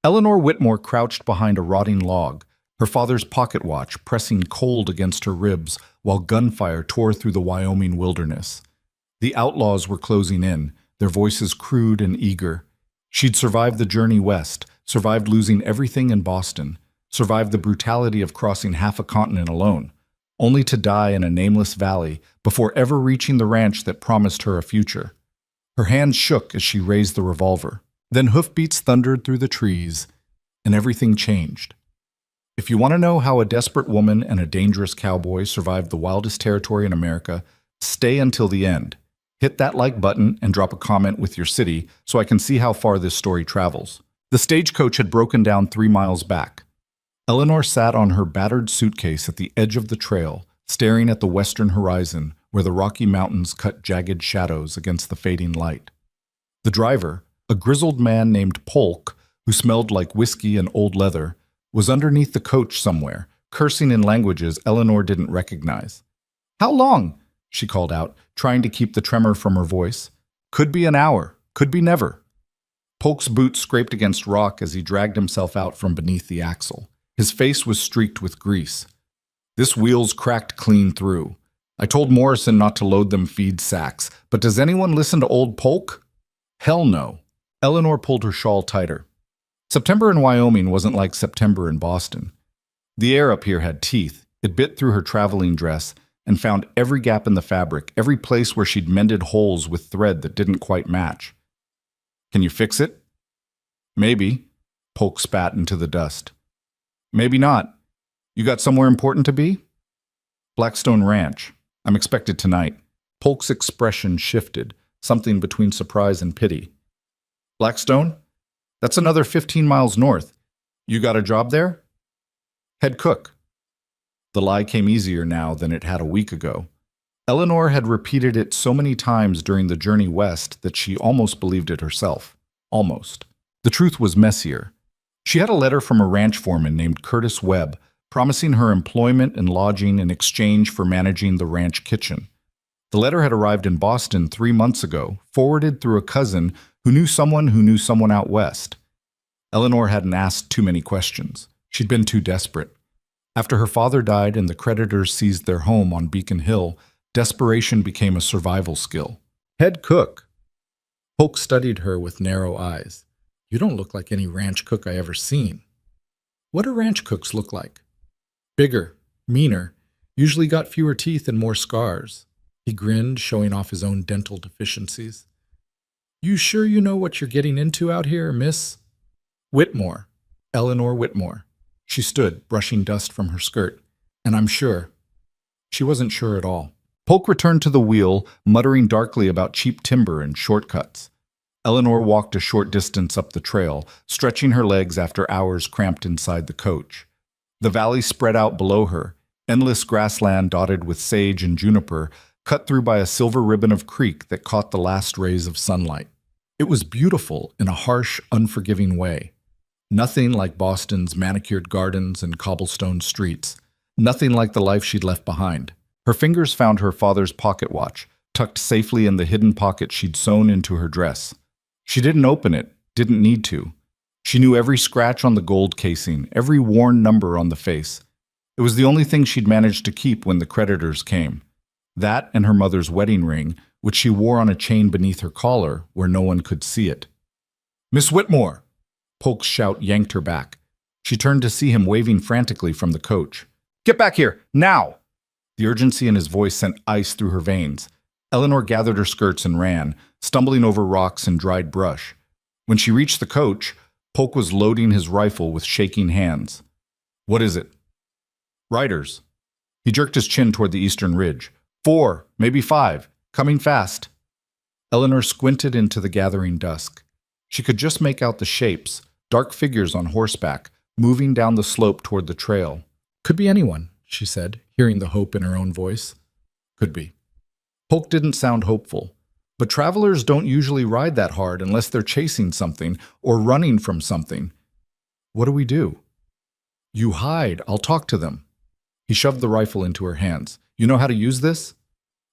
Eleanor Whitmore crouched behind a rotting log, her father's pocket watch pressing cold against her ribs while gunfire tore through the Wyoming wilderness. The outlaws were closing in, their voices crude and eager. She'd survived the journey west, survived losing everything in Boston, survived the brutality of crossing half a continent alone, only to die in a nameless valley before ever reaching the ranch that promised her a future. Her hands shook as she raised the revolver. Then hoofbeats thundered through the trees, and everything changed. If you want to know how a desperate woman and a dangerous cowboy survived the wildest territory in America, stay until the end. Hit that like button and drop a comment with your city so I can see how far this story travels. The stagecoach had broken down 3 miles back. Eleanor sat on her battered suitcase at the edge of the trail, staring at the western horizon where the Rocky Mountains cut jagged shadows against the fading light. The driver, a grizzled man named Polk, who smelled like whiskey and old leather, was underneath the coach somewhere, cursing in languages Eleanor didn't recognize. "How long?" she called out, trying to keep the tremor from her voice. "Could be an hour, could be never." Polk's boot scraped against rock as he dragged himself out from beneath the axle. His face was streaked with grease. "This wheel's cracked clean through. I told Morrison not to load them feed sacks, but does anyone listen to old Polk? Hell no." Eleanor pulled her shawl tighter. September in Wyoming wasn't like September in Boston. The air up here had teeth. It bit through her traveling dress and found every gap in the fabric, every place where she'd mended holes with thread that didn't quite match. "Can you fix it?" "Maybe." Polk spat into the dust. "Maybe not. You got somewhere important to be?" "Blackstone Ranch. I'm expected tonight." Polk's expression shifted, something between surprise and pity. "Blackstone? That's another 15 miles north. You got a job there?" "Head cook." The lie came easier now than it had a week ago. Eleanor had repeated it so many times during the journey west that she almost believed it herself. Almost. The truth was messier. She had a letter from a ranch foreman named Curtis Webb, promising her employment and lodging in exchange for managing the ranch kitchen. The letter had arrived in Boston 3 months ago, forwarded through a cousin who knew someone out west. Eleanor hadn't asked too many questions. She'd been too desperate. After her father died and the creditors seized their home on Beacon Hill, desperation became a survival skill. "Head cook." Polk studied her with narrow eyes. "You don't look like any ranch cook I ever seen." "What do ranch cooks look like?" "Bigger, meaner, usually got fewer teeth and more scars." He grinned, showing off his own dental deficiencies. "You sure you know what you're getting into out here, miss?" "Whitmore. Eleanor Whitmore." She stood, brushing dust from her skirt. "And I'm sure." She wasn't sure at all. Polk returned to the wheel, muttering darkly about cheap timber and shortcuts. Eleanor walked a short distance up the trail, stretching her legs after hours cramped inside the coach. The valley spread out below her, endless grassland dotted with sage and juniper, cut through by a silver ribbon of creek that caught the last rays of sunlight. It was beautiful in a harsh, unforgiving way. Nothing like Boston's manicured gardens and cobblestone streets. Nothing like the life she'd left behind. Her fingers found her father's pocket watch, tucked safely in the hidden pocket she'd sewn into her dress. She didn't open it, didn't need to. She knew every scratch on the gold casing, every worn number on the face. It was the only thing she'd managed to keep when the creditors came. That and her mother's wedding ring, which she wore on a chain beneath her collar where no one could see it. "Miss Whitmore!" Polk's shout yanked her back. She turned to see him waving frantically from the coach. "Get back here, now!" The urgency in his voice sent ice through her veins. Eleanor gathered her skirts and ran, stumbling over rocks and dried brush. When she reached the coach, Polk was loading his rifle with shaking hands. "What is it?" "Riders." He jerked his chin toward the eastern ridge. 4, maybe 5, coming fast." Eleanor squinted into the gathering dusk. She could just make out the shapes, dark figures on horseback, moving down the slope toward the trail. "Could be anyone," she said, hearing the hope in her own voice. "Could be." Polk didn't sound hopeful. But travelers don't usually ride that hard unless they're chasing something or running from something. "What do we do?" "You hide. I'll talk to them." He shoved the rifle into her hands. "You know how to use this?"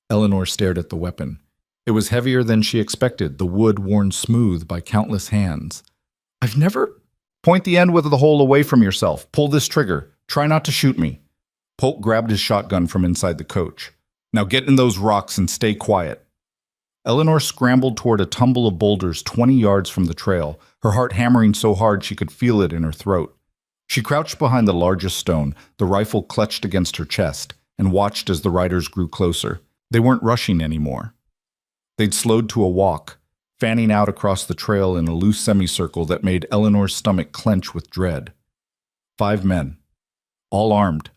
Eleanor stared at the weapon. It was heavier than she expected, the wood worn smooth by countless hands. "I've never Point the end with the hole away from yourself. Pull this trigger. Try not to shoot me. Polk grabbed his shotgun from inside the coach. Now get in those rocks and stay quiet. Eleanor scrambled toward a tumble of boulders 20 yards from the trail, her heart hammering so hard she could feel it in her throat. She crouched behind the largest stone, the rifle clutched against her chest, and watched as the riders grew closer. They weren't rushing anymore. They'd slowed to a walk, fanning out across the trail in a loose semicircle that made Eleanor's stomach clench with dread. 5 men, all armed,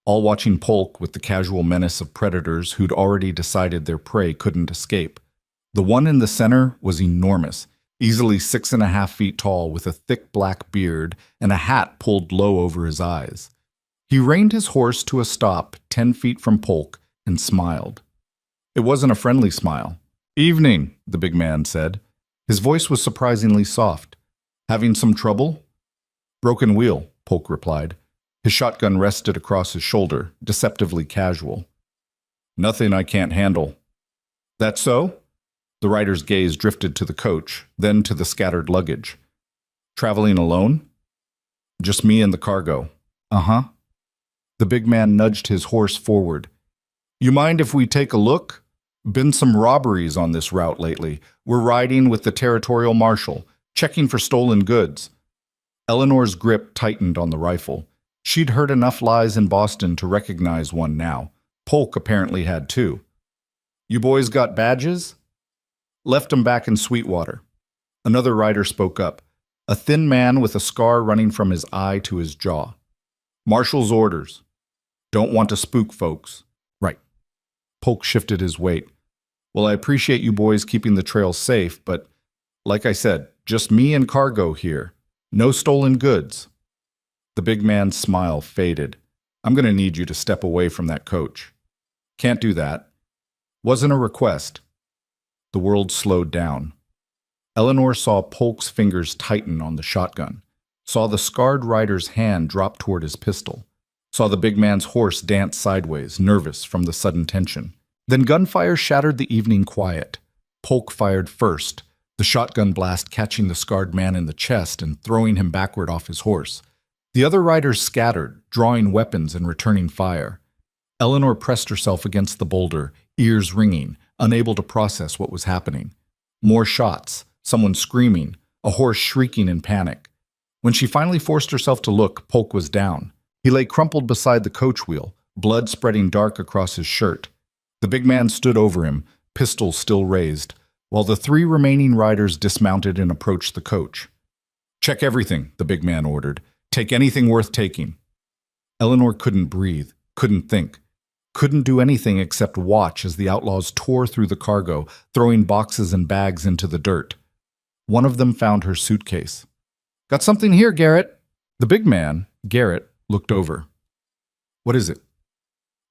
all watching Polk with the casual menace of predators who'd already decided their prey couldn't escape. The one in the center was enormous, easily 6.5 feet tall with a thick black beard and a hat pulled low over his eyes. He reined his horse to a stop 10 feet from Polk and smiled. It wasn't a friendly smile. "Evening," the big man said. His voice was surprisingly soft. "Having some trouble?" "Broken wheel," Polk replied. His shotgun rested across his shoulder, deceptively casual. "Nothing I can't handle." "That so?" The rider's gaze drifted to the coach, then to the scattered luggage. "Traveling alone?" "Just me and the cargo." "Uh-huh." The big man nudged his horse forward. "You mind if we take a look? Been some robberies on this route lately. We're riding with the territorial marshal, checking for stolen goods." Eleanor's grip tightened on the rifle. She'd heard enough lies in Boston to recognize one now. Polk apparently had too. "You boys got badges?" "Left 'em back in Sweetwater." Another rider spoke up, a thin man with a scar running from his eye to his jaw. "Marshal's orders. Don't want to spook folks." "Right." Polk shifted his weight. "Well, I appreciate you boys keeping the trail safe, but like I said, just me and cargo here. No stolen goods." The big man's smile faded. "I'm going to need you to step away from that coach." "Can't do that." "Wasn't a request." The world slowed down. Eleanor saw Polk's fingers tighten on the shotgun, saw the scarred rider's hand drop toward his pistol, saw the big man's horse dance sideways, nervous from the sudden tension. Then gunfire shattered the evening quiet. Polk fired first, the shotgun blast catching the scarred man in the chest and throwing him backward off his horse. The other riders scattered, drawing weapons and returning fire. Eleanor pressed herself against the boulder, ears ringing, unable to process what was happening. More shots, someone screaming, a horse shrieking in panic. When she finally forced herself to look, Polk was down. He lay crumpled beside the coach wheel, blood spreading dark across his shirt. The big man stood over him, pistol still raised, while the 3 remaining riders dismounted and approached the coach. "Check everything," the big man ordered. "Take anything worth taking." Eleanor couldn't breathe, couldn't think, couldn't do anything except watch as the outlaws tore through the cargo, throwing boxes and bags into the dirt. One of them found her suitcase. "Got something here, Garrett." The big man, Garrett, looked over. "What is it?"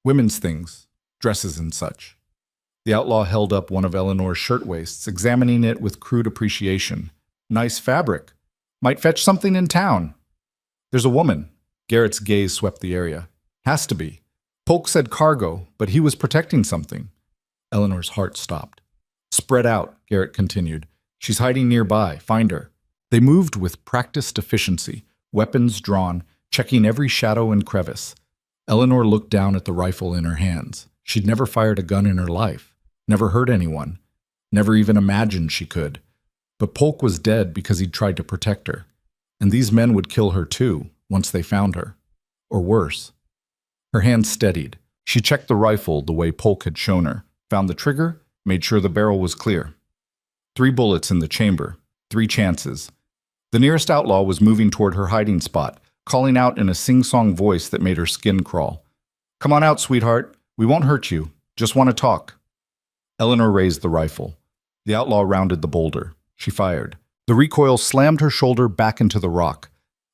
"Women's things, dresses and such." The outlaw held up one of Eleanor's shirtwaists, examining it with crude appreciation. "Nice fabric. Might fetch something in town." "There's a woman." Garrett's gaze swept the area. "Has to be." Polk said cargo, but he was protecting something. Eleanor's heart stopped. "Spread out," Garrett continued. "She's hiding nearby. Find her." They moved with practiced efficiency, weapons drawn, checking every shadow and crevice. Eleanor looked down at the rifle in her hands. She'd never fired a gun in her life, never hurt anyone, never even imagined she could. But Polk was dead because he'd tried to protect her. And these men would kill her too, once they found her. Or worse. Her hand steadied. She checked the rifle the way Polk had shown her, found the trigger, made sure the barrel was clear. 3 bullets in the chamber, 3 chances. The nearest outlaw was moving toward her hiding spot, calling out in a sing-song voice that made her skin crawl. "Come on out, sweetheart. We won't hurt you. Just want to talk." Eleanor raised the rifle. The outlaw rounded the boulder. She fired. The recoil slammed her shoulder back into the rock.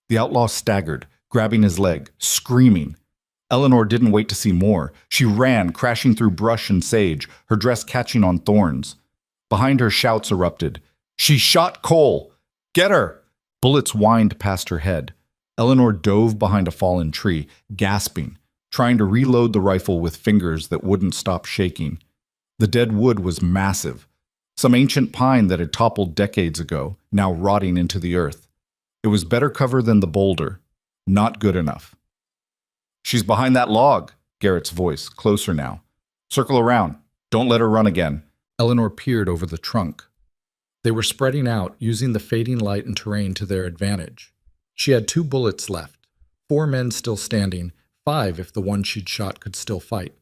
The outlaw staggered, grabbing his leg, screaming. Eleanor didn't wait to see more. She ran, crashing through brush and sage, her dress catching on thorns. Behind her, shouts erupted. "She shot Cole! Get her!" Bullets whined past her head. Eleanor dove behind a fallen tree, gasping, trying to reload the rifle with fingers that wouldn't stop shaking. The dead wood was massive. Some ancient pine that had toppled decades ago, now rotting into the earth. It was better cover than the boulder. Not good enough. She's behind that log, Garrett's voice, closer now. Circle around. Don't let her run again. Eleanor peered over the trunk. They were spreading out, using the fading light and terrain to their advantage. She had 2 bullets left, 4 men still standing, 5 if the one she'd shot could still fight.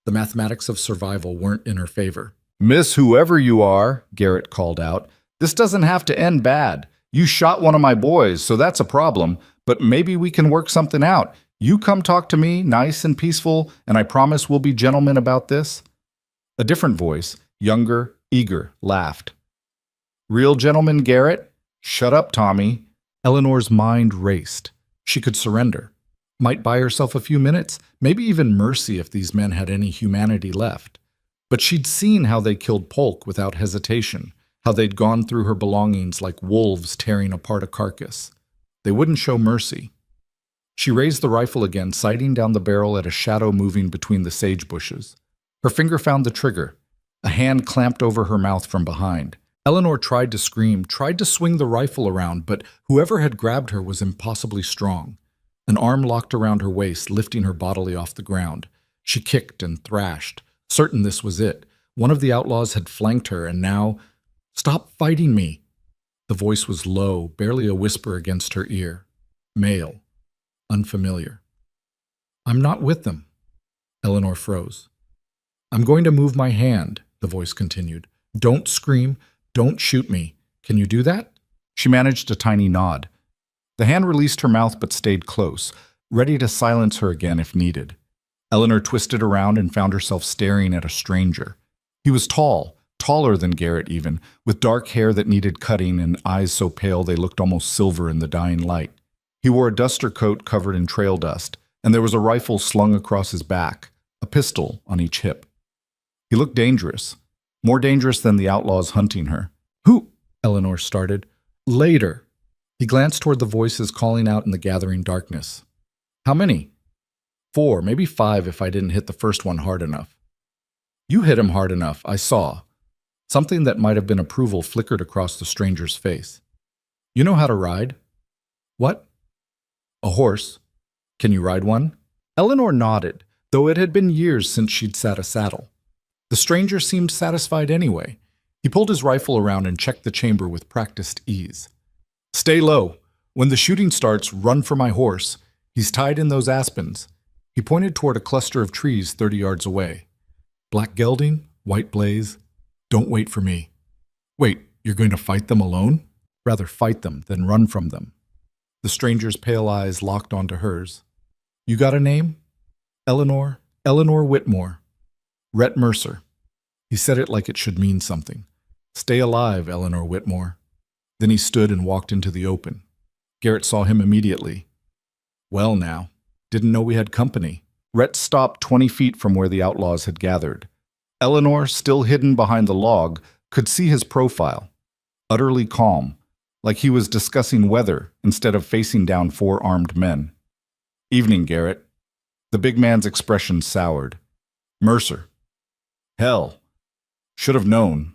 The mathematics of survival weren't in her favor. Miss whoever you are, Garrett called out, this doesn't have to end bad. You shot one of my boys, so that's a problem, but maybe we can work something out. You come talk to me, nice and peaceful, and I promise we'll be gentlemen about this. A different voice, younger, eager, laughed. Real gentleman, Garrett? Shut up, Tommy. Eleanor's mind raced. She could surrender. Might buy herself a few minutes, maybe even mercy if these men had any humanity left. But she'd seen how they killed Polk without hesitation, how they'd gone through her belongings like wolves tearing apart a carcass. They wouldn't show mercy. She raised the rifle again, sighting down the barrel at a shadow moving between the sage bushes. Her finger found the trigger. A hand clamped over her mouth from behind. Eleanor tried to scream, tried to swing the rifle around, but whoever had grabbed her was impossibly strong. An arm locked around her waist, lifting her bodily off the ground. She kicked and thrashed, certain this was it. One of the outlaws had flanked her, and now, "Stop fighting me!" The voice was low, barely a whisper against her ear. Male. Unfamiliar. "I'm not with them." Eleanor froze. "I'm going to move my hand," the voice continued. "Don't scream. Don't shoot me. Can you do that?" She managed a tiny nod. The hand released her mouth but stayed close, ready to silence her again if needed. Eleanor twisted around and found herself staring at a stranger. He was tall, taller than Garrett even, with dark hair that needed cutting and eyes so pale they looked almost silver in the dying light. He wore a duster coat covered in trail dust, and there was a rifle slung across his back, a pistol on each hip. He looked dangerous. More dangerous than the outlaws hunting her. "Who?" Eleanor started. "Later." He glanced toward the voices calling out in the gathering darkness. "How many?" "4, maybe 5 if I didn't hit the first one hard enough." "You hit him hard enough, I saw." Something that might have been approval flickered across the stranger's face. "You know how to ride?" "What?" "A horse. Can you ride one?" Eleanor nodded, though it had been years since she'd sat a saddle. The stranger seemed satisfied anyway. He pulled his rifle around and checked the chamber with practiced ease. "Stay low. When the shooting starts, run for my horse. He's tied in those aspens." He pointed toward a cluster of trees 30 yards away. "Black gelding, white blaze. Don't wait for me." "Wait, you're going to fight them alone?" "Rather fight them than run from them." The stranger's pale eyes locked onto hers. "You got a name?" "Eleanor Whitmore. Rhett Mercer." He said it like it should mean something. "Stay alive, Eleanor Whitmore." Then he stood and walked into the open. Garrett saw him immediately. "Well now, didn't know we had company." Rhett stopped 20 feet from where the outlaws had gathered. Eleanor, still hidden behind the log, could see his profile. Utterly calm, like he was discussing weather instead of facing down 4 armed men. "Evening, Garrett." The big man's expression soured. "Mercer. Hell. Should have known."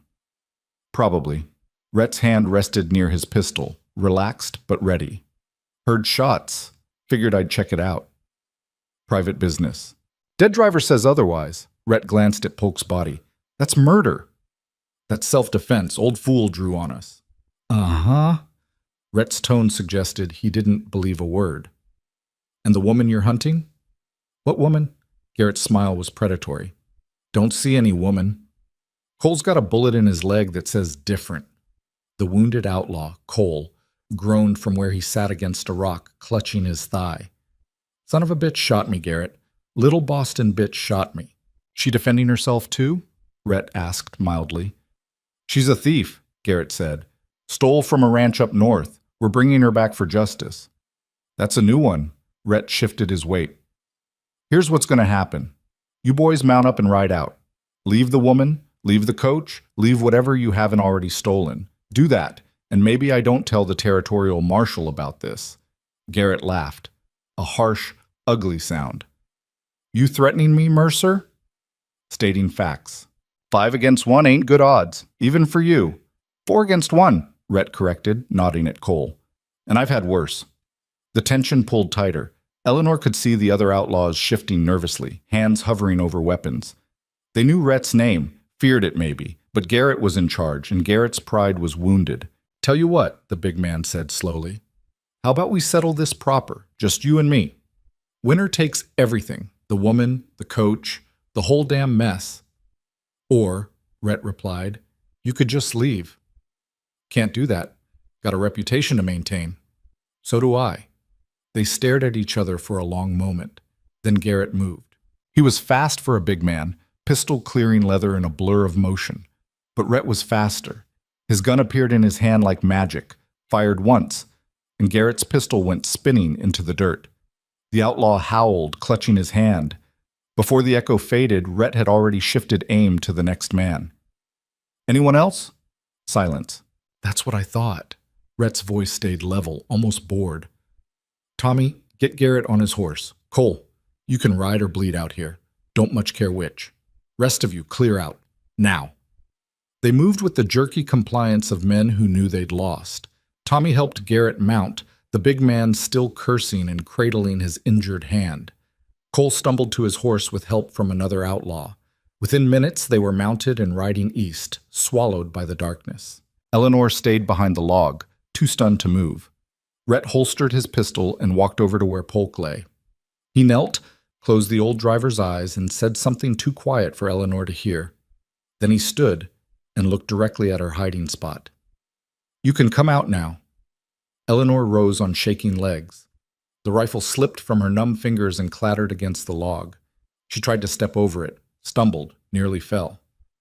"Probably." Rhett's hand rested near his pistol, relaxed but ready. "Heard shots. Figured I'd check it out." "Private business." "Dead driver says otherwise." Rhett glanced at Polk's body. "That's murder." "That's self-defense. Old fool drew on us." "Uh-huh." Rhett's tone suggested he didn't believe a word. "And the woman you're hunting?" "What woman?" Garrett's smile was predatory. "Don't see any woman." "Cole's got a bullet in his leg that says different." The wounded outlaw, Cole, groaned from where he sat against a rock, clutching his thigh. "Son of a bitch shot me, Garrett. Little Boston bitch shot me." "She defending herself too?" Rhett asked mildly. "She's a thief," Garrett said. "Stole from a ranch up north. We're bringing her back for justice." "That's a new one." Rhett shifted his weight. "Here's what's going to happen. You boys mount up and ride out. Leave the woman, leave the coach, leave whatever you haven't already stolen. Do that, and maybe I don't tell the territorial marshal about this." Garrett laughed. A harsh, ugly sound. "You threatening me, Mercer?" "Stating facts. 5 against 1 ain't good odds, even for you." 4 against 1, Rhett corrected, nodding at Cole. And I've had worse. The tension pulled tighter. Eleanor could see the other outlaws shifting nervously, hands hovering over weapons. They knew Rhett's name, feared it maybe, but Garrett was in charge, and Garrett's pride was wounded. "Tell you what," the big man said slowly. "How about we settle this proper, just you and me? Winner takes everything, the woman, the coach, the whole damn mess." "Or," Rhett replied, "you could just leave." "Can't do that. Got a reputation to maintain." "So do I." They stared at each other for a long moment. Then Garrett moved. He was fast for a big man, pistol clearing leather in a blur of motion. But Rhett was faster. His gun appeared in his hand like magic, fired once, and Garrett's pistol went spinning into the dirt. The outlaw howled, clutching his hand. Before the echo faded, Rhett had already shifted aim to the next man. "Anyone else?" Silence. "That's what I thought." Rhett's voice stayed level, almost bored. "Tommy, get Garrett on his horse. Cole, you can ride or bleed out here. Don't much care which. Rest of you, clear out. Now." They moved with the jerky compliance of men who knew they'd lost. Tommy helped Garrett mount, the big man still cursing and cradling his injured hand. Cole stumbled to his horse with help from another outlaw. Within minutes, they were mounted and riding east, swallowed by the darkness. Eleanor stayed behind the log, too stunned to move. Rhett holstered his pistol and walked over to where Polk lay. He knelt, closed the old driver's eyes, and said something too quiet for Eleanor to hear. Then he stood and looked directly at her hiding spot. "You can come out now." Eleanor rose on shaking legs. The rifle slipped from her numb fingers and clattered against the log. She tried to step over it, stumbled, nearly fell.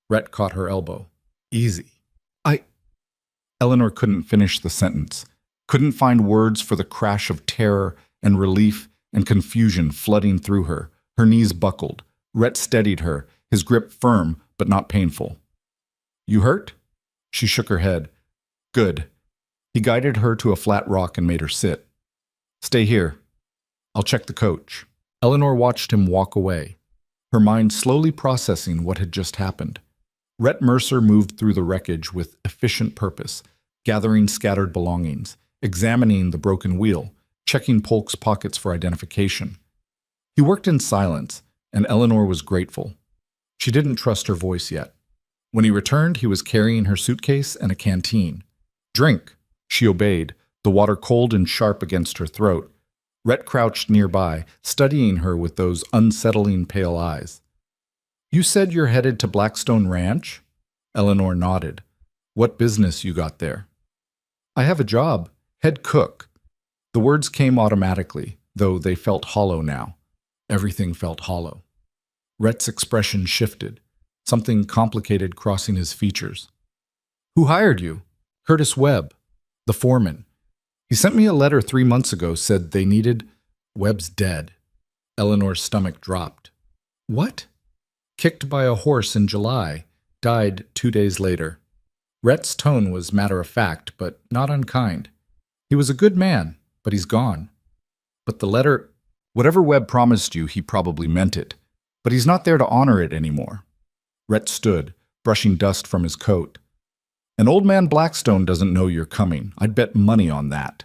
Rhett caught her elbow. "Easy." Eleanor couldn't finish the sentence, couldn't find words for the crash of terror and relief and confusion flooding through her. Her knees buckled. Rhett steadied her, his grip firm but not painful. "You hurt?" She shook her head. "Good." He guided her to a flat rock and made her sit. "Stay here. I'll check the coach." Eleanor watched him walk away, her mind slowly processing what had just happened. Rhett Mercer moved through the wreckage with efficient purpose, gathering scattered belongings, examining the broken wheel, checking Polk's pockets for identification. He worked in silence, and Eleanor was grateful. She didn't trust her voice yet. When he returned, he was carrying her suitcase and a canteen. "Drink." She obeyed, the water cold and sharp against her throat. Rhett crouched nearby, studying her with those unsettling pale eyes. "You said you're headed to Blackstone Ranch?" Eleanor nodded. "What business you got there?" "I have a job. Head cook." The words came automatically, though they felt hollow now. Everything felt hollow. Rhett's expression shifted, something complicated crossing his features. "Who hired you?" "Curtis Webb, the foreman. He sent me a letter 3 months ago, said they needed—" "Webb's dead." Eleanor's stomach dropped. "What?" "Kicked by a horse in July. Died 2 days later." Rhett's tone was matter-of-fact, but not unkind. "He was a good man, but he's gone." "But the letter—" "Whatever Webb promised you, he probably meant it. But he's not there to honor it anymore." Rhett stood, brushing dust from his coat. "An old man Blackstone doesn't know you're coming. I'd bet money on that."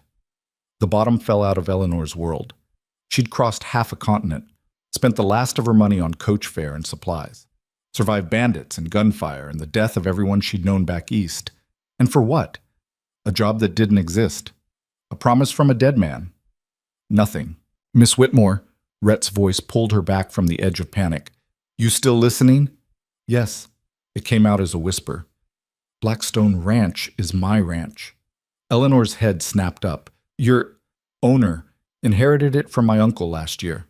The bottom fell out of Eleanor's world. She'd crossed half a continent, spent the last of her money on coach fare and supplies, survived bandits and gunfire and the death of everyone she'd known back east. And for what? A job that didn't exist. A promise from a dead man. Nothing. "Miss Whitmore," Rhett's voice pulled her back from the edge of panic. "You still listening?" "Yes." It came out as a whisper. "Blackstone Ranch is my ranch." Eleanor's head snapped up. "Your owner inherited it from my uncle last year."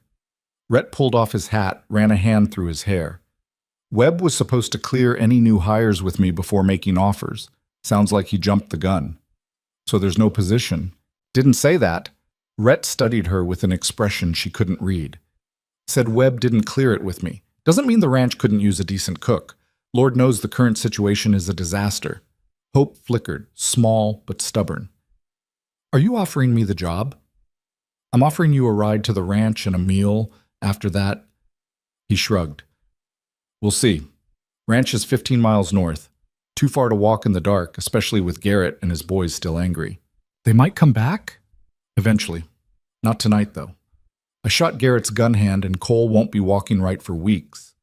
Rhett pulled off his hat, ran a hand through his hair. "Webb was supposed to clear any new hires with me before making offers. Sounds like he jumped the gun." "So there's no position." "Didn't say that." Rhett studied her with an expression she couldn't read. "Said Webb didn't clear it with me. Doesn't mean the ranch couldn't use a decent cook. Lord knows the current situation is a disaster." Hope flickered, small but stubborn. "Are you offering me the job?" "I'm offering you a ride to the ranch and a meal. After that—" He shrugged. "We'll see. Ranch is 15 miles north. Too far to walk in the dark, especially with Garrett and his boys still angry." "They might come back?" Eventually. Not tonight, though. I shot Garrett's gun hand, and Cole won't be walking right for weeks.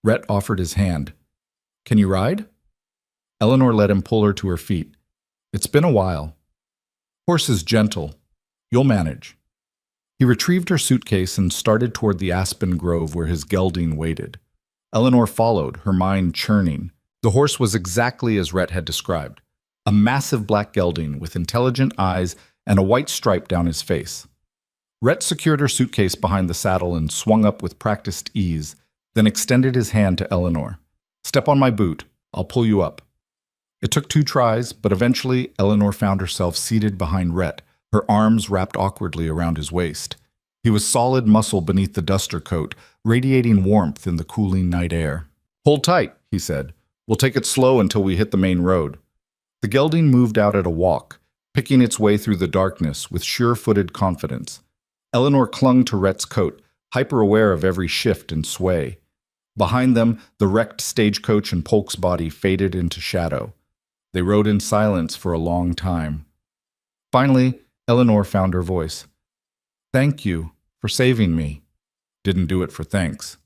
Rhett offered his hand. Can you ride? Eleanor let him pull her to her feet. It's been a while. Horse is gentle. You'll manage. He retrieved her suitcase and started toward the aspen grove where his gelding waited. Eleanor followed, her mind churning. The horse was exactly as Rhett had described. A massive black gelding with intelligent eyes and a white stripe down his face. Rhett secured her suitcase behind the saddle and swung up with practiced ease, then extended his hand to Eleanor. Step on my boot. I'll pull you up. It took 2 tries, but eventually Eleanor found herself seated behind Rhett, her arms wrapped awkwardly around his waist. He was solid muscle beneath the duster coat, radiating warmth in the cooling night air. Hold tight, he said. We'll take it slow until we hit the main road. The gelding moved out at a walk, picking its way through the darkness with sure-footed confidence. Eleanor clung to Rhett's coat, hyper-aware of every shift and sway. Behind them, the wrecked stagecoach and Polk's body faded into shadow. They rode in silence for a long time. Finally, Eleanor found her voice. Thank you for saving me. Didn't do it for thanks.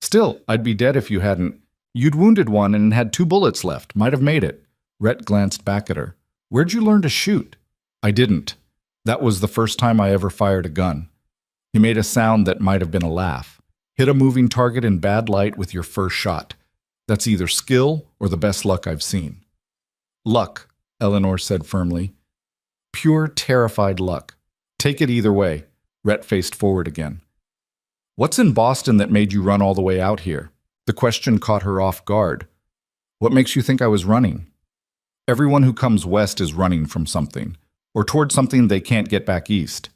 Still, I'd be dead if you hadn't. You'd wounded one and had 2 bullets left. Might have made it. Rhett glanced back at her. Where'd you learn to shoot? I didn't. That was the first time I ever fired a gun. He made a sound that might have been a laugh. Hit a moving target in bad light with your first shot. That's either skill or the best luck I've seen. Luck, Eleanor said firmly. Pure, terrified luck. Take it either way. Rhett faced forward again. What's in Boston that made you run all the way out here? The question caught her off guard. What makes you think I was running? Everyone who comes west is running from something, or toward something they can't get back east.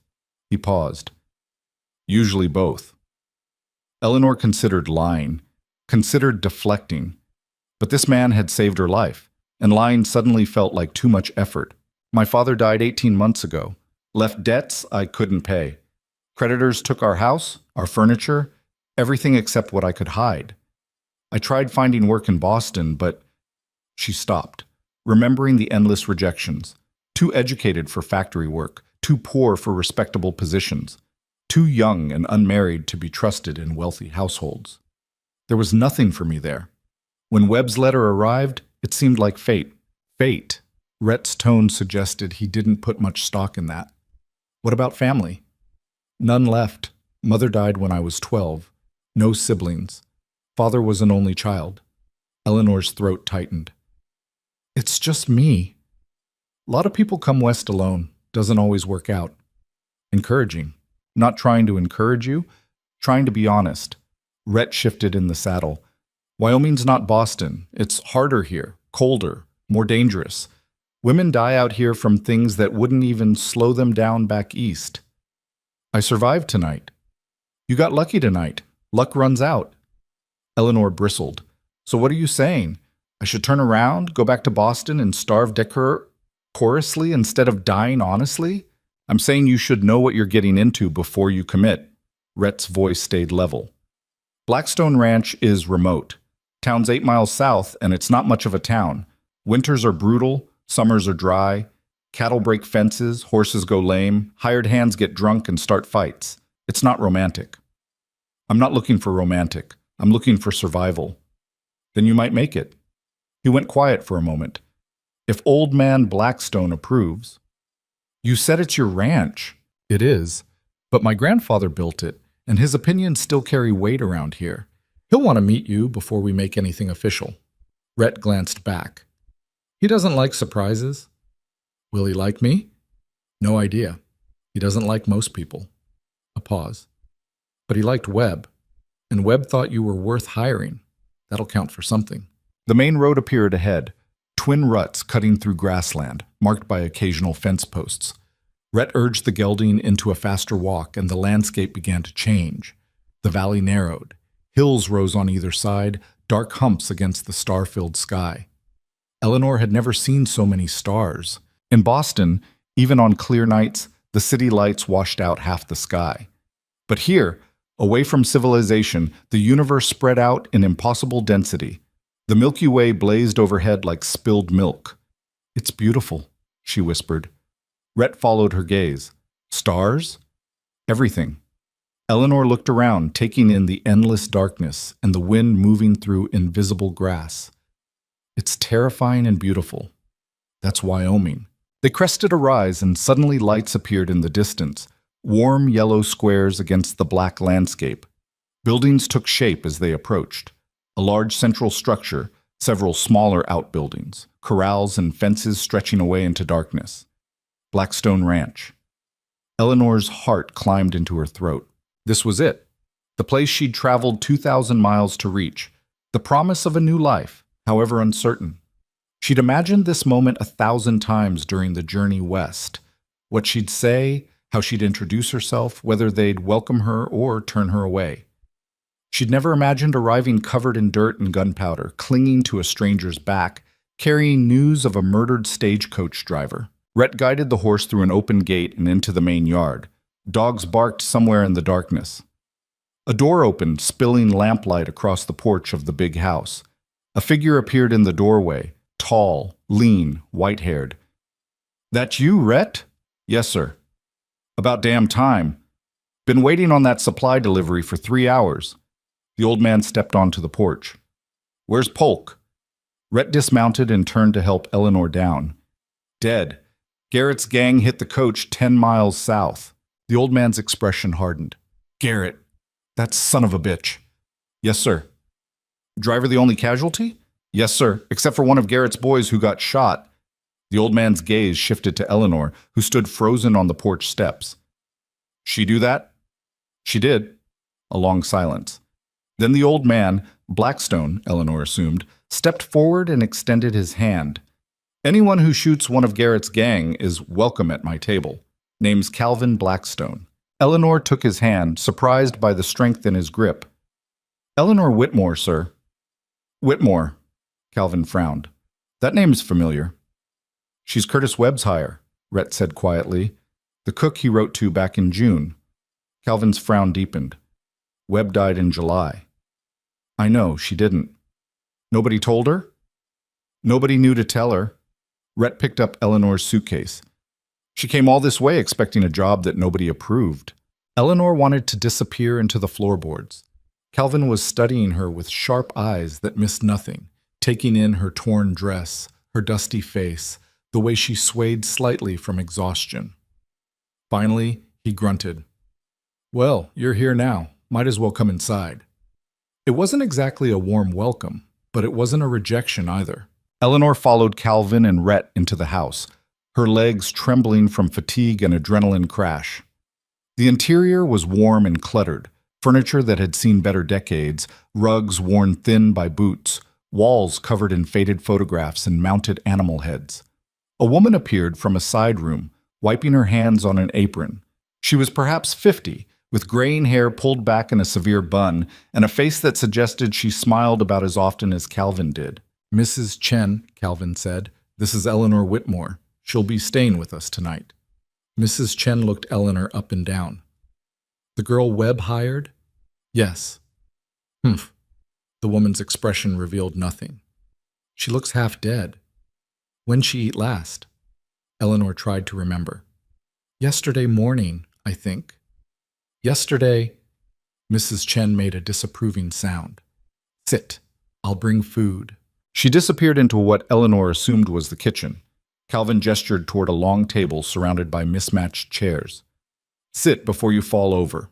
He paused. Usually both. Eleanor considered lying, considered deflecting. But this man had saved her life, and lying suddenly felt like too much effort. My father died 18 months ago. Left debts I couldn't pay. Creditors took our house, our furniture, everything except what I could hide. I tried finding work in Boston, but... She stopped, remembering the endless rejections. Too educated for factory work, too poor for respectable positions, too young and unmarried to be trusted in wealthy households. There was nothing for me there. When Webb's letter arrived, it seemed like fate. Fate. Rhett's tone suggested he didn't put much stock in that. What about family? None left. Mother died when I was 12. No siblings. Father was an only child. Eleanor's throat tightened. It's just me. A lot of people come west alone. Doesn't always work out. Encouraging. Not trying to encourage you, trying to be honest. Rhett shifted in the saddle. Wyoming's not Boston. It's harder here, colder, more dangerous. Women die out here from things that wouldn't even slow them down back east. I survived tonight. You got lucky tonight. Luck runs out. Eleanor bristled. So what are you saying? I should turn around, go back to Boston, and starve decorously instead of dying honestly? I'm saying you should know what you're getting into before you commit. Rhett's voice stayed level. Blackstone Ranch is remote. Town's 8 miles south, and it's not much of a town. Winters are brutal, summers are dry. Cattle break fences, horses go lame, hired hands get drunk and start fights. It's not romantic. I'm not looking for romantic. I'm looking for survival. Then you might make it. He went quiet for a moment. If old man Blackstone approves. You said it's your ranch. It is. But my grandfather built it, and his opinions still carry weight around here. He'll want to meet you before we make anything official. Rhett glanced back. He doesn't like surprises. Will he like me? No idea. He doesn't like most people. A pause. But he liked Webb, and Webb thought you were worth hiring. That'll count for something. The main road appeared ahead, twin ruts cutting through grassland, marked by occasional fence posts. Rhett urged the gelding into a faster walk, and the landscape began to change. The valley narrowed. Hills rose on either side, dark humps against the star-filled sky. Eleanor had never seen so many stars. In Boston, even on clear nights, the city lights washed out half the sky. But here, away from civilization, the universe spread out in impossible density. The Milky Way blazed overhead like spilled milk. It's beautiful, she whispered. Rhett followed her gaze. Stars? Everything. Eleanor looked around, taking in the endless darkness and the wind moving through invisible grass. It's terrifying and beautiful. That's Wyoming. They crested a rise and suddenly lights appeared in the distance, warm yellow squares against the black landscape. Buildings took shape as they approached. A large central structure, several smaller outbuildings, corrals and fences stretching away into darkness. Blackstone Ranch. Eleanor's heart climbed into her throat. This was it. The place she'd traveled 2,000 miles to reach. The promise of a new life, however uncertain. She'd imagined this moment 1,000 times during the journey west. What she'd say, how she'd introduce herself, whether they'd welcome her or turn her away. She'd never imagined arriving covered in dirt and gunpowder, clinging to a stranger's back, carrying news of a murdered stagecoach driver. Rhett guided the horse through an open gate and into the main yard. Dogs barked somewhere in the darkness. A door opened, spilling lamplight across the porch of the big house. A figure appeared in the doorway, tall, lean, white-haired. "That you, Rhett?" "Yes, sir." "About damn time. Been waiting on that supply delivery for 3 hours." The old man stepped onto the porch. "Where's Polk?" Rhett dismounted and turned to help Eleanor down. "Dead. Garrett's gang hit the coach 10 miles south." The old man's expression hardened. "Garrett, that son of a bitch." "Yes, sir." "Driver the only casualty?" "Yes, sir, except for one of Garrett's boys who got shot." The old man's gaze shifted to Eleanor, who stood frozen on the porch steps. "She do that?" "She did." A long silence. Then the old man, Blackstone, Eleanor assumed, stepped forward and extended his hand. "Anyone who shoots one of Garrett's gang is welcome at my table. Name's Calvin Blackstone." Eleanor took his hand, surprised by the strength in his grip. "Eleanor Whitmore, sir." "Whitmore," Calvin frowned. "That name's familiar." "She's Curtis Webb's hire," Rhett said quietly. "The cook he wrote to back in June." Calvin's frown deepened. "Webb died in July." "I know, she didn't." "Nobody told her?" "Nobody knew to tell her." Rhett picked up Eleanor's suitcase. "She came all this way expecting a job that nobody approved." Eleanor wanted to disappear into the floorboards. Calvin was studying her with sharp eyes that missed nothing, taking in her torn dress, her dusty face, the way she swayed slightly from exhaustion. Finally, he grunted. "Well, you're here now. Might as well come inside." It wasn't exactly a warm welcome, but it wasn't a rejection either. Eleanor followed Calvin and Rhett into the house, her legs trembling from fatigue and adrenaline crash. The interior was warm and cluttered, furniture that had seen better decades, rugs worn thin by boots, walls covered in faded photographs and mounted animal heads. A woman appeared from a side room, wiping her hands on an apron. She was perhaps 50, with graying hair pulled back in a severe bun, and a face that suggested she smiled about as often as Calvin did. "Mrs. Chen," Calvin said, "this is Eleanor Whitmore. She'll be staying with us tonight." Mrs. Chen looked Eleanor up and down. "The girl Webb hired?" "Yes." "Humph." The woman's expression revealed nothing. "She looks half dead. When'd she eat last?" Eleanor tried to remember. "Yesterday morning, I think." "Yesterday." Mrs. Chen made a disapproving sound. "Sit. I'll bring food." She disappeared into what Eleanor assumed was the kitchen. Calvin gestured toward a long table surrounded by mismatched chairs. "Sit before you fall over."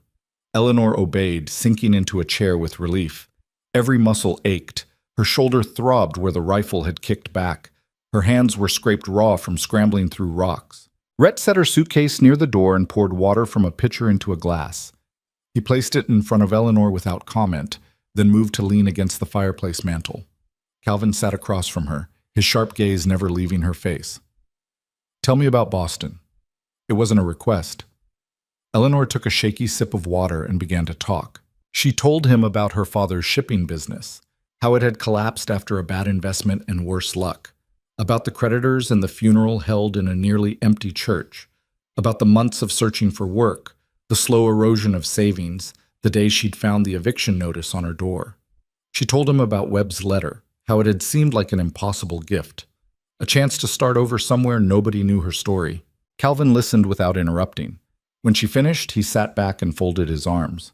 Eleanor obeyed, sinking into a chair with relief. Every muscle ached. Her shoulder throbbed where the rifle had kicked back. Her hands were scraped raw from scrambling through rocks. Rhett set her suitcase near the door and poured water from a pitcher into a glass. He placed it in front of Eleanor without comment, then moved to lean against the fireplace mantel. Calvin sat across from her, his sharp gaze never leaving her face. "Tell me about Boston." It wasn't a request. Eleanor took a shaky sip of water and began to talk. She told him about her father's shipping business, how it had collapsed after a bad investment and worse luck, about the creditors and the funeral held in a nearly empty church, about the months of searching for work, the slow erosion of savings, the day she'd found the eviction notice on her door. She told him about Webb's letter, how it had seemed like an impossible gift, a chance to start over somewhere nobody knew her story. Calvin listened without interrupting. When she finished, he sat back and folded his arms.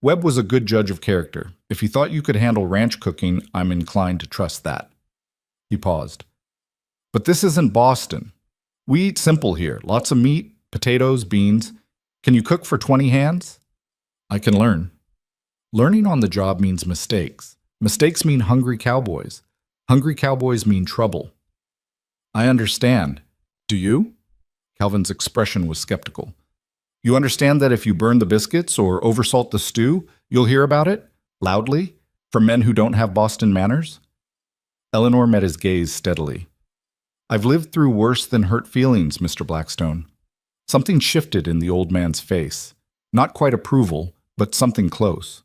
Webb was a good judge of character. If he thought you could handle ranch cooking, I'm inclined to trust that. He paused. But this isn't Boston. We eat simple here. Lots of meat, potatoes, beans. Can you cook for 20 hands? I can learn. Learning on the job means mistakes. Mistakes mean hungry cowboys. Hungry cowboys mean trouble. I understand. Do you? Calvin's expression was skeptical. You understand that if you burn the biscuits or oversalt the stew, you'll hear about it, loudly, from men who don't have Boston manners? Eleanor met his gaze steadily. I've lived through worse than hurt feelings, Mr. Blackstone. Something shifted in the old man's face. Not quite approval, but something close.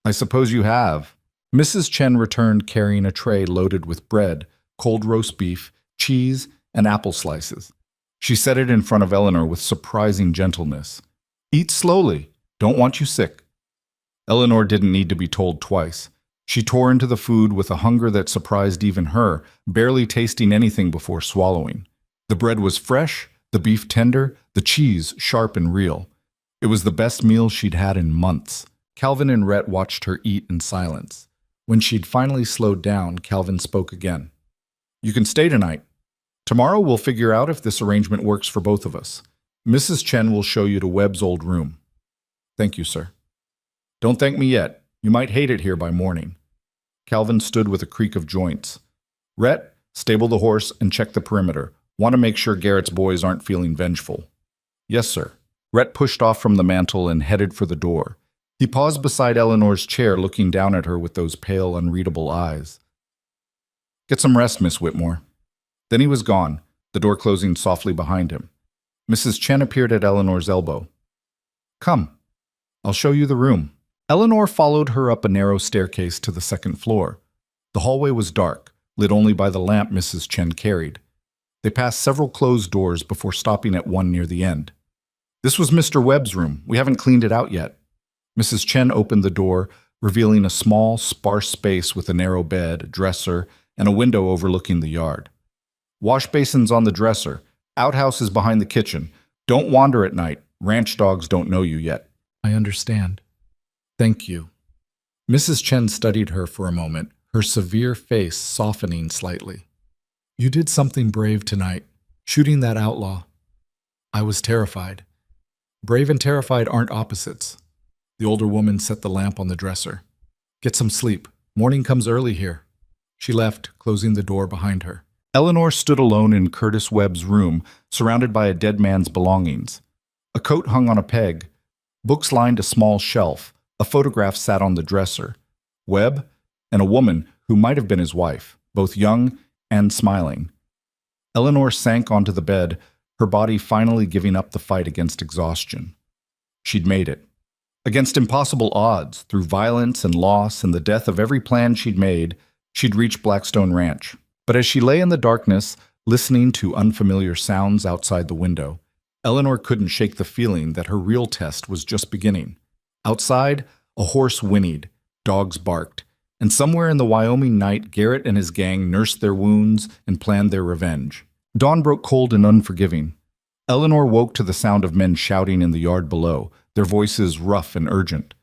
I suppose you have. Mrs. Chen returned carrying a tray loaded with bread, cold roast beef, cheese, and apple slices. She set it in front of Eleanor with surprising gentleness. Eat slowly. Don't want you sick. Eleanor didn't need to be told twice. She tore into the food with a hunger that surprised even her, barely tasting anything before swallowing. The bread was fresh, the beef tender, the cheese sharp and real. It was the best meal she'd had in months. Calvin and Rhett watched her eat in silence. When she'd finally slowed down, Calvin spoke again. You can stay tonight. Tomorrow we'll figure out if this arrangement works for both of us. Mrs. Chen will show you to Webb's old room. Thank you, sir. Don't thank me yet. You might hate it here by morning. Calvin stood with a creak of joints. Rhett, stable the horse and check the perimeter. Want to make sure Garrett's boys aren't feeling vengeful. Yes, sir. Rhett pushed off from the mantel and headed for the door. He paused beside Eleanor's chair, looking down at her with those pale, unreadable eyes. Get some rest, Miss Whitmore. Then he was gone, the door closing softly behind him. Mrs. Chen appeared at Eleanor's elbow. Come, I'll show you the room. Eleanor followed her up a narrow staircase to the second floor. The hallway was dark, lit only by the lamp Mrs. Chen carried. They passed several closed doors before stopping at one near the end. This was Mr. Webb's room. We haven't cleaned it out yet. Mrs. Chen opened the door, revealing a small, sparse space with a narrow bed, a dresser, and a window overlooking the yard. Wash basins on the dresser. Outhouse is behind the kitchen. Don't wander at night. Ranch dogs don't know you yet. I understand. Thank you. Mrs. Chen studied her for a moment, her severe face softening slightly. You did something brave tonight, shooting that outlaw. I was terrified. Brave and terrified aren't opposites. The older woman set the lamp on the dresser. Get some sleep. Morning comes early here. She left, closing the door behind her. Eleanor stood alone in Curtis Webb's room, surrounded by a dead man's belongings. A coat hung on a peg. Books lined a small shelf. A photograph sat on the dresser. Webb and a woman who might have been his wife, both young and smiling. Eleanor sank onto the bed, her body finally giving up the fight against exhaustion. She'd made it. Against impossible odds, through violence and loss and the death of every plan she'd made, she'd reached Blackstone Ranch. But as she lay in the darkness, listening to unfamiliar sounds outside the window, Eleanor couldn't shake the feeling that her real test was just beginning. Outside, a horse whinnied, dogs barked, and somewhere in the Wyoming night, Garrett and his gang nursed their wounds and planned their revenge. Dawn broke cold and unforgiving. Eleanor woke to the sound of men shouting in the yard below, their voices rough and urgent.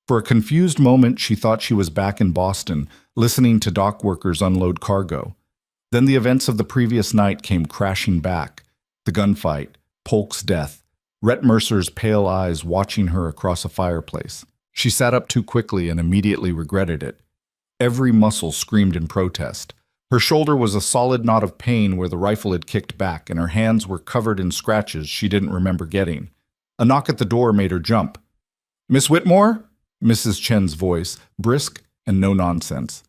For a confused moment, she thought she was back in Boston, listening to dock workers unload cargo. Then the events of the previous night came crashing back. The gunfight, Polk's death, Rhett Mercer's pale eyes watching her across a fireplace. She sat up too quickly and immediately regretted it. Every muscle screamed in protest. Her shoulder was a solid knot of pain where the rifle had kicked back, and her hands were covered in scratches she didn't remember getting. A knock at the door made her jump. Miss Whitmore? Mrs. Chen's voice, brisk and no nonsense.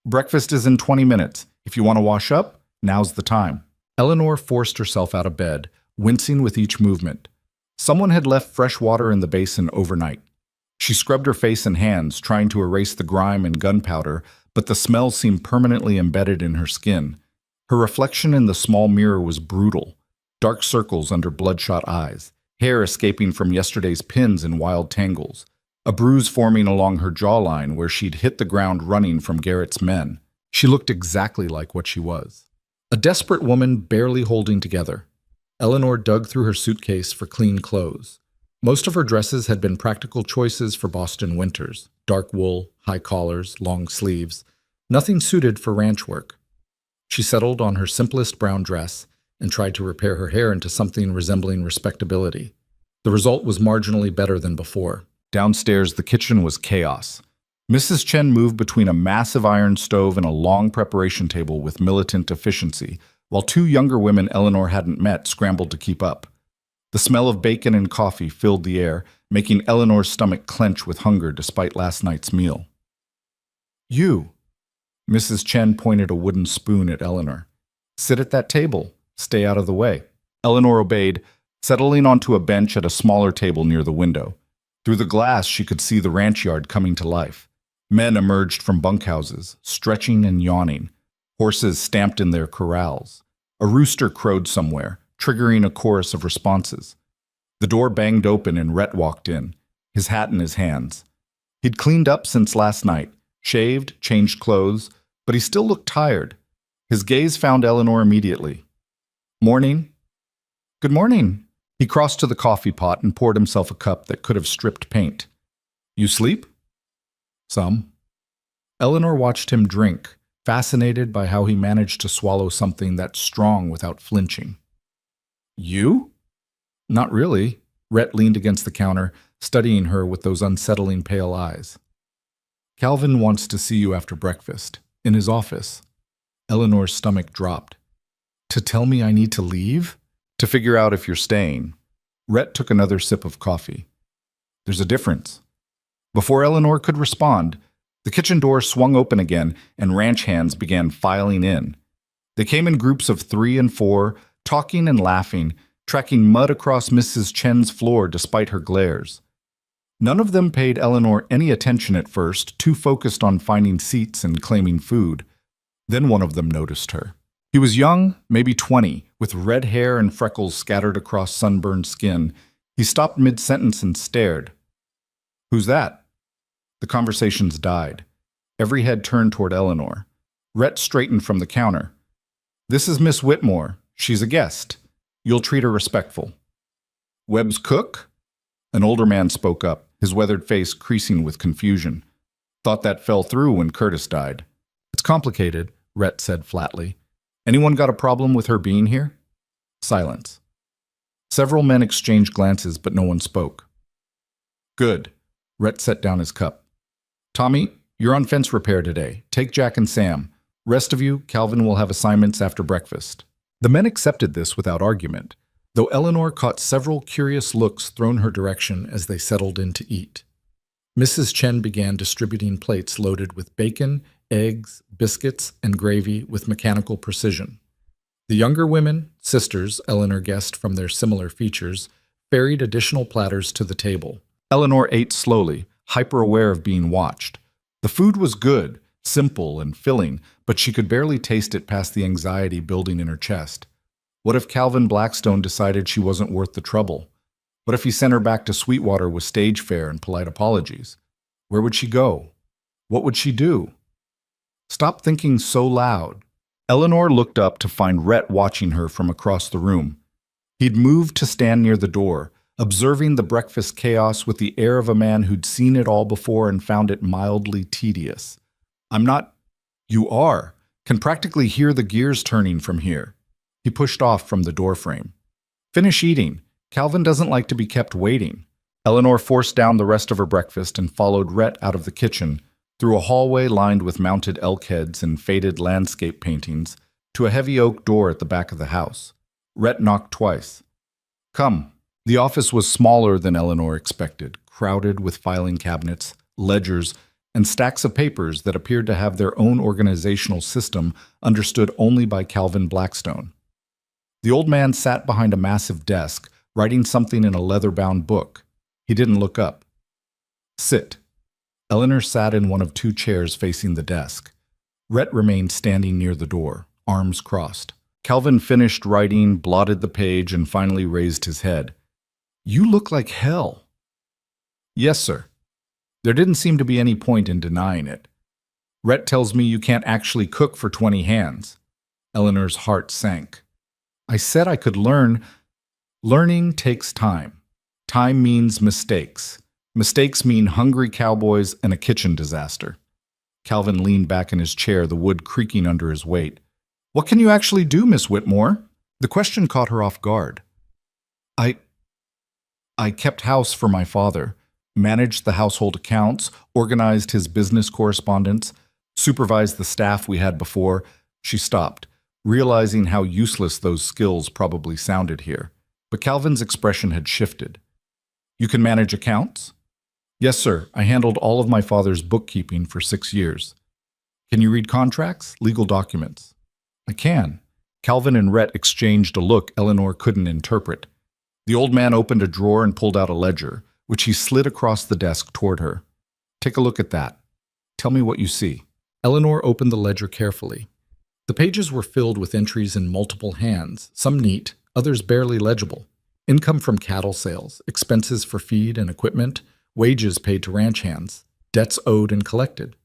Breakfast is in 20 minutes. If you want to wash up, now's the time. Eleanor forced herself out of bed, wincing with each movement. Someone had left fresh water in the basin overnight. She scrubbed her face and hands, trying to erase the grime and gunpowder, but the smell seemed permanently embedded in her skin. Her reflection in the small mirror was brutal. Dark circles under bloodshot eyes, hair escaping from yesterday's pins in wild tangles, a bruise forming along her jawline where she'd hit the ground running from Garrett's men. She looked exactly like what she was. A desperate woman barely holding together. Eleanor dug through her suitcase for clean clothes. Most of her dresses had been practical choices for Boston winters: dark wool, high collars, long sleeves, nothing suited for ranch work. She settled on her simplest brown dress and tried to repair her hair into something resembling respectability. The result was marginally better than before. Downstairs, the kitchen was chaos. Mrs. Chen moved between a massive iron stove and a long preparation table with militant efficiency, while two younger women Eleanor hadn't met scrambled to keep up. The smell of bacon and coffee filled the air, making Eleanor's stomach clench with hunger despite last night's meal. "You!" Mrs. Chen pointed a wooden spoon at Eleanor. "Sit at that table. Stay out of the way." Eleanor obeyed, settling onto a bench at a smaller table near the window. Through the glass, she could see the ranch yard coming to life. Men emerged from bunkhouses, stretching and yawning. Horses stamped in their corrals. A rooster crowed somewhere, triggering a chorus of responses. The door banged open and Rhett walked in, his hat in his hands. He'd cleaned up since last night, shaved, changed clothes, but he still looked tired. His gaze found Eleanor immediately. "Morning." "Good morning." He crossed to the coffee pot and poured himself a cup that could have stripped paint. "You sleep?" "Some." Eleanor watched him drink, fascinated by how he managed to swallow something that strong without flinching. "You?" "Not really." Rhett leaned against the counter, studying her with those unsettling pale eyes. "Calvin wants to see you after breakfast, in his office." Eleanor's stomach dropped. "To tell me I need to leave?" "To figure out if you're staying." Rhett took another sip of coffee. "There's a difference." Before Eleanor could respond, the kitchen door swung open again and ranch hands began filing in. They came in groups of 3 and 4, talking and laughing, tracking mud across Mrs. Chen's floor despite her glares. None of them paid Eleanor any attention at first, too focused on finding seats and claiming food. Then one of them noticed her. He was young, maybe 20, with red hair and freckles scattered across sunburned skin. He stopped mid-sentence and stared. "Who's that?" The conversations died. Every head turned toward Eleanor. Rhett straightened from the counter. "This is Miss Whitmore. She's a guest. You'll treat her respectful." "Webb's cook?" An older man spoke up, his weathered face creasing with confusion. "Thought that fell through when Curtis died." "It's complicated," Rhett said flatly. "Anyone got a problem with her being here?" Silence. Several men exchanged glances, but no one spoke. "Good." Rhett set down his cup. "Tommy, you're on fence repair today. Take Jack and Sam. Rest of you, Calvin will have assignments after breakfast." The men accepted this without argument, though Eleanor caught several curious looks thrown her direction as they settled in to eat. Mrs. Chen began distributing plates loaded with bacon, eggs, biscuits, and gravy with mechanical precision. The younger women, sisters, Eleanor guessed from their similar features, ferried additional platters to the table. Eleanor ate slowly, hyper-aware of being watched. The food was good, simple and filling, but she could barely taste it past the anxiety building in her chest. What if Calvin Blackstone decided she wasn't worth the trouble? What if he sent her back to Sweetwater with stage fare and polite apologies? Where would she go? What would she do? "Stop thinking so loud." Eleanor looked up to find Rhett watching her from across the room. He'd moved to stand near the door, observing the breakfast chaos with the air of a man who'd seen it all before and found it mildly tedious. "I'm not—" "You are. Can practically hear the gears turning from here." He pushed off from the doorframe. "Finish eating. Calvin doesn't like to be kept waiting." Eleanor forced down the rest of her breakfast and followed Rhett out of the kitchen, through a hallway lined with mounted elk heads and faded landscape paintings, to a heavy oak door at the back of the house. Rhett knocked twice. "Come." The office was smaller than Eleanor expected, crowded with filing cabinets, ledgers, and stacks of papers that appeared to have their own organizational system understood only by Calvin Blackstone. The old man sat behind a massive desk, writing something in a leather-bound book. He didn't look up. "Sit." Eleanor sat in one of 2 chairs facing the desk. Rhett remained standing near the door, arms crossed. Calvin finished writing, blotted the page, and finally raised his head. "You look like hell." "Yes, sir." There didn't seem to be any point in denying it. "Rhett tells me you can't actually cook for 20 hands." Eleanor's heart sank. "I said I could learn." Learning takes time. Time means mistakes. Mistakes mean hungry cowboys and a kitchen disaster. Calvin leaned back in his chair, the wood creaking under his weight. What can you actually do, Miss Whitmore? The question caught her off guard. I kept house for my father, managed the household accounts, organized his business correspondence, supervised the staff we had before. She stopped, realizing how useless those skills probably sounded here. But Calvin's expression had shifted. You can manage accounts? Yes, sir. I handled all of my father's bookkeeping for 6 years. Can you read contracts, legal documents? I can. Calvin and Rhett exchanged a look Eleanor couldn't interpret. The old man opened a drawer and pulled out a ledger, which he slid across the desk toward her. Take a look at that. Tell me what you see. Eleanor opened the ledger carefully. The pages were filled with entries in multiple hands, some neat, others barely legible. Income from cattle sales, expenses for feed and equipment, wages paid to ranch hands, debts owed and collected.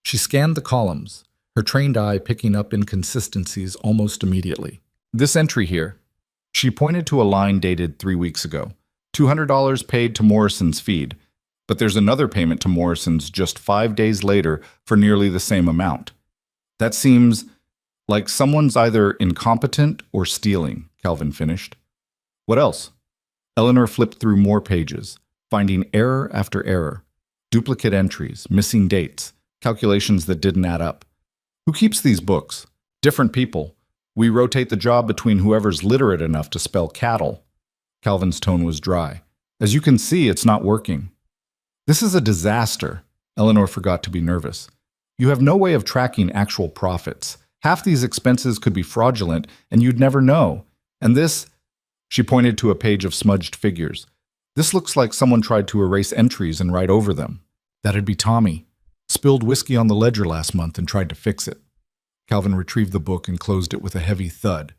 She scanned the columns, her trained eye picking up inconsistencies almost immediately. This entry here. She pointed to a line dated 3 weeks ago. $200 paid to Morrison's feed, but there's another payment to Morrison's just 5 days later for nearly the same amount. That seems like someone's either incompetent or stealing, Calvin finished. What else? Eleanor flipped through more pages, finding error after error, duplicate entries, missing dates, calculations that didn't add up. Who keeps these books? Different people. We rotate the job between whoever's literate enough to spell cattle. Calvin's tone was dry. As you can see, it's not working. This is a disaster. Eleanor forgot to be nervous. You have no way of tracking actual profits. Half these expenses could be fraudulent, and you'd never know. And this, she pointed to a page of smudged figures. This looks like someone tried to erase entries and write over them. That'd be Tommy. Spilled whiskey on the ledger last month and tried to fix it. Calvin retrieved the book and closed it with a heavy thud.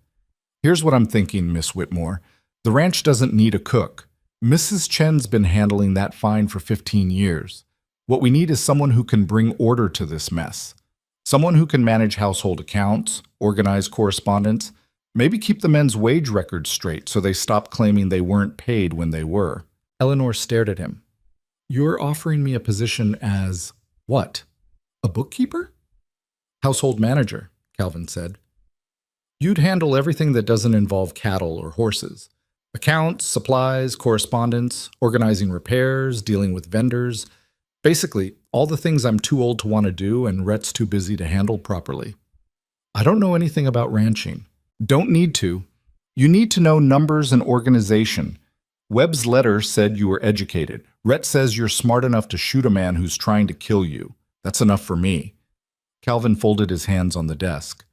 Here's what I'm thinking, Miss Whitmore. The ranch doesn't need a cook. Mrs. Chen's been handling that fine for 15 years. What we need is someone who can bring order to this mess. Someone who can manage household accounts, organize correspondence, maybe keep the men's wage records straight so they stop claiming they weren't paid when they were. Eleanor stared at him. You're offering me a position as what? A bookkeeper? Household manager, Calvin said. You'd handle everything that doesn't involve cattle or horses. Accounts, supplies, correspondence, organizing repairs, dealing with vendors. Basically, all the things I'm too old to want to do and Rhett's too busy to handle properly. I don't know anything about ranching. Don't need to. You need to know numbers and organization. Webb's letter said you were educated. Rhett says you're smart enough to shoot a man who's trying to kill you. That's enough for me. Calvin folded his hands on the desk.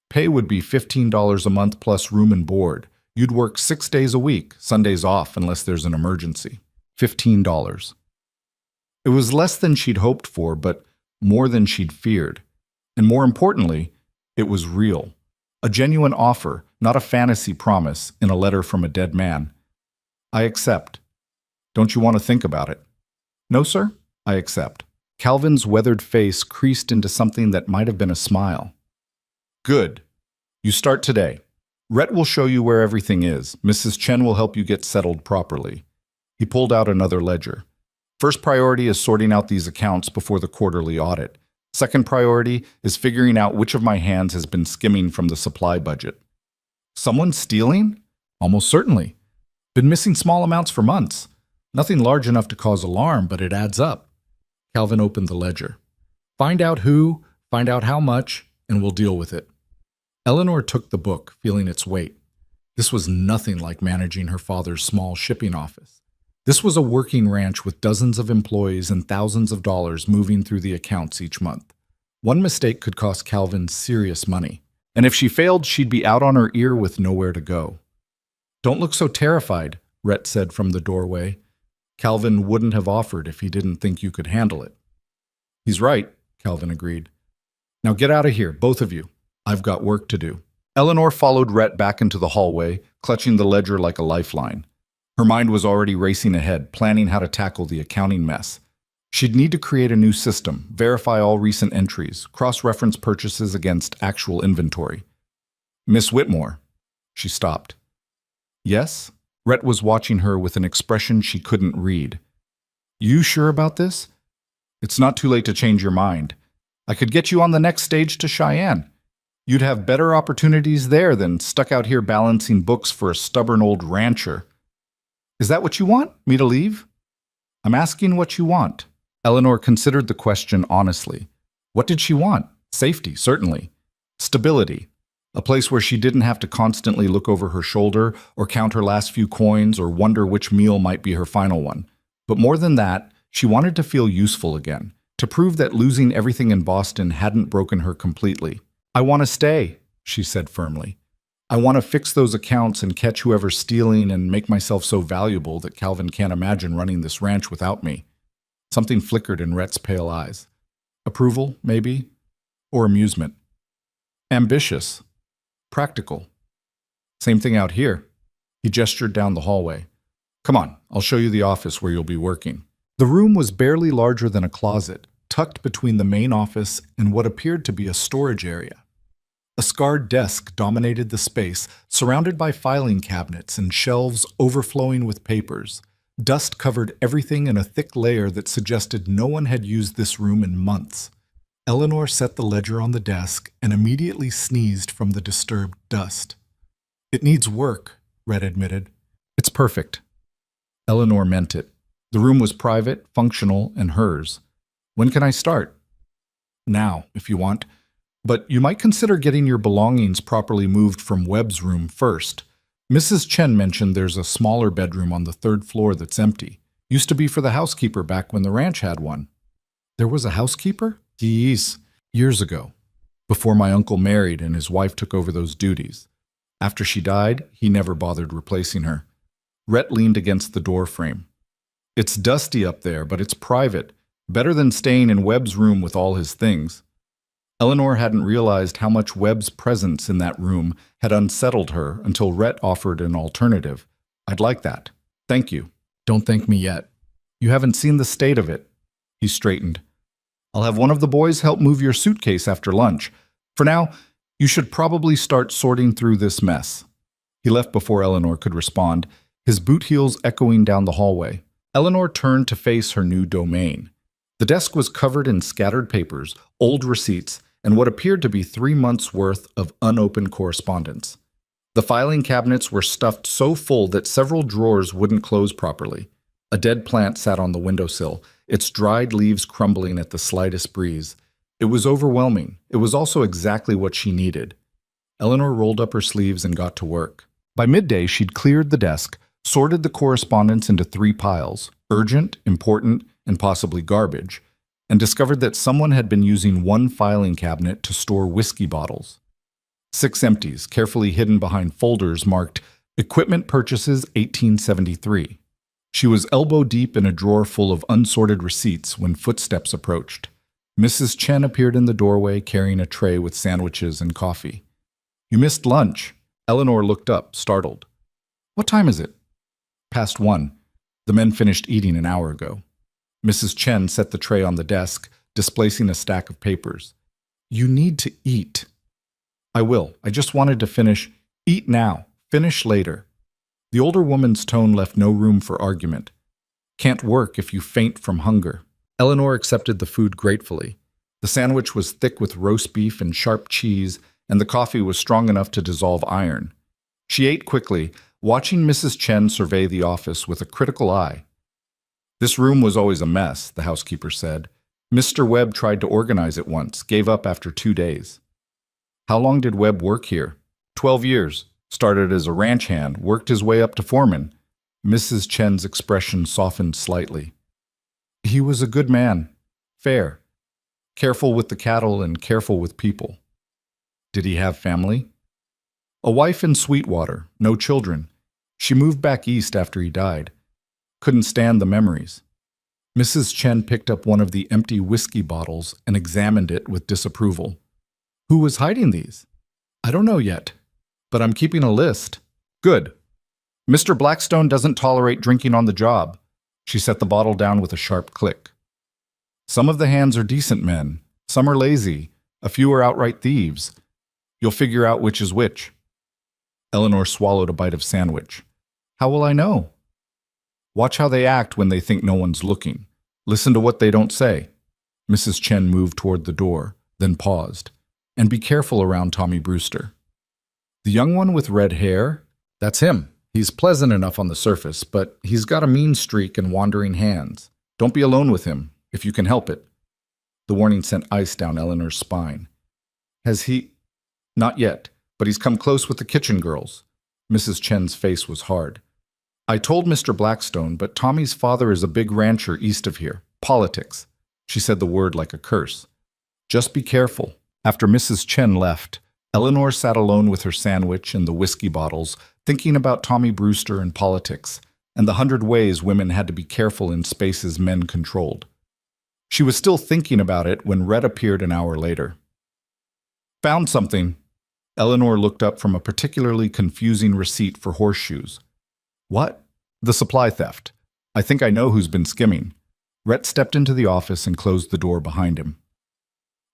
Pay would be $15 a month plus room and board. You'd work 6 days a week, Sundays off unless there's an emergency. $15. It was less than she'd hoped for, but more than she'd feared. And more importantly, it was real. A genuine offer, not a fantasy promise in a letter from a dead man. I accept. Don't you want to think about it? No, sir? I accept. Calvin's weathered face creased into something that might have been a smile. Good. You start today. Rhett will show you where everything is. Mrs. Chen will help you get settled properly. He pulled out another ledger. First priority is sorting out these accounts before the quarterly audit. Second priority is figuring out which of my hands has been skimming from the supply budget. Someone stealing? Almost certainly. Been missing small amounts for months. Nothing large enough to cause alarm, but it adds up. Calvin opened the ledger. Find out who, find out how much, and we'll deal with it. Eleanor took the book, feeling its weight. This was nothing like managing her father's small shipping office. This was a working ranch with dozens of employees and thousands of dollars moving through the accounts each month. One mistake could cost Calvin serious money, and if she failed, she'd be out on her ear with nowhere to go. Don't look so terrified, Rhett said from the doorway. Calvin wouldn't have offered if he didn't think you could handle it. He's right, Calvin agreed. Now get out of here, both of you. I've got work to do. Eleanor followed Rhett back into the hallway, clutching the ledger like a lifeline. Her mind was already racing ahead, planning how to tackle the accounting mess. She'd need to create a new system, verify all recent entries, cross-reference purchases against actual inventory. Miss Whitmore. She stopped. Yes? Rhett was watching her with an expression she couldn't read. You sure about this? It's not too late to change your mind. I could get you on the next stage to Cheyenne. You'd have better opportunities there than stuck out here balancing books for a stubborn old rancher. Is that what you want, me to leave? I'm asking what you want. Eleanor considered the question honestly. What did she want? Safety, certainly. Stability. A place where she didn't have to constantly look over her shoulder or count her last few coins or wonder which meal might be her final one. But more than that, she wanted to feel useful again, to prove that losing everything in Boston hadn't broken her completely. I want to stay, she said firmly. I want to fix those accounts and catch whoever's stealing and make myself so valuable that Calvin can't imagine running this ranch without me. Something flickered in Rhett's pale eyes. Approval, maybe? Or amusement? Ambitious. Practical. Same thing out here. He gestured down the hallway. Come on, I'll show you the office where you'll be working. The room was barely larger than a closet, tucked between the main office and what appeared to be a storage area. A scarred desk dominated the space, surrounded by filing cabinets and shelves overflowing with papers. Dust covered everything in a thick layer that suggested no one had used this room in months. Eleanor set the ledger on the desk and immediately sneezed from the disturbed dust. It needs work, Rhett admitted. It's perfect. Eleanor meant it. The room was private, functional, and hers. When can I start? Now, if you want. But you might consider getting your belongings properly moved from Webb's room first. Mrs. Chen mentioned there's a smaller bedroom on the third floor that's empty. Used to be for the housekeeper back when the ranch had one. There was a housekeeper? Yes, years ago, before my uncle married and his wife took over those duties. After she died, he never bothered replacing her. Rhett leaned against the door frame. It's dusty up there, but it's private. Better than staying in Webb's room with all his things. Eleanor hadn't realized how much Webb's presence in that room had unsettled her until Rhett offered an alternative. I'd like that. Thank you. Don't thank me yet. You haven't seen the state of it. He straightened. I'll have one of the boys help move your suitcase after lunch. For now, you should probably start sorting through this mess. He left before Eleanor could respond, his boot heels echoing down the hallway. Eleanor turned to face her new domain. The desk was covered in scattered papers, old receipts, and what appeared to be 3 months' worth of unopened correspondence. The filing cabinets were stuffed so full that several drawers wouldn't close properly. A dead plant sat on the windowsill, its dried leaves crumbling at the slightest breeze. It was overwhelming. It was also exactly what she needed. Eleanor rolled up her sleeves and got to work. By midday, she'd cleared the desk, sorted the correspondence into 3 piles, urgent, important, and possibly garbage, and discovered that someone had been using one filing cabinet to store whiskey bottles. 6 empties, carefully hidden behind folders marked Equipment Purchases 1873. She was elbow-deep in a drawer full of unsorted receipts when footsteps approached. Mrs. Chen appeared in the doorway carrying a tray with sandwiches and coffee. You missed lunch. Eleanor looked up, startled. What time is it? Past 1. The men finished eating an hour ago. Mrs. Chen set the tray on the desk, displacing a stack of papers. You need to eat. I will. I just wanted to finish. Eat now. Finish later. The older woman's tone left no room for argument. Can't work if you faint from hunger. Eleanor accepted the food gratefully. The sandwich was thick with roast beef and sharp cheese, and the coffee was strong enough to dissolve iron. She ate quickly, watching Mrs. Chen survey the office with a critical eye. This room was always a mess, the housekeeper said. Mr. Webb tried to organize it once, gave up after 2 days. How long did Webb work here? 12 years. Started as a ranch hand, worked his way up to foreman. Mrs. Chen's expression softened slightly. He was a good man. Fair. Careful with the cattle and careful with people. Did he have family? A wife in Sweetwater, no children. She moved back east after he died. Couldn't stand the memories. Mrs. Chen picked up one of the empty whiskey bottles and examined it with disapproval. Who was hiding these? I don't know yet, but I'm keeping a list. Good. Mr. Blackstone doesn't tolerate drinking on the job. She set the bottle down with a sharp click. Some of the hands are decent men. Some are lazy. A few are outright thieves. You'll figure out which is which. Eleanor swallowed a bite of sandwich. How will I know? Watch how they act when they think no one's looking. Listen to what they don't say. Mrs. Chen moved toward the door, then paused. And be careful around Tommy Brewster. The young one with red hair? That's him. He's pleasant enough on the surface, but he's got a mean streak and wandering hands. Don't be alone with him, if you can help it. The warning sent ice down Eleanor's spine. Has he? Not yet, but he's come close with the kitchen girls. Mrs. Chen's face was hard. I told Mr. Blackstone, but Tommy's father is a big rancher east of here. Politics. She said the word like a curse. Just be careful. After Mrs. Chen left, Eleanor sat alone with her sandwich and the whiskey bottles, thinking about Tommy Brewster and politics, and the 100 ways women had to be careful in spaces men controlled. She was still thinking about it when Rhett appeared an hour later. Found something. Eleanor looked up from a particularly confusing receipt for horseshoes. What? The supply theft. I think I know who's been skimming. Rhett stepped into the office and closed the door behind him.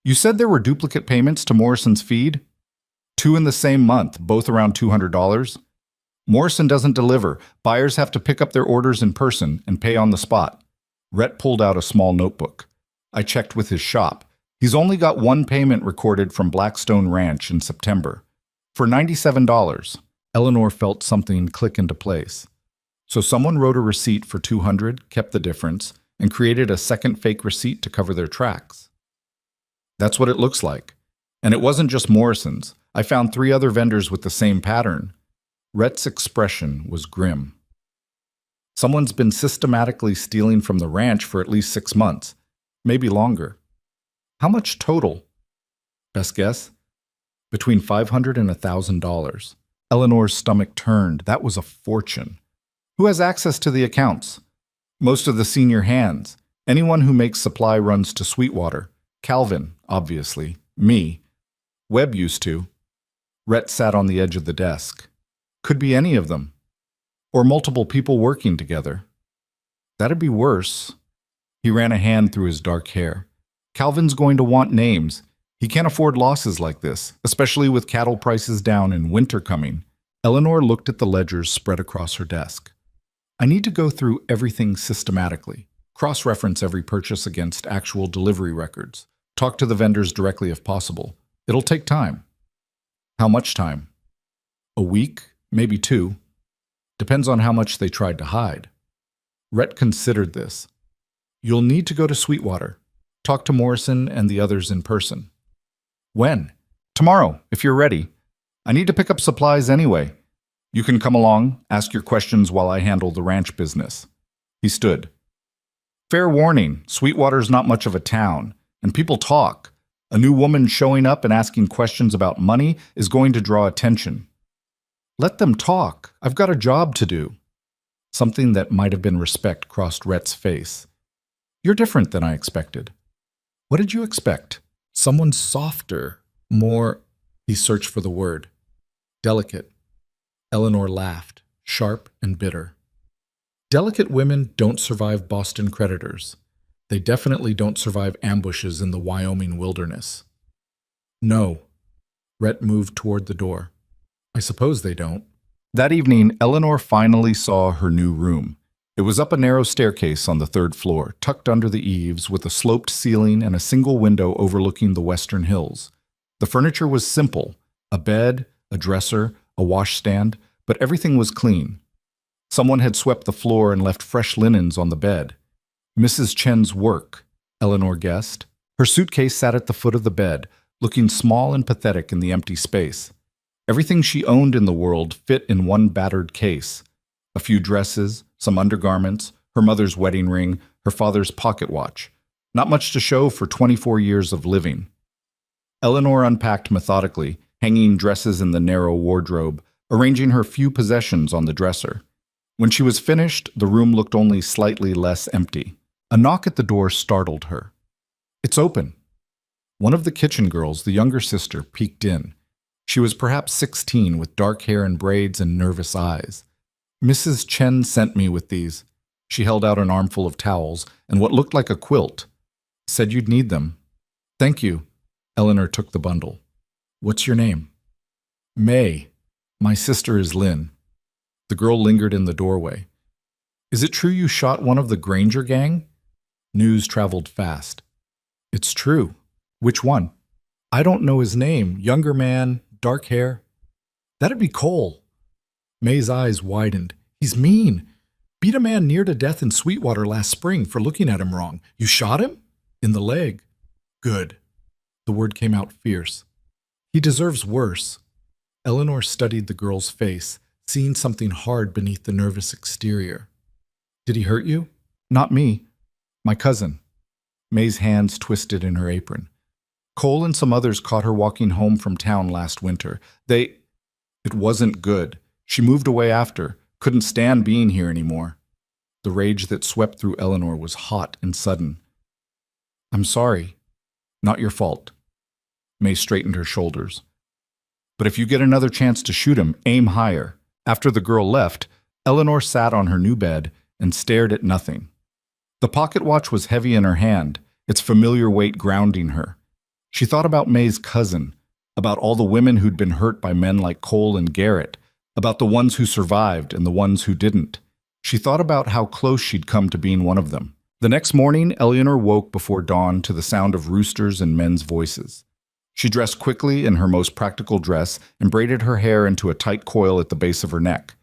You said there were duplicate payments to Morrison's feed? 2 in the same month, both around $200. Morrison doesn't deliver. Buyers have to pick up their orders in person and pay on the spot. Rhett pulled out a small notebook. I checked with his shop. He's only got one payment recorded from Blackstone Ranch in September. For $97. Eleanor felt something click into place. So someone wrote a receipt for $200, kept the difference, and created a second fake receipt to cover their tracks. That's what it looks like. And it wasn't just Morrison's. I found 3 other vendors with the same pattern. Rhett's expression was grim. Someone's been systematically stealing from the ranch for at least 6 months, maybe longer. How much total? Best guess? Between $500 and $1,000. Eleanor's stomach turned. That was a fortune. Who has access to the accounts? Most of the senior hands. Anyone who makes supply runs to Sweetwater. Calvin, obviously. Me. Webb used to. Rhett sat on the edge of the desk. Could be any of them. Or multiple people working together. That'd be worse. He ran a hand through his dark hair. Calvin's going to want names. He can't afford losses like this, especially with cattle prices down and winter coming. Eleanor looked at the ledgers spread across her desk. I need to go through everything systematically, cross-reference every purchase against actual delivery records, talk to the vendors directly if possible. It'll take time. How much time? A week, maybe 2. Depends on how much they tried to hide. Rhett considered this. You'll need to go to Sweetwater. Talk to Morrison and the others in person. When? Tomorrow, if you're ready. I need to pick up supplies anyway. You can come along, ask your questions while I handle the ranch business. He stood. Fair warning, Sweetwater's not much of a town, and people talk. A new woman showing up and asking questions about money is going to draw attention. Let them talk. I've got a job to do. Something that might have been respect crossed Rhett's face. You're different than I expected. What did you expect? Someone softer, more... He searched for the word. Delicate. Eleanor laughed, sharp and bitter. Delicate women don't survive Boston creditors. They definitely don't survive ambushes in the Wyoming wilderness. No. Rhett moved toward the door. I suppose they don't. That evening, Eleanor finally saw her new room. It was up a narrow staircase on the 3rd floor, tucked under the eaves, with a sloped ceiling and a single window overlooking the western hills. The furniture was simple, a bed, a dresser, a washstand, but everything was clean. Someone had swept the floor and left fresh linens on the bed. Mrs. Chen's work, Eleanor guessed. Her suitcase sat at the foot of the bed, looking small and pathetic in the empty space. Everything she owned in the world fit in one battered case. A few dresses, some undergarments, her mother's wedding ring, her father's pocket watch. Not much to show for 24 years of living. Eleanor unpacked methodically, hanging dresses in the narrow wardrobe, arranging her few possessions on the dresser. When she was finished, the room looked only slightly less empty. A knock at the door startled her. It's open. One of the kitchen girls, the younger sister, peeked in. She was perhaps 16, with dark hair and braids and nervous eyes. Mrs. Chen sent me with these. She held out an armful of towels and what looked like a quilt. Said you'd need them. Thank you. Eleanor took the bundle. What's your name? May. My sister is Lynn. The girl lingered in the doorway. Is it true you shot one of the Granger gang? News traveled fast. It's true. Which one? I don't know his name. Younger man, dark hair. That'd be Cole. May's eyes widened. He's mean. Beat a man near to death in Sweetwater last spring for looking at him wrong. You shot him? In the leg. Good. The word came out fierce. He deserves worse. Eleanor studied the girl's face, seeing something hard beneath the nervous exterior. Did he hurt you? Not me. My cousin. May's hands twisted in her apron. Cole and some others caught her walking home from town last winter. It wasn't good. She moved away after, couldn't stand being here anymore. The rage that swept through Eleanor was hot and sudden. I'm sorry. Not your fault. May straightened her shoulders. But if you get another chance to shoot him, aim higher. After the girl left, Eleanor sat on her new bed and stared at nothing. The pocket watch was heavy in her hand, its familiar weight grounding her. She thought about May's cousin, about all the women who'd been hurt by men like Cole and Garrett, about the ones who survived and the ones who didn't. She thought about how close she'd come to being one of them. The next morning, Eleanor woke before dawn to the sound of roosters and men's voices. She dressed quickly in her most practical dress and braided her hair into a tight coil at the base of her neck.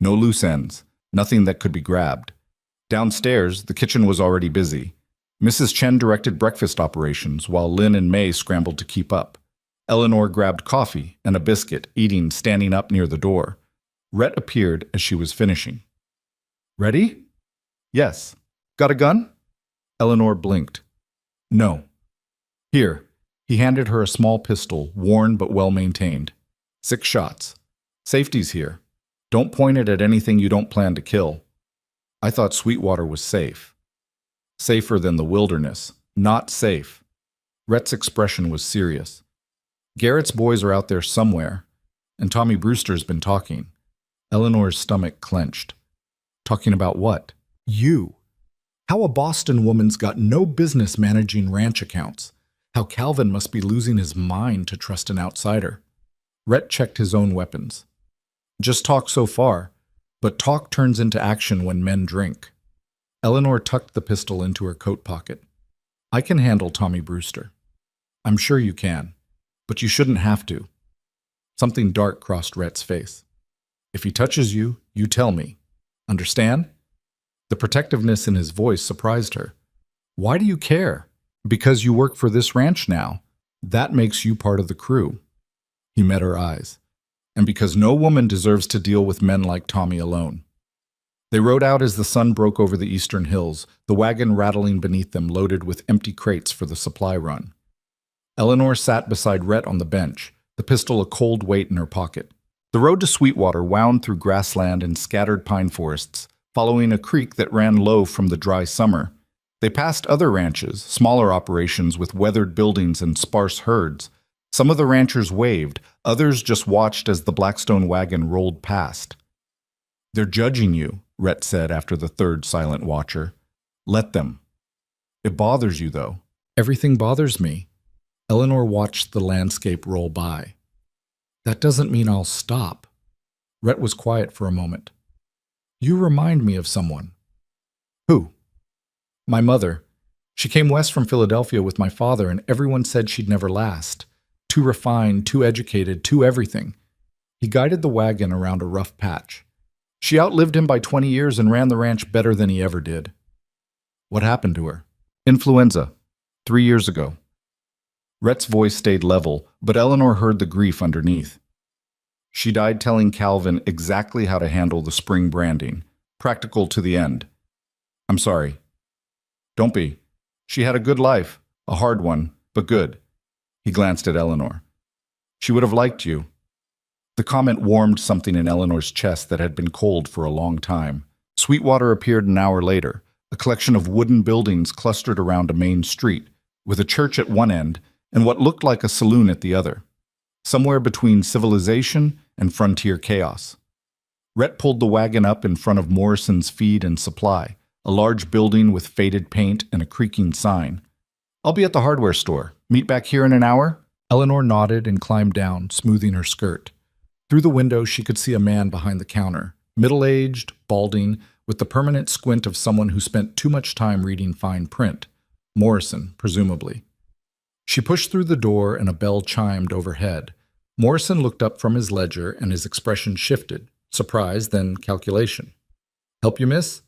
No loose ends, nothing that could be grabbed. Downstairs, the kitchen was already busy. Mrs. Chen directed breakfast operations while Lynn and May scrambled to keep up. Eleanor grabbed coffee and a biscuit, eating standing up near the door. Rhett appeared as she was finishing. Ready? Yes. Got a gun? Eleanor blinked. No. Here. He handed her a small pistol, worn but well-maintained. 6 shots. Safety's here. Don't point it at anything you don't plan to kill. I thought Sweetwater was safe. Safer than the wilderness. Not safe. Rhett's expression was serious. Garrett's boys are out there somewhere, and Tommy Brewster's been talking. Eleanor's stomach clenched. Talking about what? You. How a Boston woman's got no business managing ranch accounts. How Calvin must be losing his mind to trust an outsider. Rhett checked his own weapons. Just talk so far, but talk turns into action when men drink. Eleanor tucked the pistol into her coat pocket. I can handle Tommy Brewster. I'm sure you can, but you shouldn't have to. Something dark crossed Rhett's face. If he touches you, you tell me. Understand? The protectiveness in his voice surprised her. Why do you care? Because you work for this ranch now. That makes you part of the crew. He met her eyes. And because no woman deserves to deal with men like Tommy alone. They rode out as the sun broke over the eastern hills, the wagon rattling beneath them loaded with empty crates for the supply run. Eleanor sat beside Rhett on the bench, the pistol a cold weight in her pocket. The road to Sweetwater wound through grassland and scattered pine forests, following a creek that ran low from the dry summer. They passed other ranches, smaller operations with weathered buildings and sparse herds. Some of the ranchers waved, others just watched as the Blackstone wagon rolled past. They're judging you, Rhett said after the third silent watcher. Let them. It bothers you, though. Everything bothers me. Eleanor watched the landscape roll by. That doesn't mean I'll stop. Rhett was quiet for a moment. You remind me of someone. Who? My mother. She came west from Philadelphia with my father, and everyone said she'd never last. Too refined, too educated, too everything. He guided the wagon around a rough patch. She outlived him by 20 years and ran the ranch better than he ever did. What happened to her? Influenza. 3 years ago. Rhett's voice stayed level, but Eleanor heard the grief underneath. She died telling Calvin exactly how to handle the spring branding, practical to the end. I'm sorry. Don't be. She had a good life, a hard one, but good. He glanced at Eleanor. She would have liked you. The comment warmed something in Eleanor's chest that had been cold for a long time. Sweetwater appeared an hour later, a collection of wooden buildings clustered around a main street, with a church at one end and what looked like a saloon at the other, somewhere between civilization and frontier chaos. Rhett pulled the wagon up in front of Morrison's Feed and Supply, a large building with faded paint and a creaking sign. I'll be at the hardware store. Meet back here in an hour? Eleanor nodded and climbed down, smoothing her skirt. Through the window, she could see a man behind the counter, Middle-aged, balding, with the permanent squint of someone who spent too much time reading fine print. Morrison, presumably. She pushed through the door and a bell chimed overhead. Morrison looked up from his ledger and his expression shifted. Surprise, then calculation. "Help you, miss?"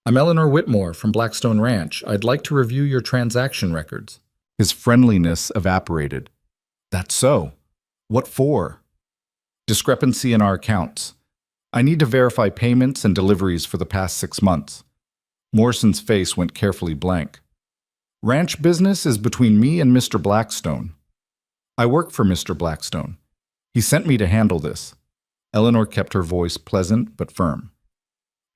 "I'm Eleanor Whitmore from Blackstone Ranch. I'd like to review your transaction records." His friendliness evaporated. "That's so. What for?" "Discrepancy in our accounts. I need to verify payments and deliveries for the past 6 months." Morrison's face went carefully blank. "Ranch business is between me and Mr. Blackstone. I work for Mr. Blackstone. He sent me to handle this." Eleanor kept her voice pleasant but firm.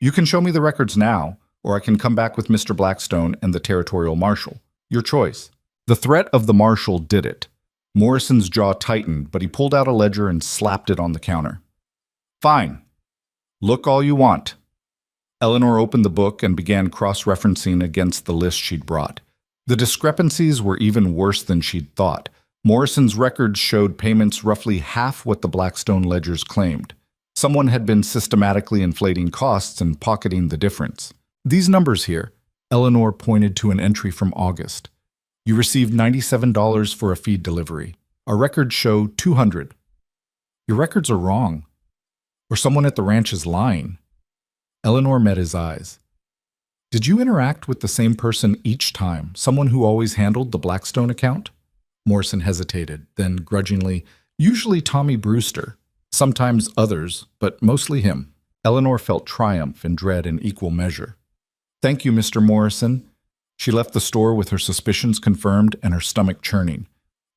"You can show me the records now, or I can come back with Mr. Blackstone and the territorial marshal. Your choice." The threat of the marshal did it. Morrison's jaw tightened, but he pulled out a ledger and slapped it on the counter. "Fine. Look all you want." Eleanor opened the book and began cross-referencing against the list she'd brought. The discrepancies were even worse than she'd thought. Morrison's records showed payments roughly half what the Blackstone ledgers claimed. Someone had been systematically inflating costs and pocketing the difference. "These numbers here," Eleanor pointed to an entry from August. "You received $97 for a feed delivery. Our records show $200. Your records are wrong. Or someone at the ranch is lying." Eleanor met his eyes. "Did you interact with the same person each time, someone who always handled the Blackstone account?" Morrison hesitated, then grudgingly, "Usually Tommy Brewster. Sometimes others, but mostly him." Eleanor felt triumph and dread in equal measure. "Thank you, Mr. Morrison." She left the store with her suspicions confirmed and her stomach churning.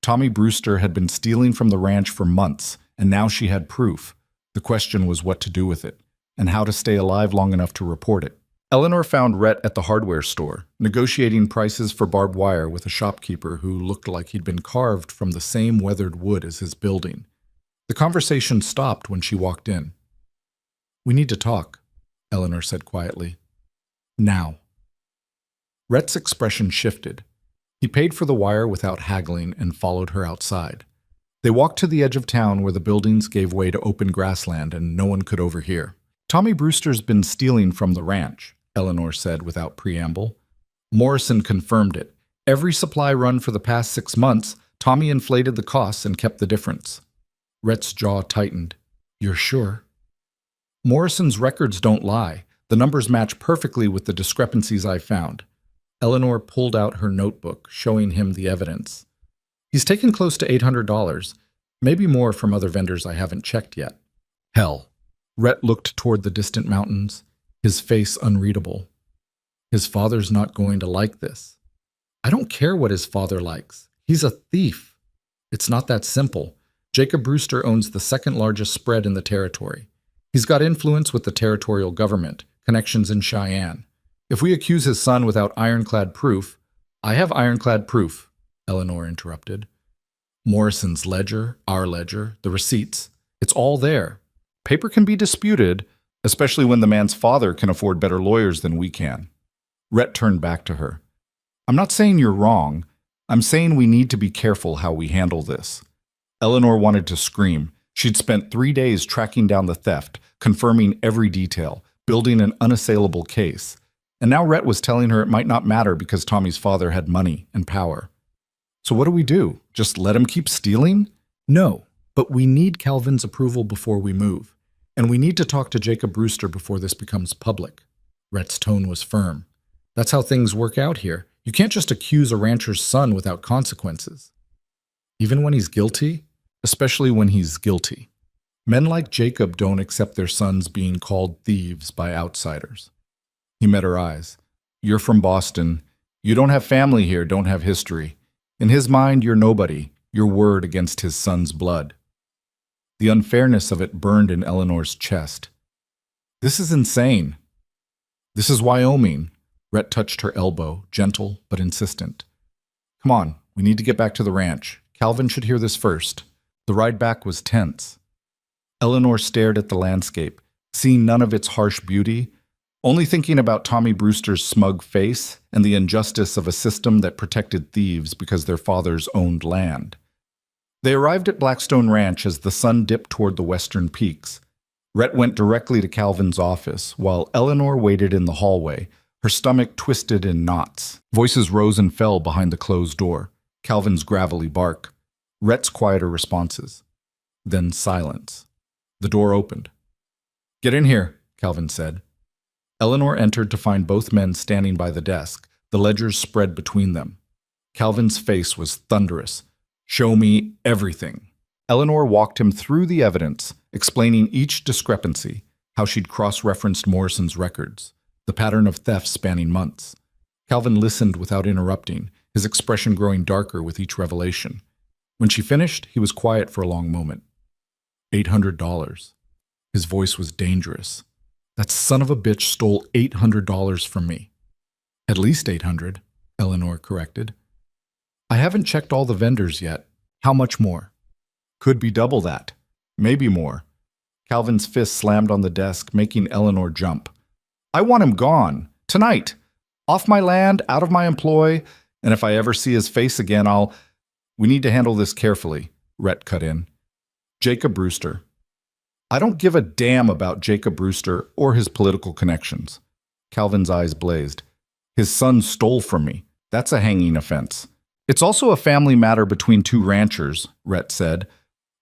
Tommy Brewster had been stealing from the ranch for months, and now she had proof. The question was what to do with it, and how to stay alive long enough to report it. Eleanor found Rhett at the hardware store, negotiating prices for barbed wire with a shopkeeper who looked like he'd been carved from the same weathered wood as his building. The conversation stopped when she walked in. "We need to talk," Eleanor said quietly. "Now." Rhett's expression shifted. He paid for the wire without haggling and followed her outside. They walked to the edge of town where the buildings gave way to open grassland and no one could overhear. "Tommy Brewster's been stealing from the ranch," Eleanor said without preamble. Morrison confirmed it. Every supply run for the past 6 months, Tommy inflated the costs and kept the difference. Rhett's jaw tightened. "You're sure?" "Morrison's records don't lie. The numbers match perfectly with the discrepancies I found." Eleanor pulled out her notebook, showing him the evidence. "He's taken close to $800, maybe more from other vendors I haven't checked yet." "Hell." Rhett looked toward the distant mountains, his face unreadable. "His father's not going to like this." "I don't care what his father likes. He's a thief." "It's not that simple. Jacob Brewster owns the second largest spread in the territory. He's got influence with the territorial government, connections in Cheyenne. If we accuse his son without ironclad proof—" "I have ironclad proof," Eleanor interrupted. "Morrison's ledger, our ledger, the receipts. It's all there. Paper can be disputed, especially when the man's father can afford better lawyers than we can." Rhett turned back to her. "I'm not saying you're wrong. I'm saying we need to be careful how we handle this." Eleanor wanted to scream. She'd spent 3 days tracking down the theft, confirming every detail, building an unassailable case. And now Rhett was telling her it might not matter because Tommy's father had money and power. "So what do we do? Just let him keep stealing?" "No, but we need Calvin's approval before we move. And we need to talk to Jacob Brewster before this becomes public." Rhett's tone was firm. "That's how things work out here. You can't just accuse a rancher's son without consequences." "Even when he's guilty?" "Especially when he's guilty. Men like Jacob don't accept their sons being called thieves by outsiders." He met her eyes. "You're from Boston. You don't have family here, don't have history. In his mind, you're nobody, your word against his son's blood." The unfairness of it burned in Eleanor's chest. "This is insane." "This is Wyoming." Rhett touched her elbow, gentle but insistent. "Come on, we need to get back to the ranch. Calvin should hear this first." The ride back was tense. Eleanor stared at the landscape, seeing none of its harsh beauty, only thinking about Tommy Brewster's smug face and the injustice of a system that protected thieves because their fathers owned land. They arrived at Blackstone Ranch as the sun dipped toward the western peaks. Rhett went directly to Calvin's office, while Eleanor waited in the hallway, her stomach twisted in knots. Voices rose and fell behind the closed door. Calvin's gravelly bark. Rhett's quieter responses. Then silence. The door opened. "Get in here," Calvin said. Eleanor entered to find both men standing by the desk, the ledgers spread between them. Calvin's face was thunderous. "Show me everything." Eleanor walked him through the evidence, explaining each discrepancy, how she'd cross-referenced Morrison's records, the pattern of theft spanning months. Calvin listened without interrupting, his expression growing darker with each revelation. When she finished, he was quiet for a long moment. $800. His voice was dangerous. "That son of a bitch stole $800 from me." "At least 800, Eleanor corrected. "I haven't checked all the vendors yet. How much more?" "Could be double that. Maybe more." Calvin's fist slammed on the desk, making Eleanor jump. "I want him gone. Tonight. Off my land, out of my employ, and if I ever see his face again, I'll—" "We need to handle this carefully," Rhett cut in. "Jacob Brewster." "I don't give a damn about Jacob Brewster or his political connections." Calvin's eyes blazed. "His son stole from me. That's a hanging offense." "It's also a family matter between two ranchers," Rhett said.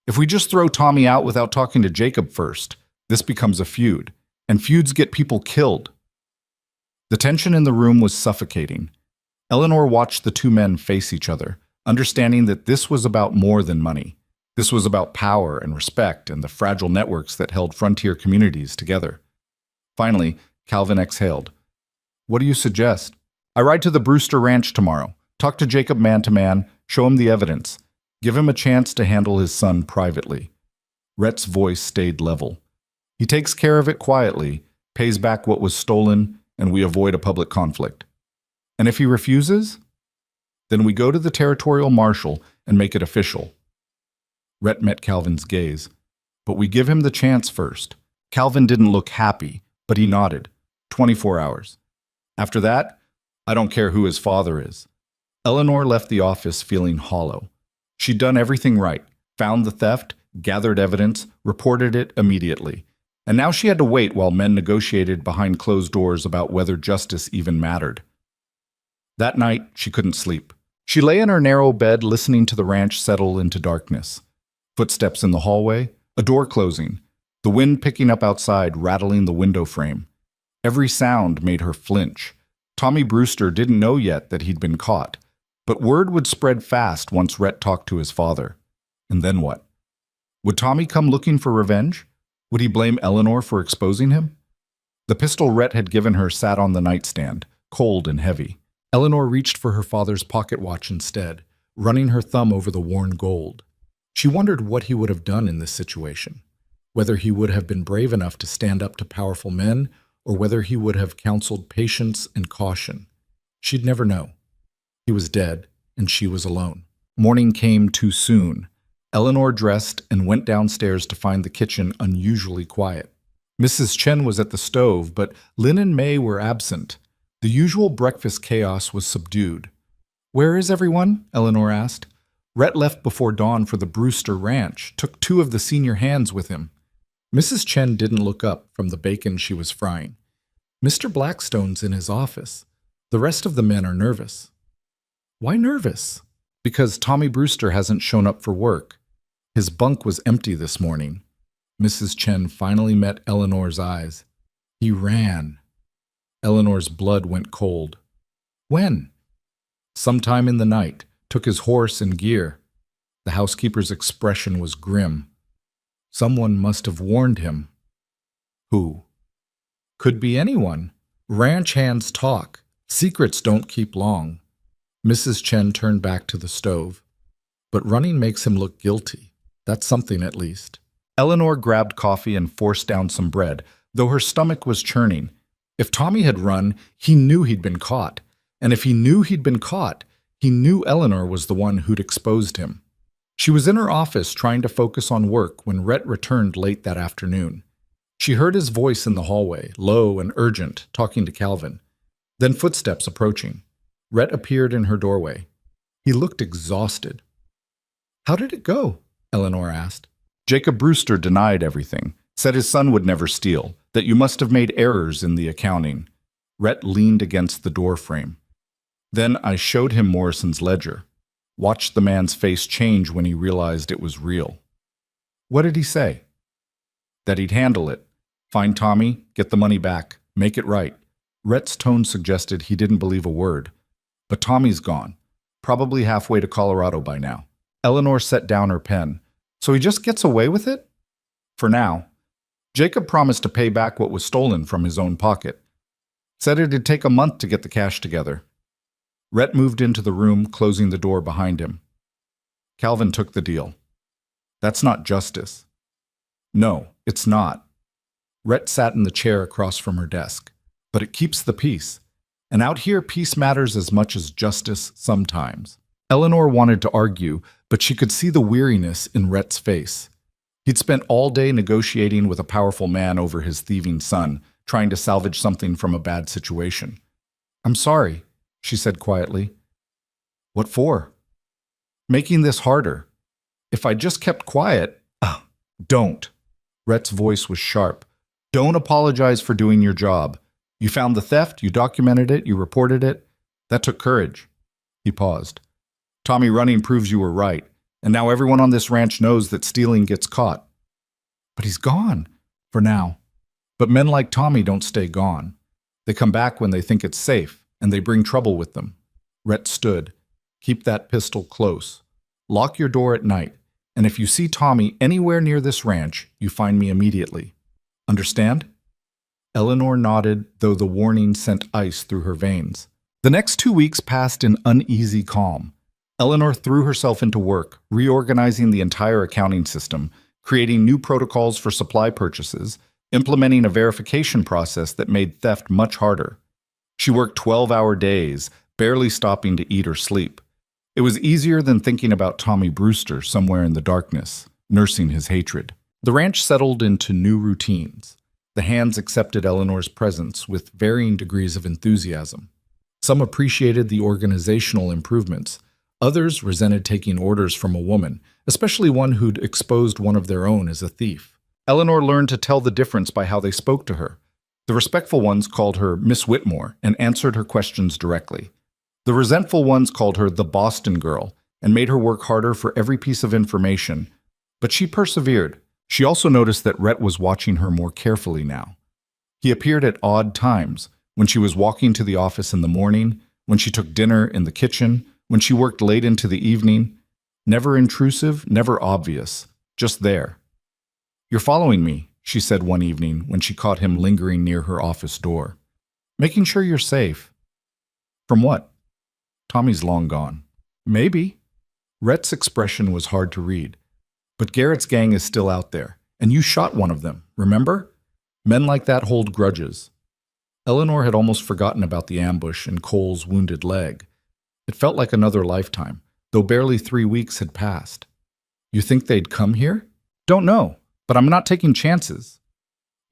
"If we just throw Tommy out without talking to Jacob first, this becomes a feud, and feuds get people killed." The tension in the room was suffocating. Eleanor watched the two men face each other, understanding that this was about more than money. This was about power and respect and the fragile networks that held frontier communities together. Finally, Calvin exhaled. "What do you suggest?" "I ride to the Brewster Ranch tomorrow. Talk to Jacob man to man, show him the evidence. Give him a chance to handle his son privately." Rhett's voice stayed level. "He takes care of it quietly, pays back what was stolen, and we avoid a public conflict. And if he refuses, then we go to the territorial marshal and make it official." Rhett met Calvin's gaze. "But we give him the chance first." Calvin didn't look happy, but he nodded. 24 hours. After that, I don't care who his father is. Eleanor left the office feeling hollow. She'd done everything right, found the theft, gathered evidence, reported it immediately. And now she had to wait while men negotiated behind closed doors about whether justice even mattered. That night, she couldn't sleep. She lay in her narrow bed listening to the ranch settle into darkness. Footsteps in the hallway, a door closing, the wind picking up outside, rattling the window frame. Every sound made her flinch. Tommy Brewster didn't know yet that he'd been caught, but word would spread fast once Rhett talked to his father. And then what? Would Tommy come looking for revenge? Would he blame Eleanor for exposing him? The pistol Rhett had given her sat on the nightstand, cold and heavy. Eleanor reached for her father's pocket watch instead, running her thumb over the worn gold. She wondered what he would have done in this situation, whether he would have been brave enough to stand up to powerful men, or whether he would have counseled patience and caution. She'd never know. He was dead, and she was alone. Morning came too soon. Eleanor dressed and went downstairs to find the kitchen unusually quiet. Mrs. Chen was at the stove, but Lynn and May were absent. The usual breakfast chaos was subdued. "Where is everyone?" Eleanor asked. Rhett left before dawn for the Brewster Ranch, took 2 of the senior hands with him. Mrs. Chen didn't look up from the bacon she was frying. "Mr. Blackstone's in his office. The rest of the men are nervous." "Why nervous?" "Because Tommy Brewster hasn't shown up for work. His bunk was empty this morning." Mrs. Chen finally met Eleanor's eyes. "He ran." Eleanor's blood went cold. "When?" "Sometime in the night. Took his horse and gear." The housekeeper's expression was grim. "Someone must have warned him." "Who?" "Could be anyone. Ranch hands talk. Secrets don't keep long." Mrs. Chen turned back to the stove. "But running makes him look guilty. That's something at least." Eleanor grabbed coffee and forced down some bread, though her stomach was churning. If Tommy had run, he knew he'd been caught. And if he knew he'd been caught, he knew Eleanor was the one who'd exposed him. She was in her office trying to focus on work when Rhett returned late that afternoon. She heard his voice in the hallway, low and urgent, talking to Calvin. Then footsteps approaching. Rhett appeared in her doorway. He looked exhausted. "How did it go?" Eleanor asked. "Jacob Brewster denied everything. Said his son would never steal, that you must have made errors in the accounting. Rhett leaned against the door frame. Then I showed him Morrison's ledger. Watched the man's face change when he realized it was real. What did he say? That he'd handle it. Find Tommy, get the money back, make it right. Rhett's tone suggested he didn't believe a word. But Tommy's gone. Probably halfway to Colorado by now. Eleanor set down her pen. So he just gets away with it? For now. Jacob promised to pay back what was stolen from his own pocket. Said it'd take a month to get the cash together. Rhett moved into the room, closing the door behind him. Calvin took the deal. That's not justice. No, it's not. Rhett sat in the chair across from her desk. But it keeps the peace. And out here, peace matters as much as justice sometimes. Eleanor wanted to argue, but she could see the weariness in Rhett's face. He'd spent all day negotiating with a powerful man over his thieving son, trying to salvage something from a bad situation. I'm sorry, she said quietly. What for? Making this harder. If I just kept quiet... Don't. Rhett's voice was sharp. Don't apologize for doing your job. You found the theft, you documented it, you reported it. That took courage. He paused. Tommy running proves you were right, and now everyone on this ranch knows that stealing gets caught. But he's gone, for now. But men like Tommy don't stay gone. They come back when they think it's safe, and they bring trouble with them. Rhett stood. Keep that pistol close. Lock your door at night, and if you see Tommy anywhere near this ranch, you find me immediately. Understand? Eleanor nodded, though the warning sent ice through her veins. The next 2 weeks passed in uneasy calm. Eleanor threw herself into work, reorganizing the entire accounting system, creating new protocols for supply purchases, implementing a verification process that made theft much harder. She worked 12-hour days, barely stopping to eat or sleep. It was easier than thinking about Tommy Brewster somewhere in the darkness, nursing his hatred. The ranch settled into new routines. The hands accepted Eleanor's presence with varying degrees of enthusiasm. Some appreciated the organizational improvements. Others resented taking orders from a woman, especially one who'd exposed one of their own as a thief. Eleanor learned to tell the difference by how they spoke to her. The respectful ones called her Miss Whitmore and answered her questions directly. The resentful ones called her the Boston girl and made her work harder for every piece of information. But she persevered. She also noticed that Rhett was watching her more carefully now. He appeared at odd times, when she was walking to the office in the morning, when she took dinner in the kitchen, when she worked late into the evening. Never intrusive, never obvious, just there. You're following me, she said one evening when she caught him lingering near her office door. Making sure you're safe. From what? Tommy's long gone. Maybe. Rhett's expression was hard to read. But Garrett's gang is still out there, and you shot one of them, remember? Men like that hold grudges. Eleanor had almost forgotten about the ambush and Cole's wounded leg. It felt like another lifetime, though barely 3 weeks had passed. You think they'd come here? Don't know, but I'm not taking chances.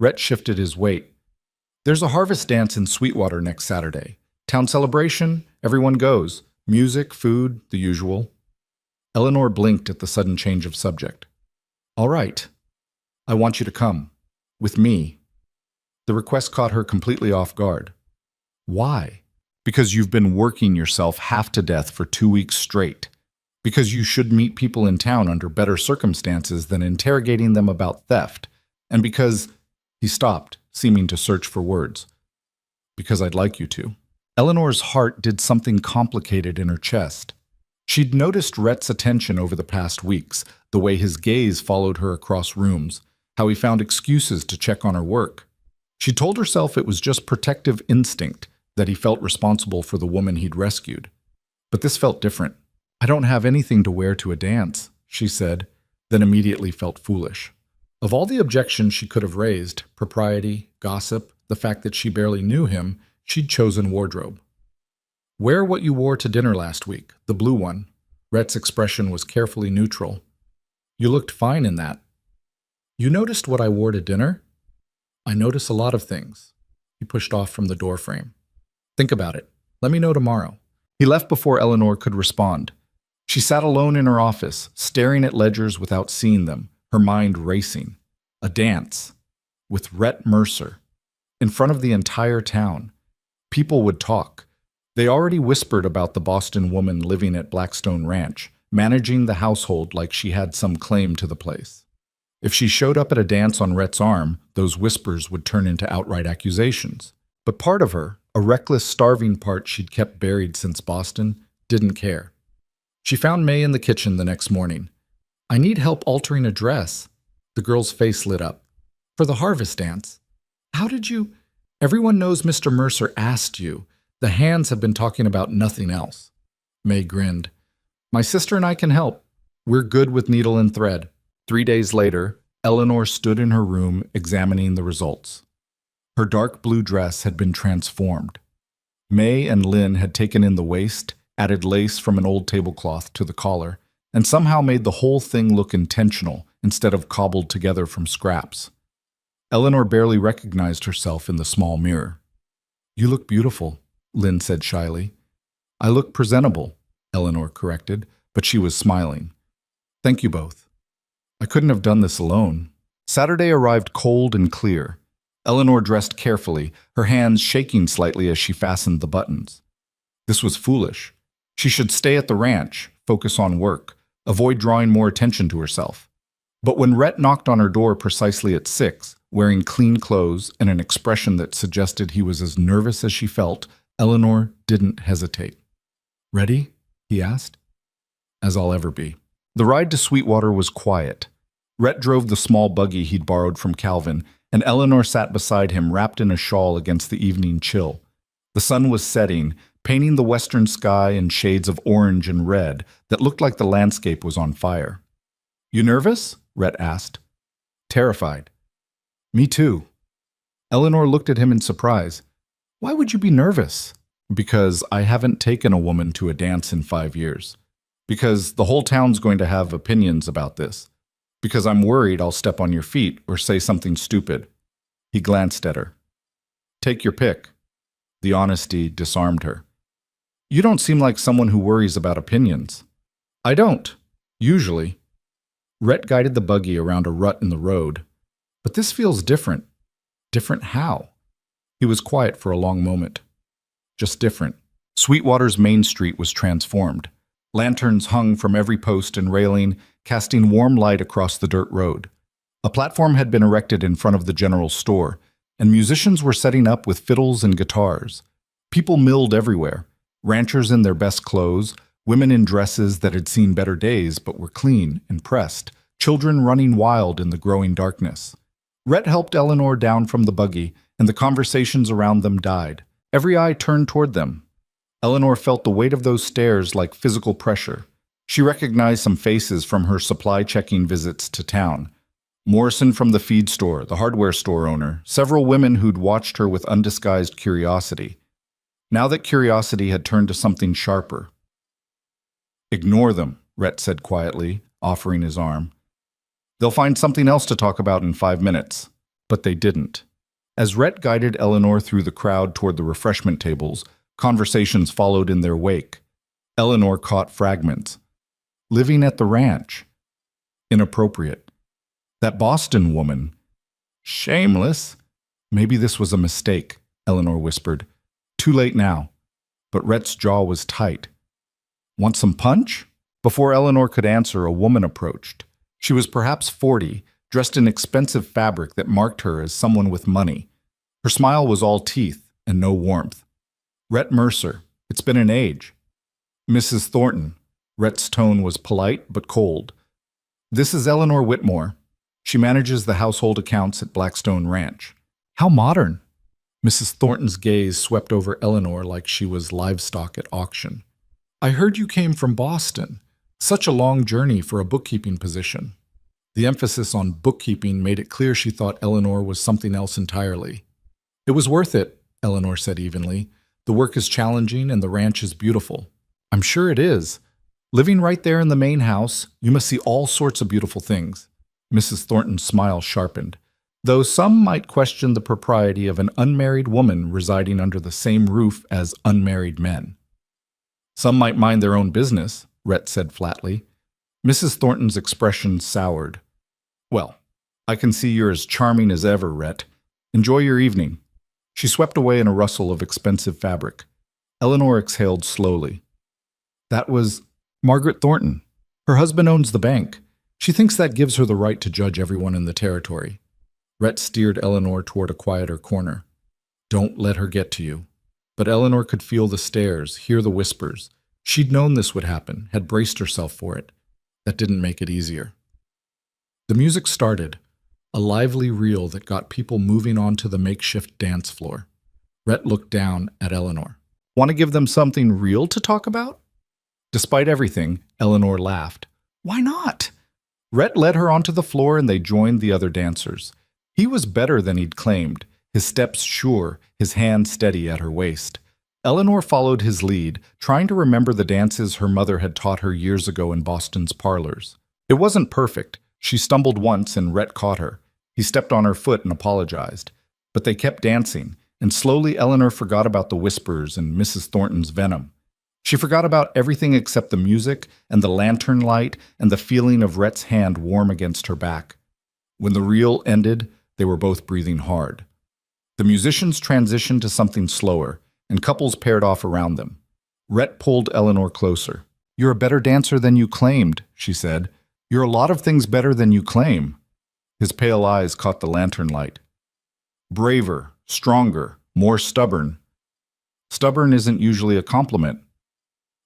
Rhett shifted his weight. There's a harvest dance in Sweetwater next Saturday. Town celebration, everyone goes. Music, food, the usual. Eleanor blinked at the sudden change of subject. All right. I want you to come. With me. The request caught her completely off guard. Why? Because you've been working yourself half to death for 2 weeks straight. Because you should meet people in town under better circumstances than interrogating them about theft. And because... He stopped, seeming to search for words. Because I'd like you to. Eleanor's heart did something complicated in her chest. She'd noticed Rhett's attention over the past weeks, the way his gaze followed her across rooms, how he found excuses to check on her work. She told herself it was just protective instinct, that he felt responsible for the woman he'd rescued. But this felt different. I don't have anything to wear to a dance, she said, then immediately felt foolish. Of all the objections she could have raised, propriety, gossip, the fact that she barely knew him, she'd chosen wardrobe. Wear what you wore to dinner last week, the blue one. Rhett's expression was carefully neutral. You looked fine in that. You noticed what I wore to dinner? I notice a lot of things. He pushed off from the doorframe. Think about it. Let me know tomorrow. He left before Eleanor could respond. She sat alone in her office, staring at ledgers without seeing them, her mind racing. A dance. With Rhett Mercer. In front of the entire town. People would talk. They already whispered about the Boston woman living at Blackstone Ranch, managing the household like she had some claim to the place. If she showed up at a dance on Rhett's arm, those whispers would turn into outright accusations. But part of her, a reckless, starving part she'd kept buried since Boston, didn't care. She found May in the kitchen the next morning. "I need help altering a dress." The girl's face lit up. "For the harvest dance." "How did you—" "Everyone knows Mr. Mercer asked you. The hands have been talking about nothing else." May grinned. "My sister and I can help. We're good with needle and thread." 3 days later, Eleanor stood in her room examining the results. Her dark blue dress had been transformed. May and Lynn had taken in the waist, added lace from an old tablecloth to the collar, and somehow made the whole thing look intentional instead of cobbled together from scraps. Eleanor barely recognized herself in the small mirror. "You look beautiful," Lynn said shyly. "I look presentable," Eleanor corrected, but she was smiling. "Thank you both. I couldn't have done this alone." Saturday arrived cold and clear. Eleanor dressed carefully, her hands shaking slightly as she fastened the buttons. This was foolish. She should stay at the ranch, focus on work, avoid drawing more attention to herself. But when Rhett knocked on her door precisely at 6, wearing clean clothes and an expression that suggested he was as nervous as she felt, Eleanor didn't hesitate. "Ready?" he asked. "As I'll ever be." The ride to Sweetwater was quiet. Rhett drove the small buggy he'd borrowed from Calvin, and Eleanor sat beside him wrapped in a shawl against the evening chill. The sun was setting, painting the western sky in shades of orange and red that looked like the landscape was on fire. "You nervous?" Rhett asked. "Terrified." "Me too." Eleanor looked at him in surprise. "Why would you be nervous?" "Because I haven't taken a woman to a dance in 5 years. Because the whole town's going to have opinions about this. Because I'm worried I'll step on your feet or say something stupid." He glanced at her. "Take your pick." The honesty disarmed her. "You don't seem like someone who worries about opinions." "I don't. Usually." Rhett guided the buggy around a rut in the road. "But this feels different." "Different how?" He was quiet for a long moment. "Just different." Sweetwater's main street was transformed. Lanterns hung from every post and railing, casting warm light across the dirt road. A platform had been erected in front of the general store, and musicians were setting up with fiddles and guitars. People milled everywhere, ranchers in their best clothes, women in dresses that had seen better days but were clean and pressed, children running wild in the growing darkness. Rhett helped Eleanor down from the buggy, and the conversations around them died. Every eye turned toward them. Eleanor felt the weight of those stares like physical pressure. She recognized some faces from her supply-checking visits to town. Morrison from the feed store, the hardware store owner, several women who'd watched her with undisguised curiosity. Now that curiosity had turned to something sharper. "Ignore them," Rhett said quietly, offering his arm. "They'll find something else to talk about in 5 minutes." But they didn't. As Rhett guided Eleanor through the crowd toward the refreshment tables, conversations followed in their wake. Eleanor caught fragments. "Living at the ranch." "Inappropriate." "That Boston woman." "Shameless." "Maybe this was a mistake," Eleanor whispered. "Too late now." But Rhett's jaw was tight. "Want some punch?" Before Eleanor could answer, a woman approached. She was perhaps 40, dressed in expensive fabric that marked her as someone with money. Her smile was all teeth and no warmth. "Rhett Mercer. It's been an age." "Mrs. Thornton." Rhett's tone was polite but cold. "This is Eleanor Whitmore. She manages the household accounts at Blackstone Ranch." "How modern." Mrs. Thornton's gaze swept over Eleanor like she was livestock at auction. "I heard you came from Boston. Such a long journey for a bookkeeping position." The emphasis on bookkeeping made it clear she thought Eleanor was something else entirely. "It was worth it," Eleanor said evenly. "The work is challenging and the ranch is beautiful." "I'm sure it is. Living right there in the main house, you must see all sorts of beautiful things." Mrs. Thornton's smile sharpened, though some might question the propriety of an unmarried woman residing under the same roof as unmarried men. "Some might mind their own business," Rhett said flatly. Mrs. Thornton's expression soured. "Well, I can see you're as charming as ever, Rhett. Enjoy your evening. She swept away in a rustle of expensive fabric. Eleanor exhaled slowly. That was Margaret Thornton. Her husband owns the bank. She thinks that gives her the right to judge everyone in the territory. Rhett steered Eleanor toward a quieter corner. Don't let her get to you. But Eleanor could feel the stares, hear the whispers. She'd known this would happen, had braced herself for it. That didn't make it easier. The music started, a lively reel that got people moving onto the makeshift dance floor. Rhett looked down at Eleanor. Want to give them something real to talk about? Despite everything, Eleanor laughed. Why not? Rhett led her onto the floor and they joined the other dancers. He was better than he'd claimed, his steps sure, his hand steady at her waist. Eleanor followed his lead, trying to remember the dances her mother had taught her years ago in Boston's parlors. It wasn't perfect. She stumbled once and Rhett caught her. He stepped on her foot and apologized. But they kept dancing, and slowly Eleanor forgot about the whispers and Mrs. Thornton's venom. She forgot about everything except the music and the lantern light and the feeling of Rhett's hand warm against her back. When the reel ended, they were both breathing hard. The musicians transitioned to something slower, and couples paired off around them. Rhett pulled Eleanor closer. You're a better dancer than you claimed, she said. You're a lot of things better than you claim. His pale eyes caught the lantern light. Braver, stronger, more stubborn. Stubborn isn't usually a compliment.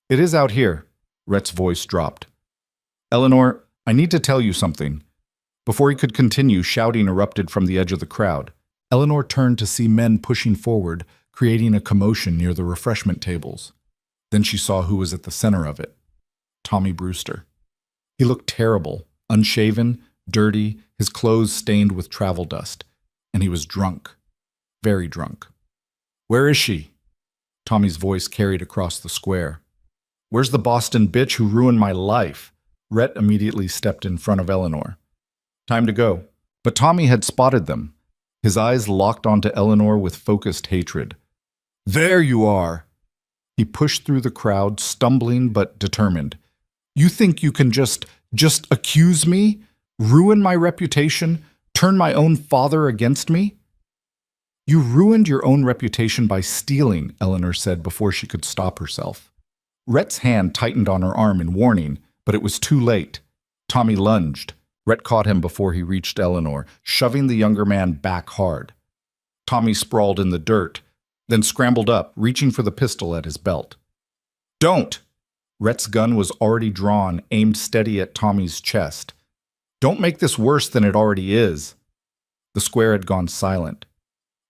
It is out here, Rhett's voice dropped. Eleanor, I need to tell you something. Before he could continue, shouting erupted from the edge of the crowd. Eleanor turned to see men pushing forward, creating a commotion near the refreshment tables. Then she saw who was at the center of it. Tommy Brewster. He looked terrible, unshaven, dirty, his clothes stained with travel dust. And he was drunk. Very drunk. Where is she? Tommy's voice carried across the square. Where's the Boston bitch who ruined my life? Rhett immediately stepped in front of Eleanor. Time to go. But Tommy had spotted them. His eyes locked onto Eleanor with focused hatred. There you are! He pushed through the crowd, stumbling but determined. You think you can just accuse me? Ruin my reputation? Turn my own father against me? You ruined your own reputation by stealing, Eleanor said before she could stop herself. Rhett's hand tightened on her arm in warning, but it was too late. Tommy lunged. Rhett caught him before he reached Eleanor, shoving the younger man back hard. Tommy sprawled in the dirt, then scrambled up, reaching for the pistol at his belt. Don't! Rhett's gun was already drawn, aimed steady at Tommy's chest. Don't make this worse than it already is. The square had gone silent.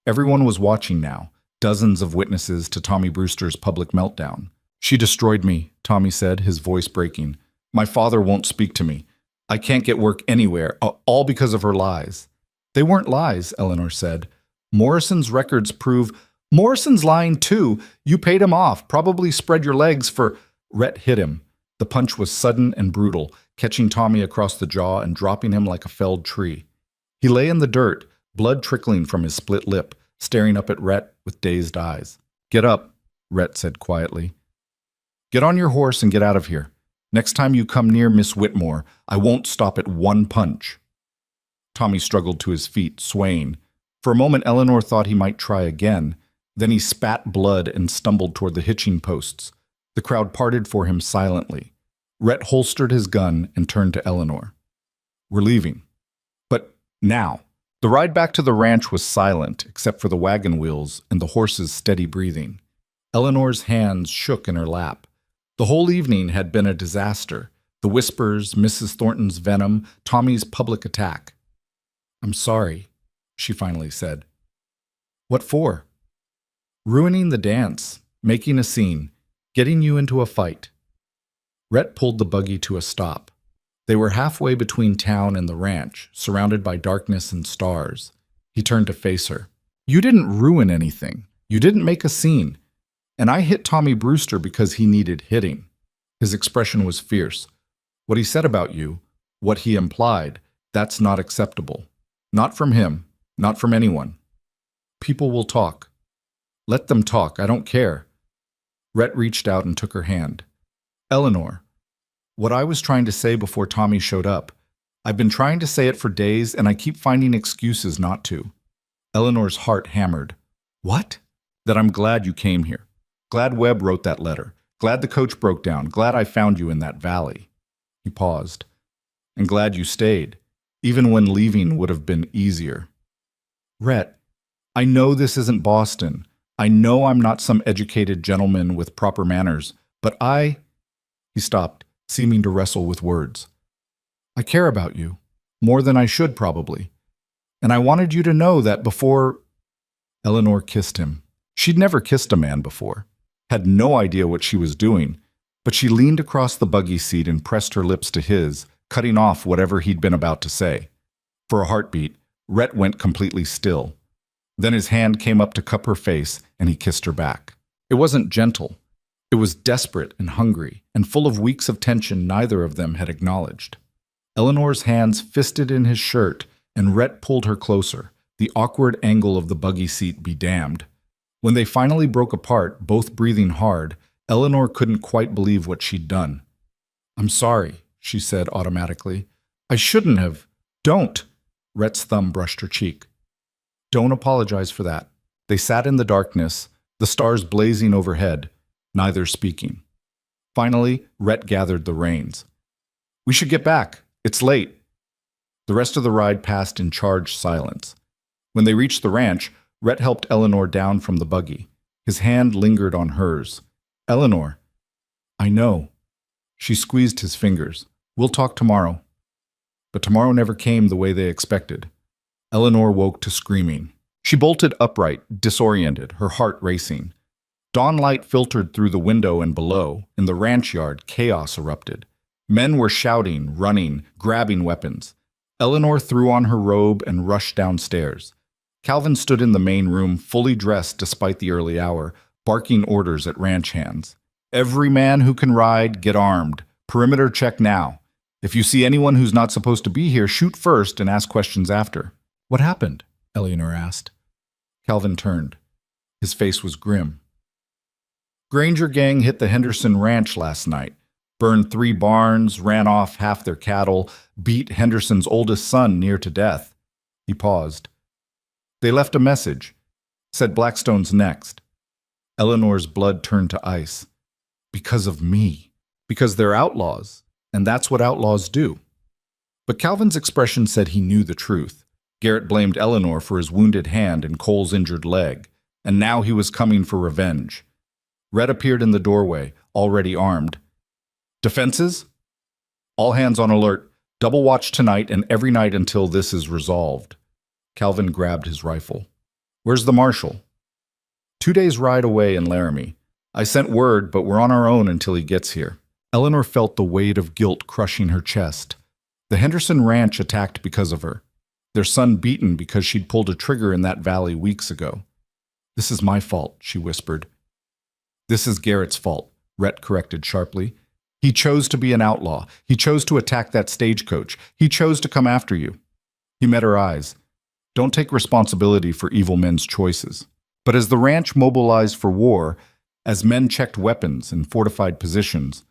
Everyone was watching now, dozens of witnesses to Tommy Brewster's public meltdown. She destroyed me, Tommy said, his voice breaking. My father won't speak to me. I can't get work anywhere, all because of her lies. They weren't lies, Eleanor said. Morrison's records prove Morrison's lying too. You paid him off, probably spread your legs for... Rhett hit him. The punch was sudden and brutal, catching Tommy across the jaw and dropping him like a felled tree. He lay in the dirt, blood trickling from his split lip, staring up at Rhett with dazed eyes. Get up, Rhett said quietly. Get on your horse and get out of here. Next time you come near Miss Whitmore, I won't stop at one punch. Tommy struggled to his feet, swaying. For a moment, Eleanor thought he might try again. Then he spat blood and stumbled toward the hitching posts. The crowd parted for him silently. Rhett holstered his gun and turned to Eleanor. We're leaving. But now. The ride back to the ranch was silent, except for the wagon wheels and the horse's steady breathing. Eleanor's hands shook in her lap. The whole evening had been a disaster. The whispers, Mrs. Thornton's venom, Tommy's public attack. I'm sorry, she finally said. What for? Ruining the dance, making a scene, getting you into a fight. Rhett pulled the buggy to a stop. They were halfway between town and the ranch, surrounded by darkness and stars. He turned to face her. You didn't ruin anything. You didn't make a scene. And I hit Tommy Brewster because he needed hitting. His expression was fierce. What he said about you, what he implied, that's not acceptable. Not from him, not from anyone. People will talk. Let them talk, I don't care. Rhett reached out and took her hand. Eleanor, what I was trying to say before Tommy showed up, I've been trying to say it for days, and I keep finding excuses not to. Eleanor's heart hammered. What? That I'm glad you came here. Glad Webb wrote that letter. Glad the coach broke down. Glad I found you in that valley. He paused. And glad you stayed, even when leaving would have been easier. Rhett, I know this isn't Boston. I know I'm not some educated gentleman with proper manners, but He stopped, seeming to wrestle with words. I care about you, more than I should probably. And I wanted you to know that before... Eleanor kissed him. She'd never kissed a man before, had no idea what she was doing, but she leaned across the buggy seat and pressed her lips to his, cutting off whatever he'd been about to say. For a heartbeat, Rhett went completely still. Then his hand came up to cup her face, and he kissed her back. It wasn't gentle. It was desperate and hungry, and full of weeks of tension neither of them had acknowledged. Eleanor's hands fisted in his shirt, and Rhett pulled her closer, the awkward angle of the buggy seat be damned. When they finally broke apart, both breathing hard, Eleanor couldn't quite believe what she'd done. I'm sorry, she said automatically. I shouldn't have. Don't. Rhett's thumb brushed her cheek. Don't apologize for that. They sat in the darkness, the stars blazing overhead, neither speaking. Finally, Rhett gathered the reins. We should get back. It's late. The rest of the ride passed in charged silence. When they reached the ranch, Rhett helped Eleanor down from the buggy. His hand lingered on hers. Eleanor. I know. She squeezed his fingers. We'll talk tomorrow. But tomorrow never came the way they expected. Eleanor woke to screaming. She bolted upright, disoriented, her heart racing. Dawn light filtered through the window, and below, in the ranch yard, chaos erupted. Men were shouting, running, grabbing weapons. Eleanor threw on her robe and rushed downstairs. Calvin stood in the main room, fully dressed despite the early hour, barking orders at ranch hands. Every man who can ride, get armed. Perimeter check now. If you see anyone who's not supposed to be here, shoot first and ask questions after. What happened? Eleanor asked. Calvin turned. His face was grim. Granger gang hit the Henderson ranch last night. Burned 3 barns, ran off half their cattle, beat Henderson's oldest son near to death. He paused. They left a message. Said Blackstone's next. Eleanor's blood turned to ice. Because of me. Because they're outlaws, and that's what outlaws do. But Calvin's expression said he knew the truth. Garrett blamed Eleanor for his wounded hand and Cole's injured leg, and now he was coming for revenge. Red appeared in the doorway, already armed. Defenses? All hands on alert. Double watch tonight and every night until this is resolved. Calvin grabbed his rifle. Where's the marshal? 2 days' ride away in Laramie. I sent word, but we're on our own until he gets here. Eleanor felt the weight of guilt crushing her chest. The Henderson ranch attacked because of her. Their son beaten because she'd pulled a trigger in that valley weeks ago. This is my fault, she whispered. This is Garrett's fault, Rhett corrected sharply. He chose to be an outlaw. He chose to attack that stagecoach. He chose to come after you. He met her eyes. Don't take responsibility for evil men's choices. But as the ranch mobilized for war, as men checked weapons and fortified positions,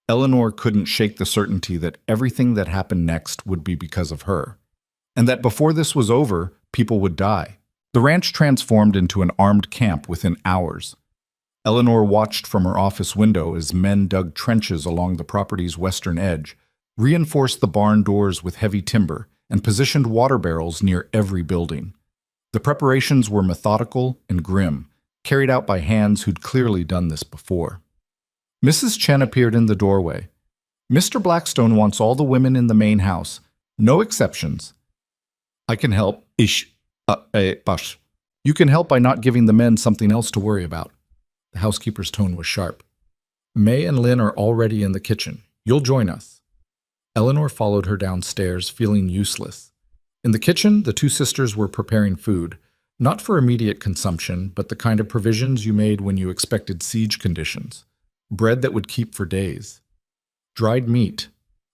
Eleanor couldn't shake the certainty that everything that happened next would be because of her, and that before this was over, people would die. The ranch transformed into an armed camp within hours. Eleanor watched from her office window as men dug trenches along the property's western edge, reinforced the barn doors with heavy timber, and positioned water barrels near every building. The preparations were methodical and grim, carried out by hands who'd clearly done this before. Mrs. Chen appeared in the doorway. Mr. Blackstone wants all the women in the main house, no exceptions. I can help. Bash. You can help by not giving the men something else to worry about. The housekeeper's tone was sharp. May and Lynn are already in the kitchen. You'll join us. Eleanor followed her downstairs, feeling useless. In the kitchen, the 2 sisters were preparing food, not for immediate consumption, but the kind of provisions you made when you expected siege conditions. Bread that would keep for days. Dried meat.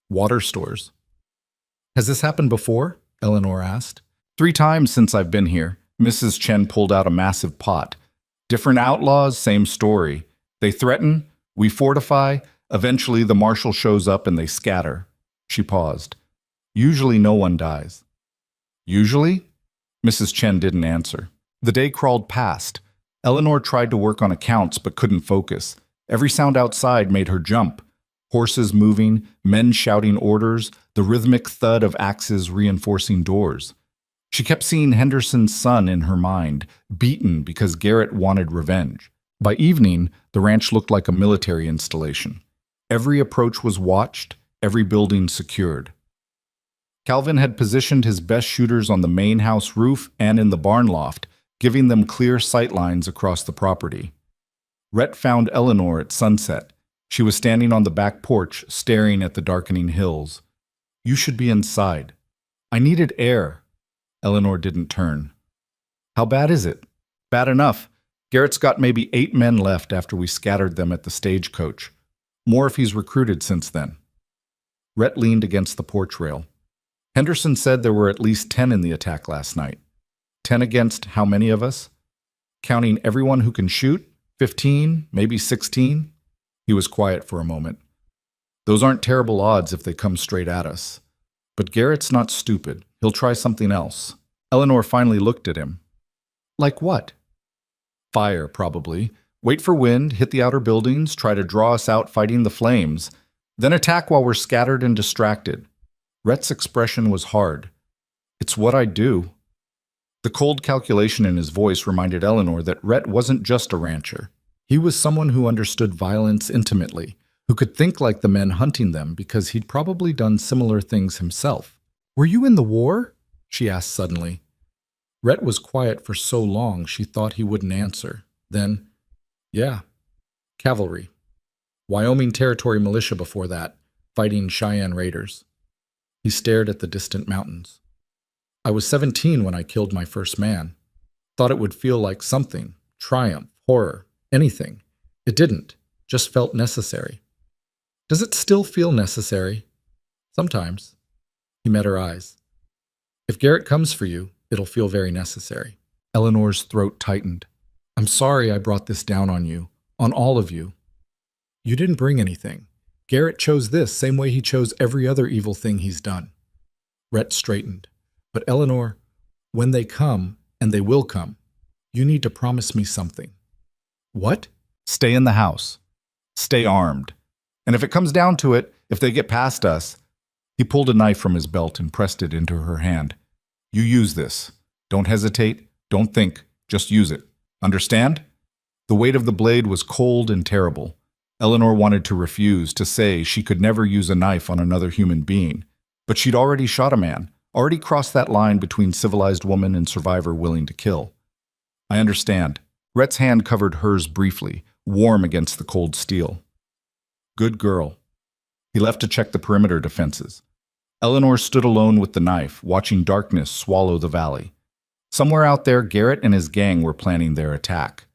Water stores. Has this happened before? Eleanor asked. 3 times since I've been here. Mrs. Chen pulled out a massive pot. Different outlaws, same story. They threaten, we fortify, eventually the marshal shows up and they scatter. She paused. Usually no one dies. Usually? Mrs. Chen didn't answer. The day crawled past. Eleanor tried to work on accounts but couldn't focus. Every sound outside made her jump. Horses moving, men shouting orders, the rhythmic thud of axes reinforcing doors. She kept seeing Henderson's son in her mind, beaten because Garrett wanted revenge. By evening, the ranch looked like a military installation. Every approach was watched, every building secured. Calvin had positioned his best shooters on the main house roof and in the barn loft, giving them clear sight lines across the property. Rhett found Eleanor at sunset. She was standing on the back porch, staring at the darkening hills. "You should be inside." "I needed air." Eleanor didn't turn. "How bad is it?" "Bad enough. Garrett's got maybe 8 men left after we scattered them at the stagecoach. More if he's recruited since then." Rhett leaned against the porch rail. "Henderson said there were at least 10 in the attack last night. 10 against how many of us? Counting everyone who can shoot? 15, maybe 16? He was quiet for a moment. "Those aren't terrible odds if they come straight at us. But Garrett's not stupid. He'll try something else." Eleanor finally looked at him. "Like what?" "Fire, probably. Wait for wind, hit the outer buildings, try to draw us out fighting the flames. Then attack while we're scattered and distracted." Rhett's expression was hard. "It's what I do." The cold calculation in his voice reminded Eleanor that Rhett wasn't just a rancher. He was someone who understood violence intimately, who could think like the men hunting them because he'd probably done similar things himself. "Were you in the war?" she asked suddenly. Rhett was quiet for so long she thought he wouldn't answer. Then, "Yeah, cavalry. Wyoming Territory militia before that, fighting Cheyenne raiders." He stared at the distant mountains. "I was 17 when I killed my first man. Thought it would feel like something, triumph, horror, anything. It didn't, just felt necessary." "Does it still feel necessary?" "Sometimes." He met her eyes. "If Garrett comes for you, it'll feel very necessary." Eleanor's throat tightened. "I'm sorry I brought this down on you, on all of you." "You didn't bring anything. Garrett chose this same way he chose every other evil thing he's done." Rhett straightened. "But Eleanor, when they come, and they will come, you need to promise me something." "What?" "Stay in the house. Stay armed. And if it comes down to it, if they get past us..." He pulled a knife from his belt and pressed it into her hand. "You use this. Don't hesitate. Don't think. Just use it. Understand?" The weight of the blade was cold and terrible. Eleanor wanted to refuse, to say she could never use a knife on another human being. But she'd already shot a man, already crossed that line between civilized woman and survivor willing to kill. "I understand." Rhett's hand covered hers briefly, warm against the cold steel. "Good girl." He left to check the perimeter defenses. Eleanor stood alone with the knife, watching darkness swallow the valley. Somewhere out there, Garrett and his gang were planning their attack,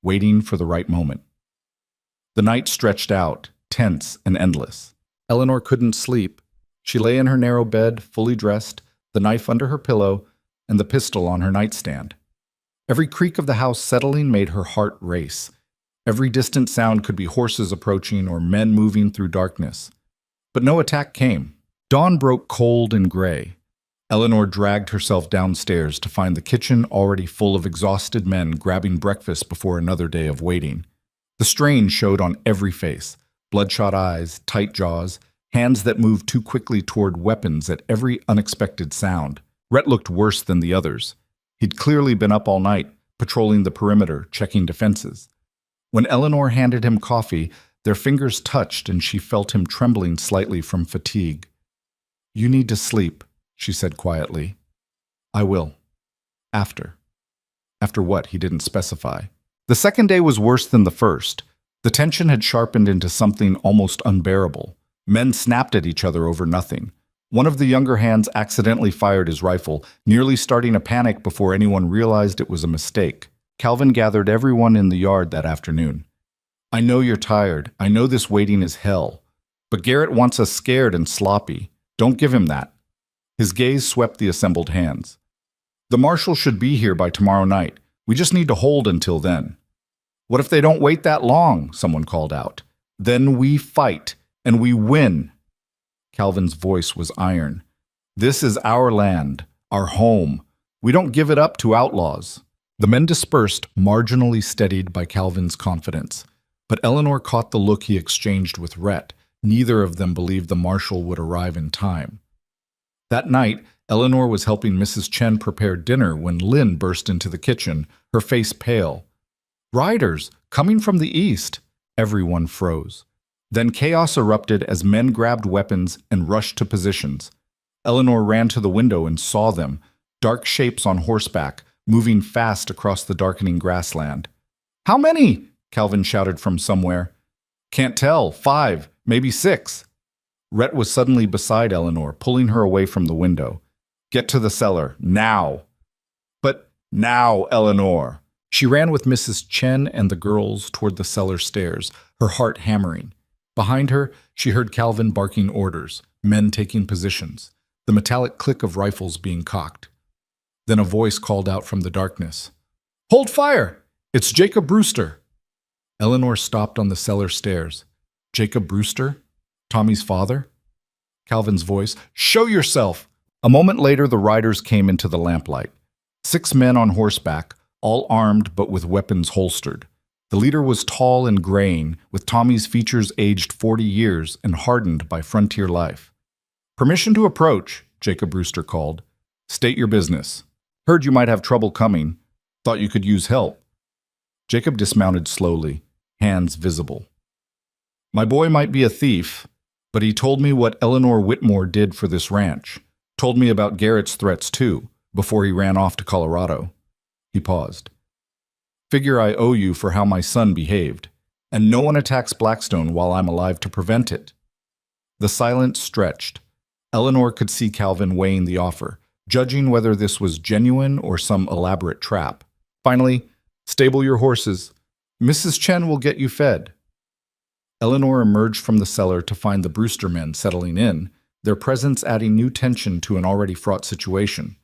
waiting for the right moment. The night stretched out, tense and endless. Eleanor couldn't sleep. She lay in her narrow bed, fully dressed, the knife under her pillow, and the pistol on her nightstand. Every creak of the house settling made her heart race. Every distant sound could be horses approaching or men moving through darkness. But no attack came. Dawn broke cold and gray. Eleanor dragged herself downstairs to find the kitchen already full of exhausted men grabbing breakfast before another day of waiting. The strain showed on every face, bloodshot eyes, tight jaws, hands that moved too quickly toward weapons at every unexpected sound. Rhett looked worse than the others. He'd clearly been up all night, patrolling the perimeter, checking defenses. When Eleanor handed him coffee, their fingers touched and she felt him trembling slightly from fatigue. "You need to sleep," she said quietly. "I will. After." After what, he didn't specify. The second day was worse than the first. The tension had sharpened into something almost unbearable. Men snapped at each other over nothing. One of the younger hands accidentally fired his rifle, nearly starting a panic before anyone realized it was a mistake. Calvin gathered everyone in the yard that afternoon. "I know you're tired. I know this waiting is hell. But Garrett wants us scared and sloppy. Don't give him that." His gaze swept the assembled hands. "The marshal should be here by tomorrow night. We just need to hold until then." "What if they don't wait that long?" someone called out. "Then we fight, and we win." Calvin's voice was iron. This is our land, our home. We don't give it up to outlaws. The men dispersed, marginally steadied by Calvin's confidence. But Eleanor caught the look he exchanged with Rhett. Neither of them believed the marshal would arrive in time. That night, Eleanor was helping Mrs. Chen prepare dinner when Lynn burst into the kitchen, her face pale. "Riders, coming from the east!" Everyone froze. Then chaos erupted as men grabbed weapons and rushed to positions. Eleanor ran to the window and saw them, dark shapes on horseback, moving fast across the darkening grassland. "How many?" Calvin shouted from somewhere. "Can't tell. 5, maybe 6. Rhett was suddenly beside Eleanor, pulling her away from the window. "Get to the cellar, now!" "But now, Eleanor!" She ran with Mrs. Chen and the girls toward the cellar stairs, her heart hammering. Behind her, she heard Calvin barking orders, men taking positions, the metallic click of rifles being cocked. Then a voice called out from the darkness. "Hold fire! It's Jacob Brewster!" Eleanor stopped on the cellar stairs. Jacob Brewster? Tommy's father? Calvin's voice, "Show yourself!" A moment later, the riders came into the lamplight. 6 men on horseback, all armed but with weapons holstered. The leader was tall and graying, with Tommy's features aged 40 years and hardened by frontier life. "Permission to approach," Jacob Brewster called. "State your business. Heard you might have trouble coming. Thought you could use help." Jacob dismounted slowly, hands visible. "My boy might be a thief, but he told me what Eleanor Whitmore did for this ranch. Told me about Garrett's threats too, before he ran off to Colorado." He paused. "Figure I owe you for how my son behaved, and no one attacks Blackstone while I'm alive to prevent it." The silence stretched. Eleanor could see Calvin weighing the offer, judging whether this was genuine or some elaborate trap. Finally, "Stable your horses. Mrs. Chen will get you fed." Eleanor emerged from the cellar to find the Brewster men settling in, their presence adding new tension to an already fraught situation.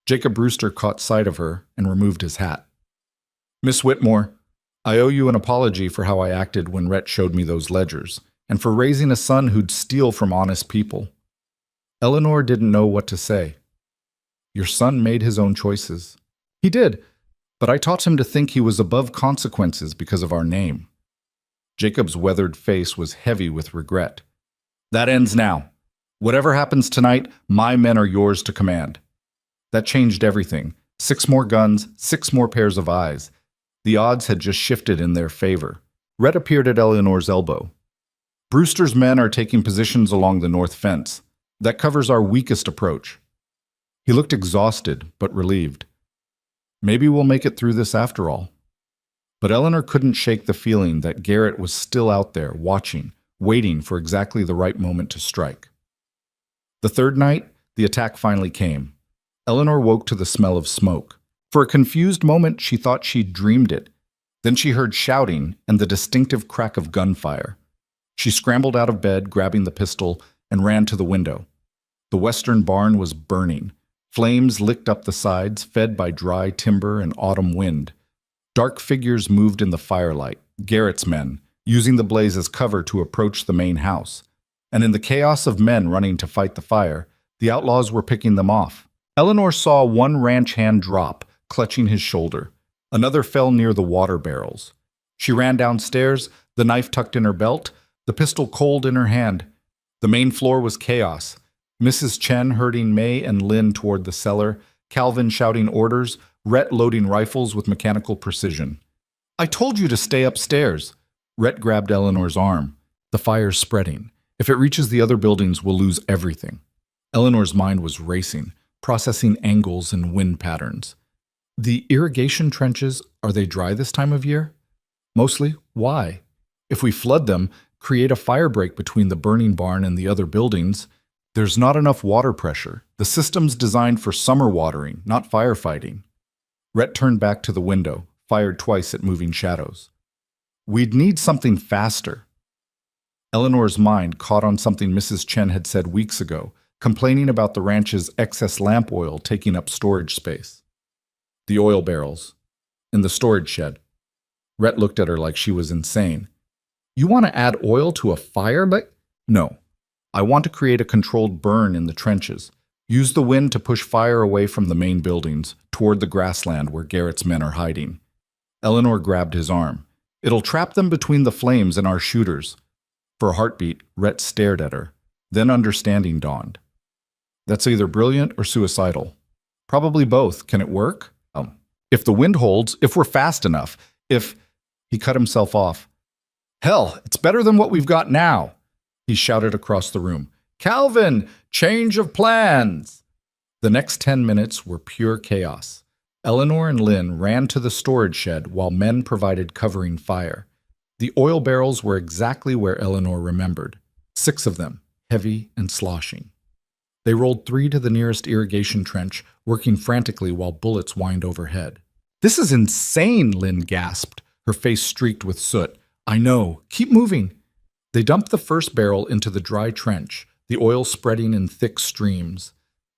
Jacob Brewster caught sight of her and removed his hat. "Miss Whitmore, I owe you an apology for how I acted when Rhett showed me those ledgers, and for raising a son who'd steal from honest people." Eleanor didn't know what to say. "Your son made his own choices." "He did, but I taught him to think he was above consequences because of our name." Jacob's weathered face was heavy with regret. "That ends now. Whatever happens tonight, my men are yours to command." That changed everything. 6 more guns, 6 more pairs of eyes. The odds had just shifted in their favor. Rhett appeared at Eleanor's elbow. "Brewster's men are taking positions along the north fence. That covers our weakest approach." He looked exhausted, but relieved. "Maybe we'll make it through this after all." But Eleanor couldn't shake the feeling that Garrett was still out there, watching, waiting for exactly the right moment to strike. The third night, the attack finally came. Eleanor woke to the smell of smoke. For a confused moment, she thought she'd dreamed it. Then she heard shouting and the distinctive crack of gunfire. She scrambled out of bed, grabbing the pistol, and ran to the window. The western barn was burning. Flames licked up the sides, fed by dry timber and autumn wind. Dark figures moved in the firelight, Garrett's men, using the blaze as cover to approach the main house. And in the chaos of men running to fight the fire, the outlaws were picking them off. Eleanor saw one ranch hand drop, clutching his shoulder. Another fell near the water barrels. She ran downstairs, the knife tucked in her belt, the pistol cold in her hand. The main floor was chaos. Mrs. Chen herding May and Lynn toward the cellar, Calvin shouting orders, Rhett loading rifles with mechanical precision. "I told you to stay upstairs." Rhett grabbed Eleanor's arm. "The fire's spreading. If it reaches the other buildings, we'll lose everything." Eleanor's mind was racing, processing angles and wind patterns. "The irrigation trenches, are they dry this time of year?" "Mostly. Why? If we flood them, create a fire break between the burning barn and the other buildings, there's not enough water pressure. The system's designed for summer watering, not firefighting." Rhett turned back to the window, fired twice at moving shadows. "We'd need something faster." Eleanor's mind caught on something Mrs. Chen had said weeks ago, complaining about the ranch's excess lamp oil taking up storage space. The oil barrels. In the storage shed. Rhett looked at her like she was insane. "You want to add oil to a fire? No. I want to create a controlled burn in the trenches. Use the wind to push fire away from the main buildings, toward the grassland where Garrett's men are hiding. Eleanor grabbed his arm. It'll trap them between the flames and our shooters. For a heartbeat, Rhett stared at her. Then understanding dawned. That's either brilliant or suicidal. Probably both. Can it work? If the wind holds, if we're fast enough, if... He cut himself off. Hell, it's better than what we've got now, he shouted across the room. Calvin, change of plans! The next 10 minutes were pure chaos. Eleanor and Lynn ran to the storage shed while men provided covering fire. The oil barrels were exactly where Eleanor remembered. 6 of them, heavy and sloshing. They rolled 3 to the nearest irrigation trench, working frantically while bullets whined overhead. This is insane, Lynn gasped, her face streaked with soot. I know. Keep moving. They dumped the first barrel into the dry trench, the oil spreading in thick streams.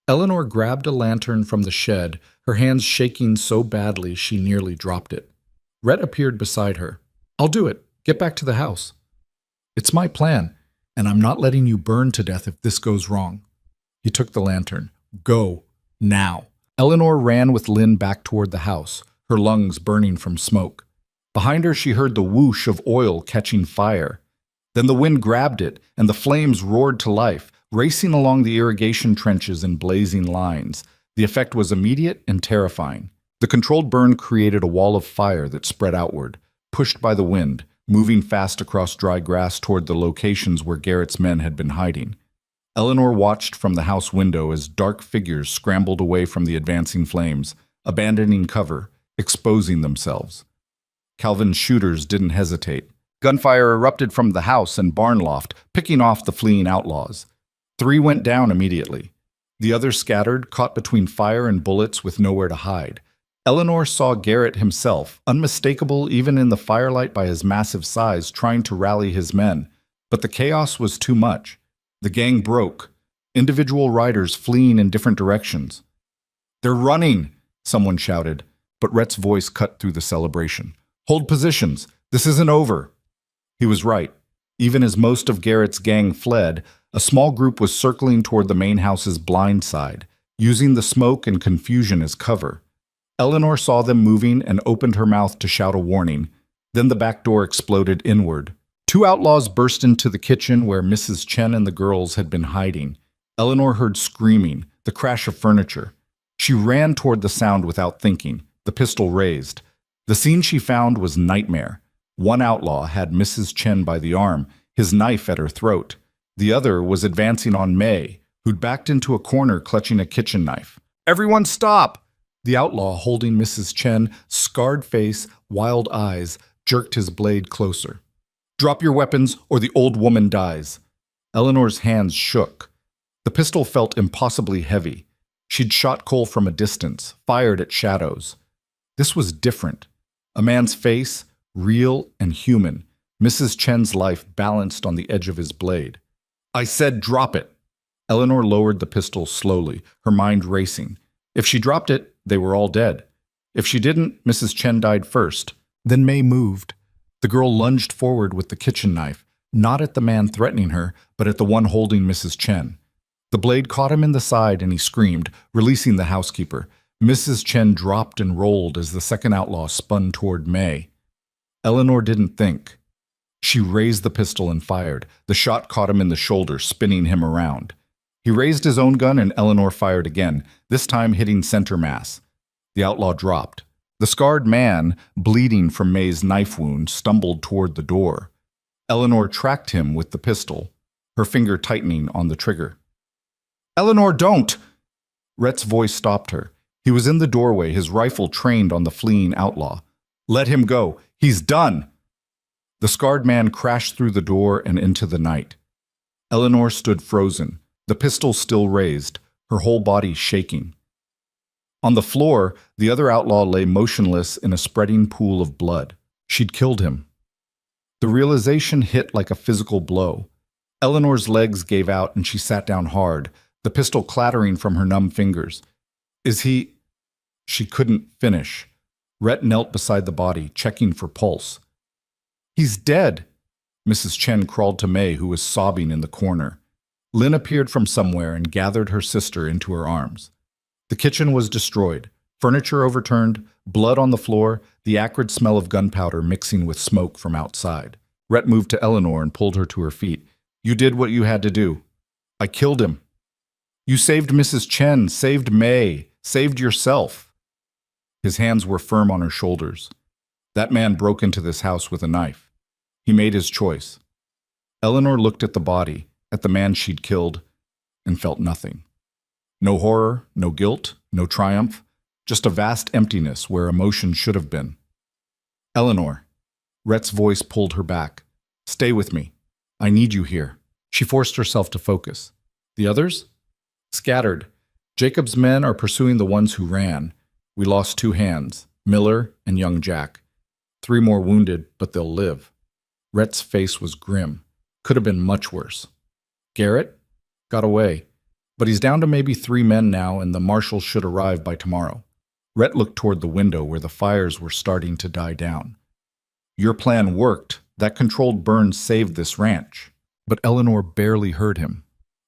Eleanor grabbed a lantern from the shed, her hands shaking so badly she nearly dropped it. Rhett appeared beside her. I'll do it. Get back to the house. It's my plan, and I'm not letting you burn to death if this goes wrong. He took the lantern. Go. Now. Eleanor ran with Lynn back toward the house, her lungs burning from smoke. Behind her she heard the whoosh of oil catching fire. Then the wind grabbed it, and the flames roared to life, racing along the irrigation trenches in blazing lines. The effect was immediate and terrifying. The controlled burn created a wall of fire that spread outward, pushed by the wind, moving fast across dry grass toward the locations where Garrett's men had been hiding. Eleanor watched from the house window as dark figures scrambled away from the advancing flames, abandoning cover, exposing themselves. Calvin's shooters didn't hesitate. Gunfire erupted from the house and barn loft, picking off the fleeing outlaws. 3 went down immediately. The others scattered, caught between fire and bullets with nowhere to hide. Eleanor saw Garrett himself, unmistakable even in the firelight by his massive size, trying to rally his men. But the chaos was too much. The gang broke, individual riders fleeing in different directions. They're running, someone shouted, but Rhett's voice cut through the celebration. Hold positions. This isn't over. He was right. Even as most of Garrett's gang fled, a small group was circling toward the main house's blind side, using the smoke and confusion as cover. Eleanor saw them moving and opened her mouth to shout a warning. Then the back door exploded inward. 2 outlaws burst into the kitchen where Mrs. Chen and the girls had been hiding. Eleanor heard screaming, the crash of furniture. She ran toward the sound without thinking, the pistol raised. The scene she found was nightmare. One outlaw had Mrs. Chen by the arm, his knife at her throat. The other was advancing on May, who'd backed into a corner clutching a kitchen knife. Everyone stop! The outlaw, holding Mrs. Chen, scarred face, wild eyes, jerked his blade closer. Drop your weapons or the old woman dies. Eleanor's hands shook. The pistol felt impossibly heavy. She'd shot Cole from a distance, fired at shadows. This was different. A man's face, real and human. Mrs. Chen's life balanced on the edge of his blade. I said drop it. Eleanor lowered the pistol slowly, her mind racing. If she dropped it, they were all dead. If she didn't, Mrs. Chen died first. Then May moved. The girl lunged forward with the kitchen knife, not at the man threatening her, but at the one holding Mrs. Chen. The blade caught him in the side and he screamed, releasing the housekeeper. Mrs. Chen dropped and rolled as the second outlaw spun toward May. Eleanor didn't think. She raised the pistol and fired. The shot caught him in the shoulder, spinning him around. He raised his own gun and Eleanor fired again, this time hitting center mass. The outlaw dropped. The scarred man, bleeding from May's knife wound, stumbled toward the door. Eleanor tracked him with the pistol, her finger tightening on the trigger. Eleanor, don't! Rhett's voice stopped her. He was in the doorway, his rifle trained on the fleeing outlaw. Let him go. He's done! The scarred man crashed through the door and into the night. Eleanor stood frozen, the pistol still raised, her whole body shaking. On the floor, the other outlaw lay motionless in a spreading pool of blood. She'd killed him. The realization hit like a physical blow. Eleanor's legs gave out and she sat down hard, the pistol clattering from her numb fingers. Is he... She couldn't finish. Rhett knelt beside the body, checking for pulse. He's dead. Mrs. Chen crawled to May, who was sobbing in the corner. Lynn appeared from somewhere and gathered her sister into her arms. The kitchen was destroyed, furniture overturned, blood on the floor, the acrid smell of gunpowder mixing with smoke from outside. Rhett moved to Eleanor and pulled her to her feet. "You did what you had to do. I killed him. You saved Mrs. Chen, saved May, saved yourself." His hands were firm on her shoulders. "That man broke into this house with a knife. He made his choice." Eleanor looked at the body, at the man she'd killed, and felt nothing. No horror, no guilt, no triumph, just a vast emptiness where emotion should have been. "Eleanor." Rhett's voice pulled her back. "Stay with me. I need you here." She forced herself to focus. "The others?" "Scattered. Jacob's men are pursuing the ones who ran. We lost 2 hands, Miller and young Jack. 3 more wounded, but they'll live." Rhett's face was grim. Could have been much worse. "Garrett? Got away. But he's down to maybe 3 men now, and the marshals should arrive by tomorrow." Rhett looked toward the window where the fires were starting to die down. "Your plan worked. That controlled burn saved this ranch." But Eleanor barely heard him.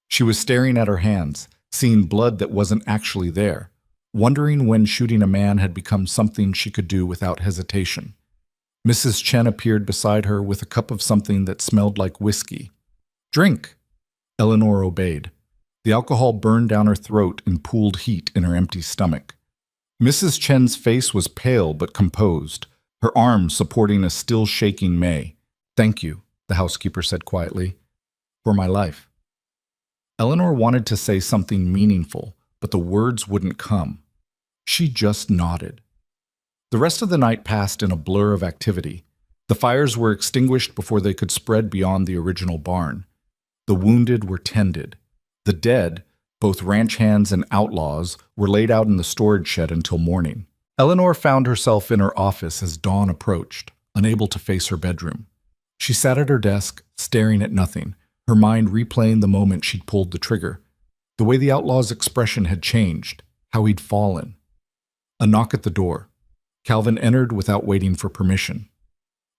She was staring at her hands, seeing blood that wasn't actually there, wondering when shooting a man had become something she could do without hesitation. Mrs. Chen appeared beside her with a cup of something that smelled like whiskey. "Drink." Eleanor obeyed. The alcohol burned down her throat and pooled heat in her empty stomach. Mrs. Chen's face was pale but composed, her arm supporting a still shaking May. "Thank you," the housekeeper said quietly, "for my life." Eleanor wanted to say something meaningful, but the words wouldn't come. She just nodded. The rest of the night passed in a blur of activity. The fires were extinguished before they could spread beyond the original barn. The wounded were tended. The dead, both ranch hands and outlaws, were laid out in the storage shed until morning. Eleanor found herself in her office as dawn approached, unable to face her bedroom. She sat at her desk, staring at nothing, her mind replaying the moment she'd pulled the trigger. The way the outlaw's expression had changed, how he'd fallen. A knock at the door. Calvin entered without waiting for permission.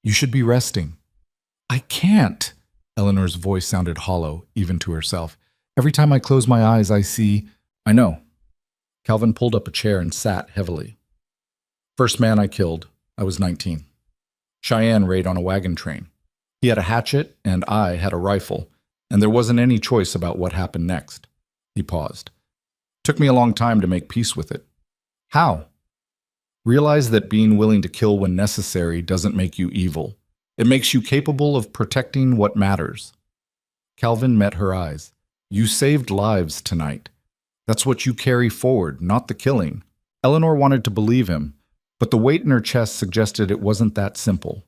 "You should be resting." "I can't." Eleanor's voice sounded hollow, even to herself. "Every time I close my eyes, I see—" "I know." Calvin pulled up a chair and sat heavily. "First man I killed, I was 19. Cheyenne raid on a wagon train. He had a hatchet and I had a rifle, and there wasn't any choice about what happened next." He paused. "Took me a long time to make peace with it." "How?" "Realize that being willing to kill when necessary doesn't make you evil. It makes you capable of protecting what matters." Calvin met her eyes. "You saved lives tonight. That's what you carry forward, not the killing." Eleanor wanted to believe him, but the weight in her chest suggested it wasn't that simple.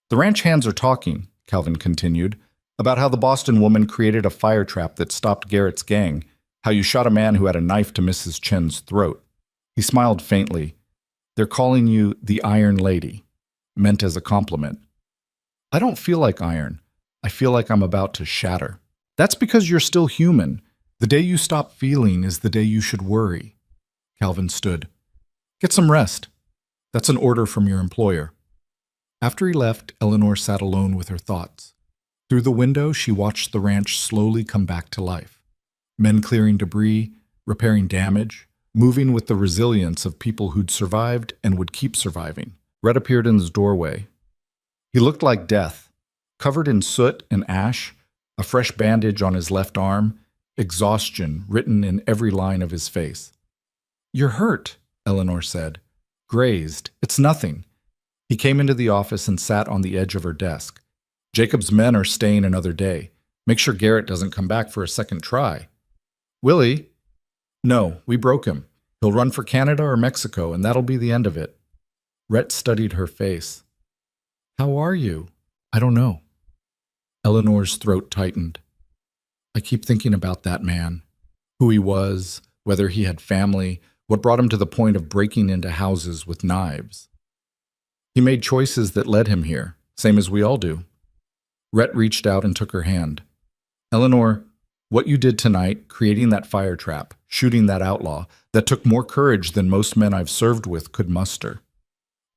"The ranch hands are talking," Calvin continued, "about how the Boston woman created a fire trap that stopped Garrett's gang, how you shot a man who had a knife to Mrs. Chen's throat." He smiled faintly. "They're calling you the Iron Lady," meant as a compliment. "I don't feel like iron. I feel like I'm about to shatter." "That's because you're still human. The day you stop feeling is the day you should worry." Calvin stood. "Get some rest. That's an order from your employer." After he left, Eleanor sat alone with her thoughts. Through the window, she watched the ranch slowly come back to life. Men clearing debris, repairing damage, moving with the resilience of people who'd survived and would keep surviving. Rhett appeared in his doorway. He looked like death, covered in soot and ash, a fresh bandage on his left arm, exhaustion written in every line of his face. "You're hurt," Eleanor said. "Grazed. It's nothing." He came into the office and sat on the edge of her desk. "Jacob's men are staying another day. Make sure Garrett doesn't come back for a second try." "Will he?" "No, we broke him. He'll run for Canada or Mexico, and that'll be the end of it." Rhett studied her face. "How are you?" "I don't know." Eleanor's throat tightened. "I keep thinking about that man, who he was, whether he had family, what brought him to the point of breaking into houses with knives. He made choices that led him here, same as we all do." Rhett reached out and took her hand. "Eleanor, what you did tonight, creating that fire trap, shooting that outlaw, that took more courage than most men I've served with could muster.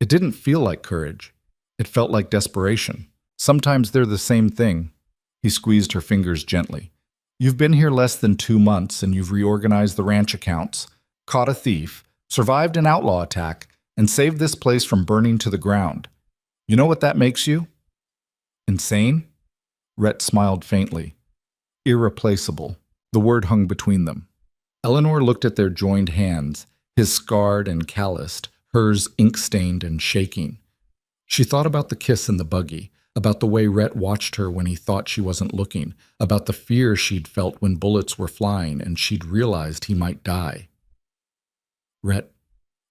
It didn't feel like courage. It felt like desperation. Sometimes they're the same thing." He squeezed her fingers gently. You've been here less than 2 months and you've reorganized the ranch accounts, caught a thief, survived an outlaw attack, and saved this place from burning to the ground. You know what that makes you? Insane? Rhett smiled faintly. Irreplaceable. The word hung between them. Eleanor looked at their joined hands, his scarred and calloused, hers ink-stained and shaking. She thought about the kiss in the buggy, about the way Rhett watched her when he thought she wasn't looking, about the fear she'd felt when bullets were flying and she'd realized he might die. Rhett,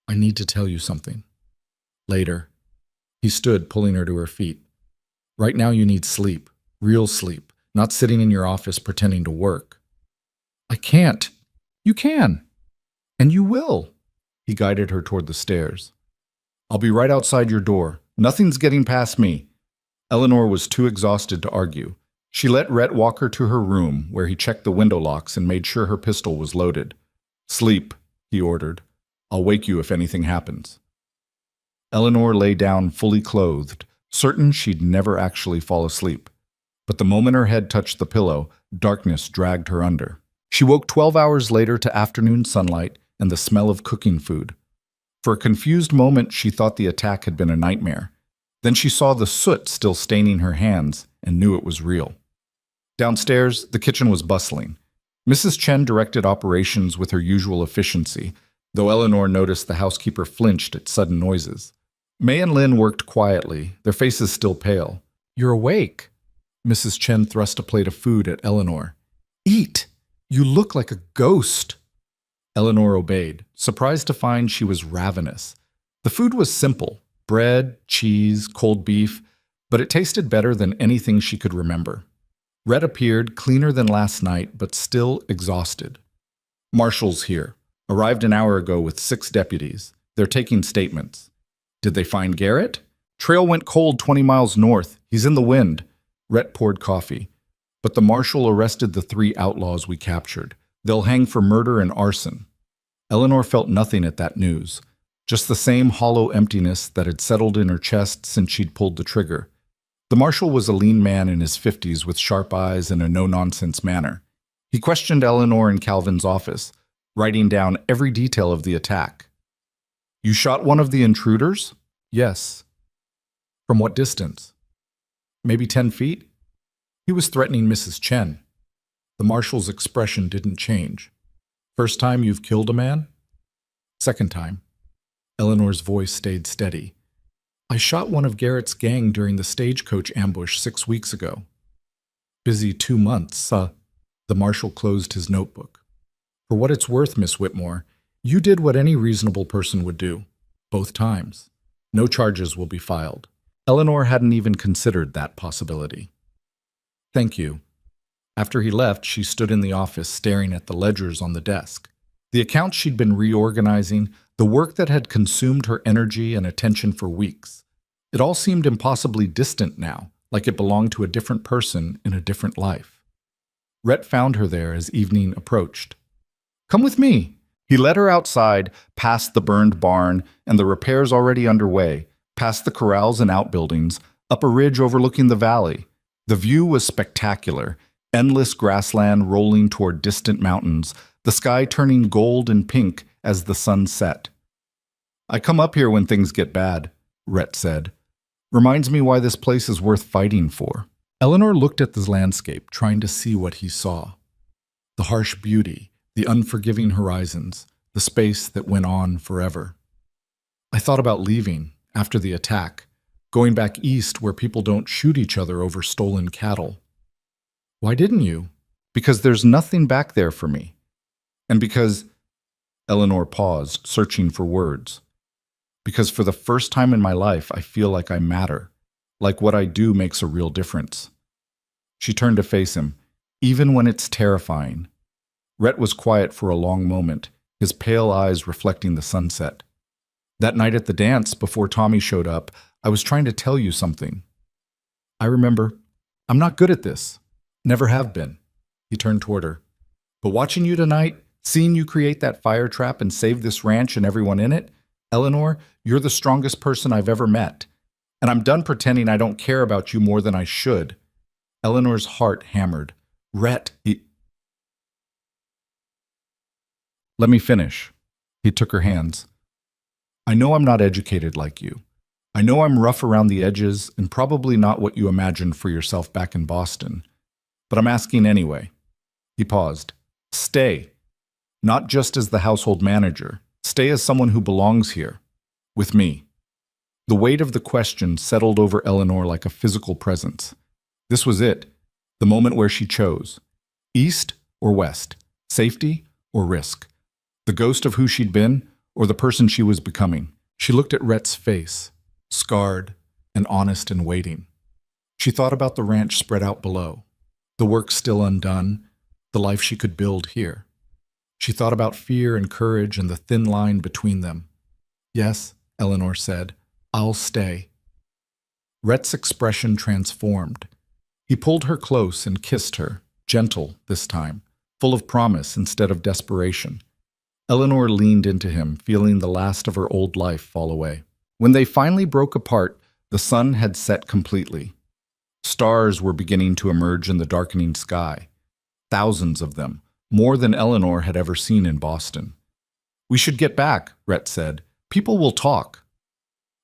I need to tell you something. Later. He stood, pulling her to her feet. Right now you need sleep, real sleep, not sitting in your office pretending to work. I can't. You can. And you will. He guided her toward the stairs. I'll be right outside your door. Nothing's getting past me. Eleanor was too exhausted to argue. She let Rhett walk her to her room, where he checked the window locks and made sure her pistol was loaded. Sleep, he ordered. I'll wake you if anything happens. Eleanor lay down fully clothed, certain she'd never actually fall asleep. But the moment her head touched the pillow, darkness dragged her under. She woke 12 hours later to afternoon sunlight and the smell of cooking food. For a confused moment, she thought the attack had been a nightmare. Then she saw the soot still staining her hands and knew it was real. Downstairs, the kitchen was bustling. Mrs. Chen directed operations with her usual efficiency, though Eleanor noticed the housekeeper flinched at sudden noises. May and Lynn worked quietly, their faces still pale. You're awake. Mrs. Chen thrust a plate of food at Eleanor. Eat! You look like a ghost. Eleanor obeyed, surprised to find she was ravenous. The food was simple. Bread, cheese, cold beef, but it tasted better than anything she could remember. Rhett appeared, cleaner than last night, but still exhausted. Marshal's here. Arrived an hour ago with 6 deputies. They're taking statements. Did they find Garrett? Trail went cold 20 miles north. He's in the wind. Rhett poured coffee. But the marshal arrested the 3 outlaws we captured. They'll hang for murder and arson. Eleanor felt nothing at that news. Just the same hollow emptiness that had settled in her chest since she'd pulled the trigger. The marshal was a lean man in his 50s with sharp eyes and a no-nonsense manner. He questioned Eleanor in Calvin's office, writing down every detail of the attack. You shot one of the intruders? Yes. From what distance? Maybe 10 feet? He was threatening Mrs. Chen. The marshal's expression didn't change. First time you've killed a man? Second time. Eleanor's voice stayed steady. I shot one of Garrett's gang during the stagecoach ambush 6 weeks ago. Busy 2 months, The marshal closed his notebook. For what it's worth, Miss Whitmore, you did what any reasonable person would do. Both times. No charges will be filed. Eleanor hadn't even considered that possibility. Thank you. After he left, she stood in the office staring at the ledgers on the desk. The accounts she'd been reorganizing, the work that had consumed her energy and attention for weeks. It all seemed impossibly distant now, like it belonged to a different person in a different life. Rhett found her there as evening approached. Come with me. He led her outside, past the burned barn and the repairs already underway, past the corrals and outbuildings, up a ridge overlooking the valley. The view was spectacular, endless grassland rolling toward distant mountains, the sky turning gold and pink as the sun set. I come up here when things get bad, Rhett said. Reminds me why this place is worth fighting for. Eleanor looked at the landscape, trying to see what he saw. The harsh beauty, the unforgiving horizons, the space that went on forever. I thought about leaving after the attack, going back east where people don't shoot each other over stolen cattle. Why didn't you? Because there's nothing back there for me. And because... Eleanor paused, searching for words. Because for the first time in my life, I feel like I matter, like what I do makes a real difference. She turned to face him, even when it's terrifying. Rhett was quiet for a long moment, his pale eyes reflecting the sunset. That night at the dance, before Tommy showed up, I was trying to tell you something. I remember. I'm not good at this. Never have been. He turned toward her. But watching you tonight, seeing you create that fire trap and save this ranch and everyone in it, Eleanor, you're the strongest person I've ever met. And I'm done pretending I don't care about you more than I should. Eleanor's heart hammered. Rhett, Let me finish. He took her hands. I know I'm not educated like you. I know I'm rough around the edges and probably not what you imagined for yourself back in Boston. But I'm asking anyway. He paused. Stay. Not just as the household manager. Stay as someone who belongs here. With me. The weight of the question settled over Eleanor like a physical presence. This was it. The moment where she chose. East or west. Safety or risk. The ghost of who she'd been or the person she was becoming. She looked at Rhett's face, scarred and honest and waiting. She thought about the ranch spread out below, the work still undone, the life she could build here. She thought about fear and courage and the thin line between them. Yes, Eleanor said, I'll stay. Rhett's expression transformed. He pulled her close and kissed her, gentle this time, full of promise instead of desperation. Eleanor leaned into him, feeling the last of her old life fall away. When they finally broke apart, the sun had set completely. Stars were beginning to emerge in the darkening sky. Thousands of them, more than Eleanor had ever seen in Boston. We should get back, Rhett said. People will talk.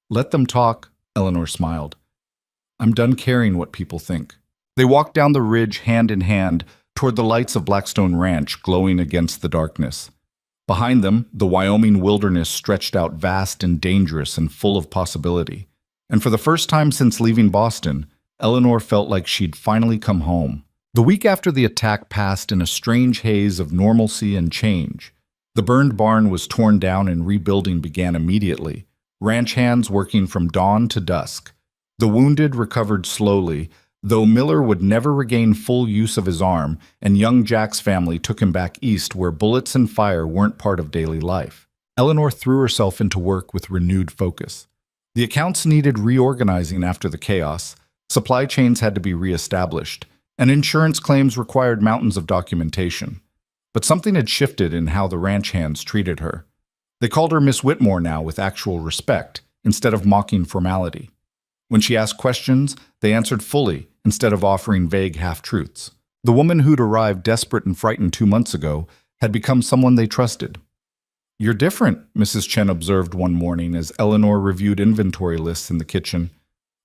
Let them talk, Eleanor smiled. I'm done caring what people think. They walked down the ridge hand in hand toward the lights of Blackstone Ranch glowing against the darkness. Behind them, the Wyoming wilderness stretched out vast and dangerous and full of possibility. And for the first time since leaving Boston, Eleanor felt like she'd finally come home. The week after the attack passed in a strange haze of normalcy and change. The burned barn was torn down and rebuilding began immediately, ranch hands working from dawn to dusk. The wounded recovered slowly, though Miller would never regain full use of his arm, and young Jack's family took him back east where bullets and fire weren't part of daily life. Eleanor threw herself into work with renewed focus. The accounts needed reorganizing after the chaos, supply chains had to be reestablished, and insurance claims required mountains of documentation. But something had shifted in how the ranch hands treated her. They called her Miss Whitmore now with actual respect, instead of mocking formality. When she asked questions, they answered fully, instead of offering vague half-truths. The woman who'd arrived desperate and frightened 2 months ago had become someone they trusted. You're different, Mrs. Chen observed one morning as Eleanor reviewed inventory lists in the kitchen.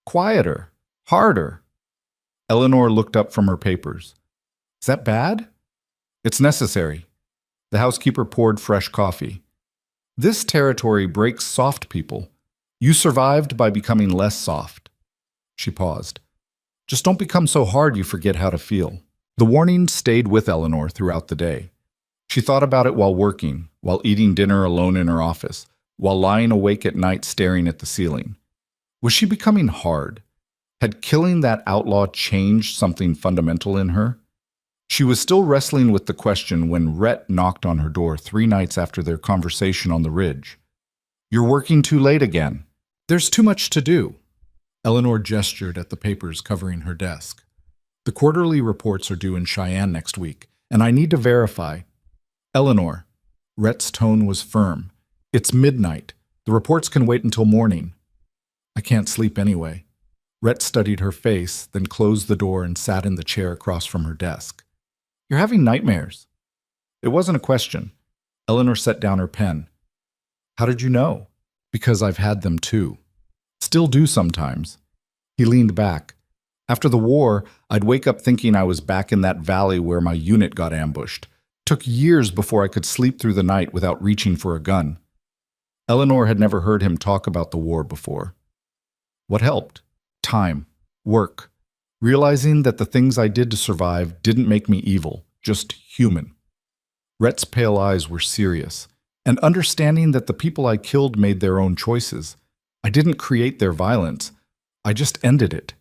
Quieter, harder. Eleanor looked up from her papers. Is that bad? It's necessary. The housekeeper poured fresh coffee. This territory breaks soft people. You survived by becoming less soft. She paused. Just don't become so hard you forget how to feel. The warning stayed with Eleanor throughout the day. She thought about it while working, while eating dinner alone in her office, while lying awake at night staring at the ceiling. Was she becoming hard? Had killing that outlaw changed something fundamental in her? She was still wrestling with the question when Rhett knocked on her door 3 nights after their conversation on the ridge. You're working too late again. There's too much to do. Eleanor gestured at the papers covering her desk. The quarterly reports are due in Cheyenne next week, and I need to verify. Eleanor. Rhett's tone was firm. It's midnight. The reports can wait until morning. I can't sleep anyway. Rhett studied her face, then closed the door and sat in the chair across from her desk. You're having nightmares. It wasn't a question. Eleanor set down her pen. How did you know? Because I've had them too. Still do sometimes. He leaned back. After the war, I'd wake up thinking I was back in that valley where my unit got ambushed. Took years before I could sleep through the night without reaching for a gun. Eleanor had never heard him talk about the war before. What helped? Time. Work. Realizing that the things I did to survive didn't make me evil, just human. Rhett's pale eyes were serious, and understanding that the people I killed made their own choices. I didn't create their violence. I just ended it.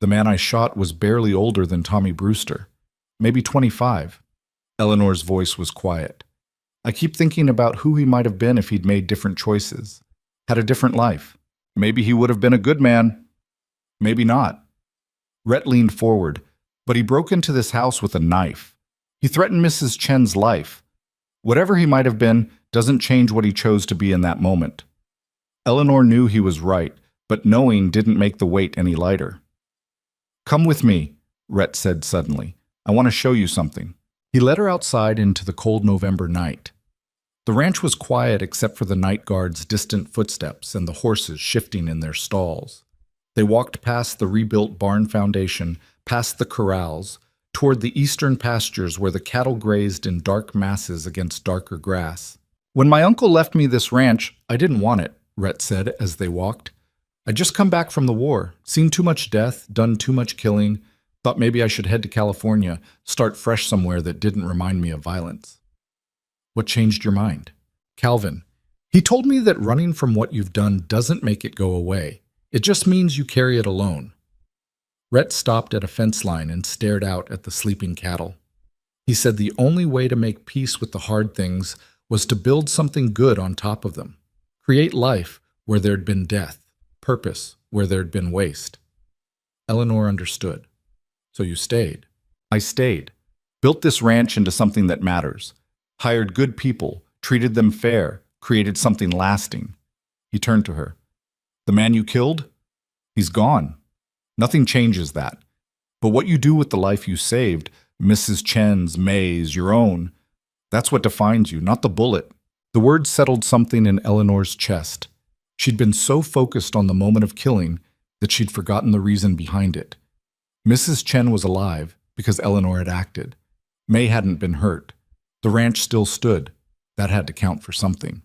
The man I shot was barely older than Tommy Brewster, maybe 25. Eleanor's voice was quiet. I keep thinking about who he might have been if he'd made different choices, had a different life. Maybe he would have been a good man. Maybe not. Rhett leaned forward, but he broke into this house with a knife. He threatened Mrs. Chen's life. Whatever he might have been doesn't change what he chose to be in that moment. Eleanor knew he was right, but knowing didn't make the weight any lighter. Come with me, Rhett said suddenly. I want to show you something. He led her outside into the cold November night. The ranch was quiet except for the night guard's distant footsteps and the horses shifting in their stalls. They walked past the rebuilt barn foundation, past the corrals, toward the eastern pastures where the cattle grazed in dark masses against darker grass. "When my uncle left me this ranch, I didn't want it," Rhett said as they walked. "I'd just come back from the war, seen too much death, done too much killing, thought maybe I should head to California, start fresh somewhere that didn't remind me of violence." "What changed your mind?" "Calvin. He told me that running from what you've done doesn't make it go away. It just means you carry it alone." Rhett stopped at a fence line and stared out at the sleeping cattle. He said the only way to make peace with the hard things was to build something good on top of them. Create life where there'd been death, purpose where there'd been waste. Eleanor understood. "So you stayed?" "I stayed. Built this ranch into something that matters. Hired good people, treated them fair, created something lasting." He turned to her. "The man you killed? He's gone. Nothing changes that. But what you do with the life you saved, Mrs. Chen's, May's, your own, that's what defines you, not the bullet." The word settled something in Eleanor's chest. She'd been so focused on the moment of killing that she'd forgotten the reason behind it. Mrs. Chen was alive because Eleanor had acted. May hadn't been hurt. The ranch still stood. That had to count for something.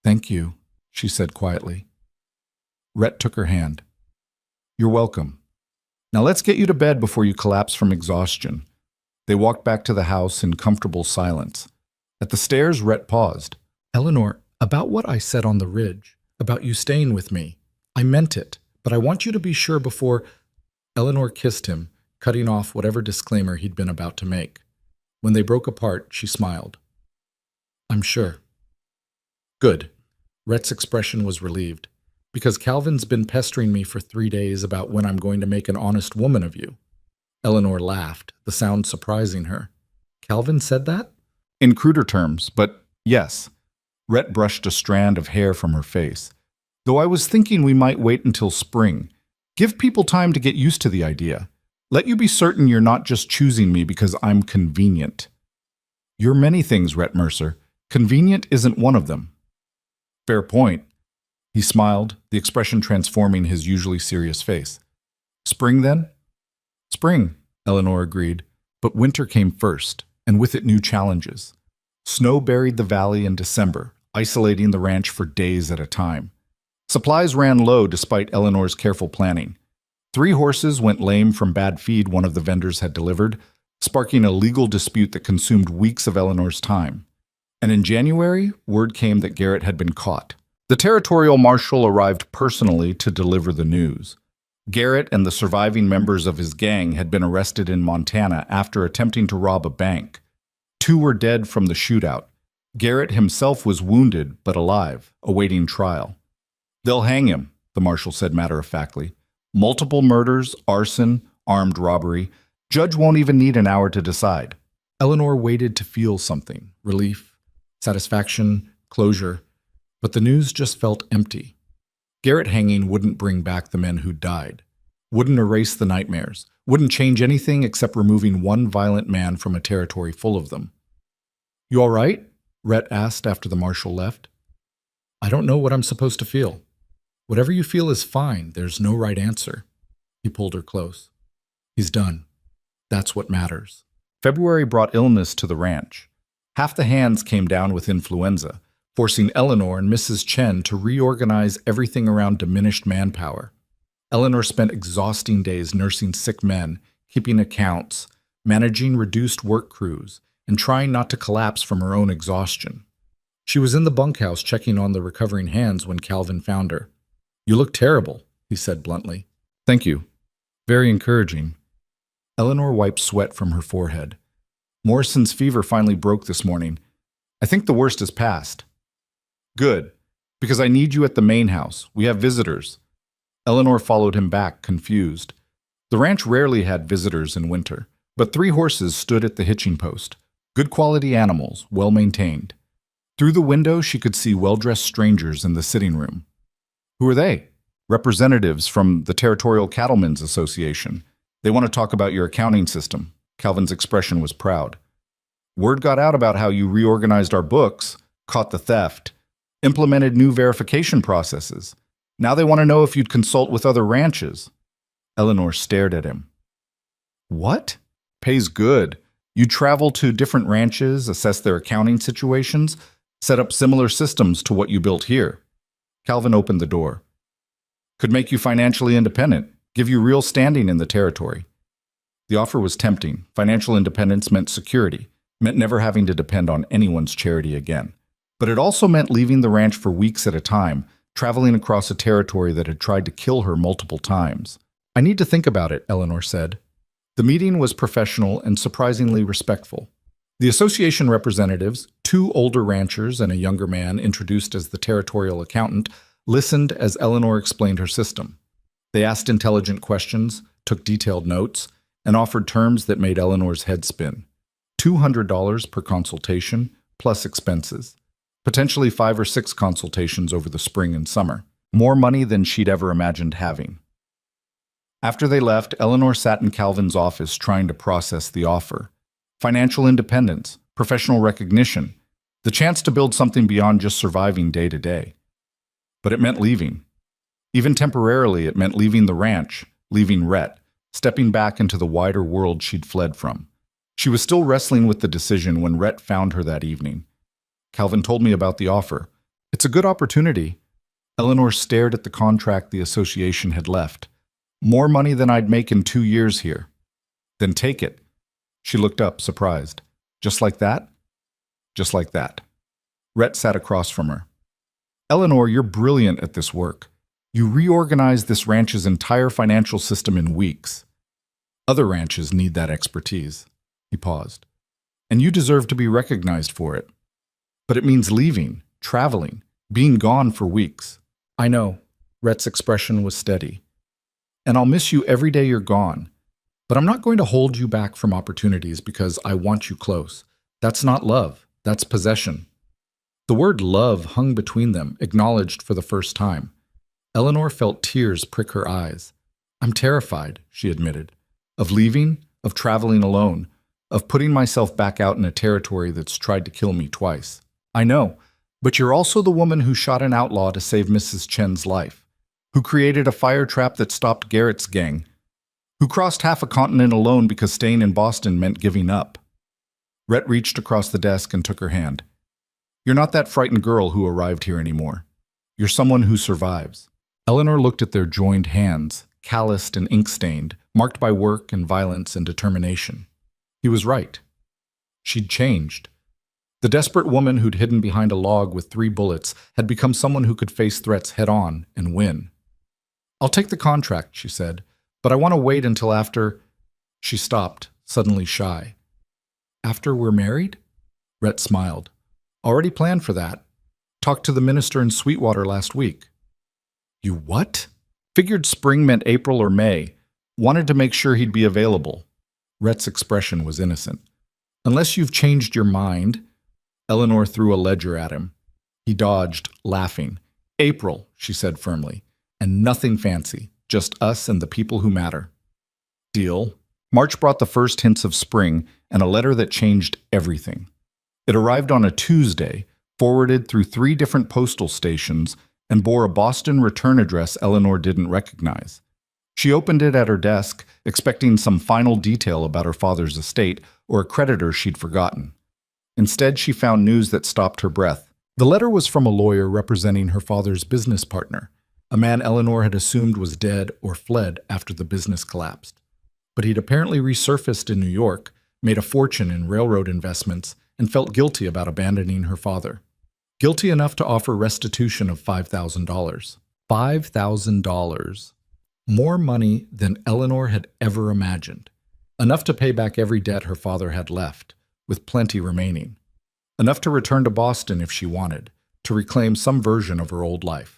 "Thank you," she said quietly. Rhett took her hand. "You're welcome. Now let's get you to bed before you collapse from exhaustion." They walked back to the house in comfortable silence. At the stairs, Rhett paused. "Eleanor, about what I said on the ridge, about you staying with me, I meant it, but I want you to be sure before—" Eleanor kissed him, cutting off whatever disclaimer he'd been about to make. When they broke apart, she smiled. "I'm sure." "Good." Rhett's expression was relieved. "Because Calvin's been pestering me for 3 days about when I'm going to make an honest woman of you." Eleanor laughed, the sound surprising her. "Calvin said that?" "In cruder terms, but yes." Rhett brushed a strand of hair from her face. "Though I was thinking we might wait until spring. Give people time to get used to the idea. Let you be certain you're not just choosing me because I'm convenient." "You're many things, Rhett Mercer. Convenient isn't one of them." "Fair point." He smiled, the expression transforming his usually serious face. "Spring, then?" "Spring," Eleanor agreed. But winter came first, and with it new challenges. Snow buried the valley in December, isolating the ranch for days at a time. Supplies ran low despite Eleanor's careful planning. 3 horses went lame from bad feed one of the vendors had delivered, sparking a legal dispute that consumed weeks of Eleanor's time. And in January, word came that Garrett had been caught. The territorial marshal arrived personally to deliver the news. Garrett and the surviving members of his gang had been arrested in Montana after attempting to rob a bank. 2 were dead from the shootout. Garrett himself was wounded but alive, awaiting trial. "They'll hang him," the marshal said matter-of-factly. "Multiple murders, arson, armed robbery. Judge won't even need an hour to decide." Eleanor waited to feel something, relief, satisfaction, closure, but the news just felt empty. Garrett hanging wouldn't bring back the men who died, wouldn't erase the nightmares, wouldn't change anything except removing one violent man from a territory full of them. "You all right?" Rhett asked after the marshal left. "I don't know what I'm supposed to feel." "Whatever you feel is fine. There's no right answer." He pulled her close. "He's done. That's what matters." February brought illness to the ranch. Half the hands came down with influenza, forcing Eleanor and Mrs. Chen to reorganize everything around diminished manpower. Eleanor spent exhausting days nursing sick men, keeping accounts, managing reduced work crews, and trying not to collapse from her own exhaustion. She was in the bunkhouse checking on the recovering hands when Calvin found her. "You look terrible," he said bluntly. "Thank you. Very encouraging." Eleanor wiped sweat from her forehead. "Morrison's fever finally broke this morning. I think the worst is past." "Good, because I need you at the main house. We have visitors." Eleanor followed him back, confused. The ranch rarely had visitors in winter, but 3 horses stood at the hitching post. Good quality animals, well maintained. Through the window, she could see well-dressed strangers in the sitting room. "Who are they?" "Representatives from the Territorial Cattlemen's Association. They want to talk about your accounting system." Calvin's expression was proud. "Word got out about how you reorganized our books. caught the theft, implemented new verification processes. Now they want to know if you'd consult with other ranches. Eleanor stared at him. What? Pays good. You travel to different ranches, assess their accounting situations, set up similar systems to what you built here. Calvin opened the door. Could make you financially independent, give you real standing in the territory. The offer was tempting. Financial independence meant security, meant never having to depend on anyone's charity again. But it also meant leaving the ranch for weeks at a time, traveling across a territory that had tried to kill her multiple times. I need to think about it, Eleanor said. The meeting was professional and surprisingly respectful. The association representatives, 2 older ranchers and a younger man introduced as the territorial accountant, listened as Eleanor explained her system. They asked intelligent questions, took detailed notes, and offered terms that made Eleanor's head spin. $200 per consultation, plus expenses. Potentially 5 or 6 consultations over the spring and summer. More money than she'd ever imagined having. After they left, Eleanor sat in Calvin's office trying to process the offer. Financial independence, professional recognition, the chance to build something beyond just surviving day to day. But it meant leaving. Even temporarily, it meant leaving the ranch, leaving Rhett, stepping back into the wider world she'd fled from. She was still wrestling with the decision when Rhett found her that evening. Calvin told me about the offer. It's a good opportunity. Eleanor stared at the contract the association had left. More money than I'd make in 2 years here. Then take it. She looked up, surprised. Just like that? Just like that. Rhett sat across from her. Eleanor, you're brilliant at this work. You reorganized this ranch's entire financial system in weeks. Other ranches need that expertise. He paused. And you deserve to be recognized for it. But it means leaving, traveling, being gone for weeks. I know. Rhett's expression was steady. And I'll miss you every day you're gone. But I'm not going to hold you back from opportunities because I want you close. That's not love. That's possession. The word love hung between them, acknowledged for the first time. Eleanor felt tears prick her eyes. I'm terrified, she admitted, of leaving, of traveling alone, of putting myself back out in a territory that's tried to kill me twice. I know, but you're also the woman who shot an outlaw to save Mrs. Chen's life, who created a fire trap that stopped Garrett's gang, who crossed half a continent alone because staying in Boston meant giving up. Rhett reached across the desk and took her hand. You're not that frightened girl who arrived here anymore. You're someone who survives. Eleanor looked at their joined hands, calloused and ink-stained, marked by work and violence and determination. He was right. She'd changed. The desperate woman who'd hidden behind a log with 3 bullets had become someone who could face threats head-on and win. I'll take the contract, she said, but I want to wait until after... She stopped, suddenly shy. After we're married? Rhett smiled. Already planned for that. Talked to the minister in Sweetwater last week. You what? Figured spring meant April or May. Wanted to make sure he'd be available. Rhett's expression was innocent. Unless you've changed your mind... Eleanor threw a ledger at him. He dodged, laughing. April, she said firmly. And nothing fancy. Just us and the people who matter. Deal. March brought the first hints of spring and a letter that changed everything. It arrived on a Tuesday, forwarded through 3 different postal stations, and bore a Boston return address Eleanor didn't recognize. She opened it at her desk, expecting some final detail about her father's estate or a creditor she'd forgotten. Instead, she found news that stopped her breath. The letter was from a lawyer representing her father's business partner, a man Eleanor had assumed was dead or fled after the business collapsed. But he'd apparently resurfaced in New York, made a fortune in railroad investments, and felt guilty about abandoning her father. Guilty enough to offer restitution of $5,000. $5,000. More money than Eleanor had ever imagined. Enough to pay back every debt her father had left, with plenty remaining. Enough to return to Boston if she wanted, to reclaim some version of her old life.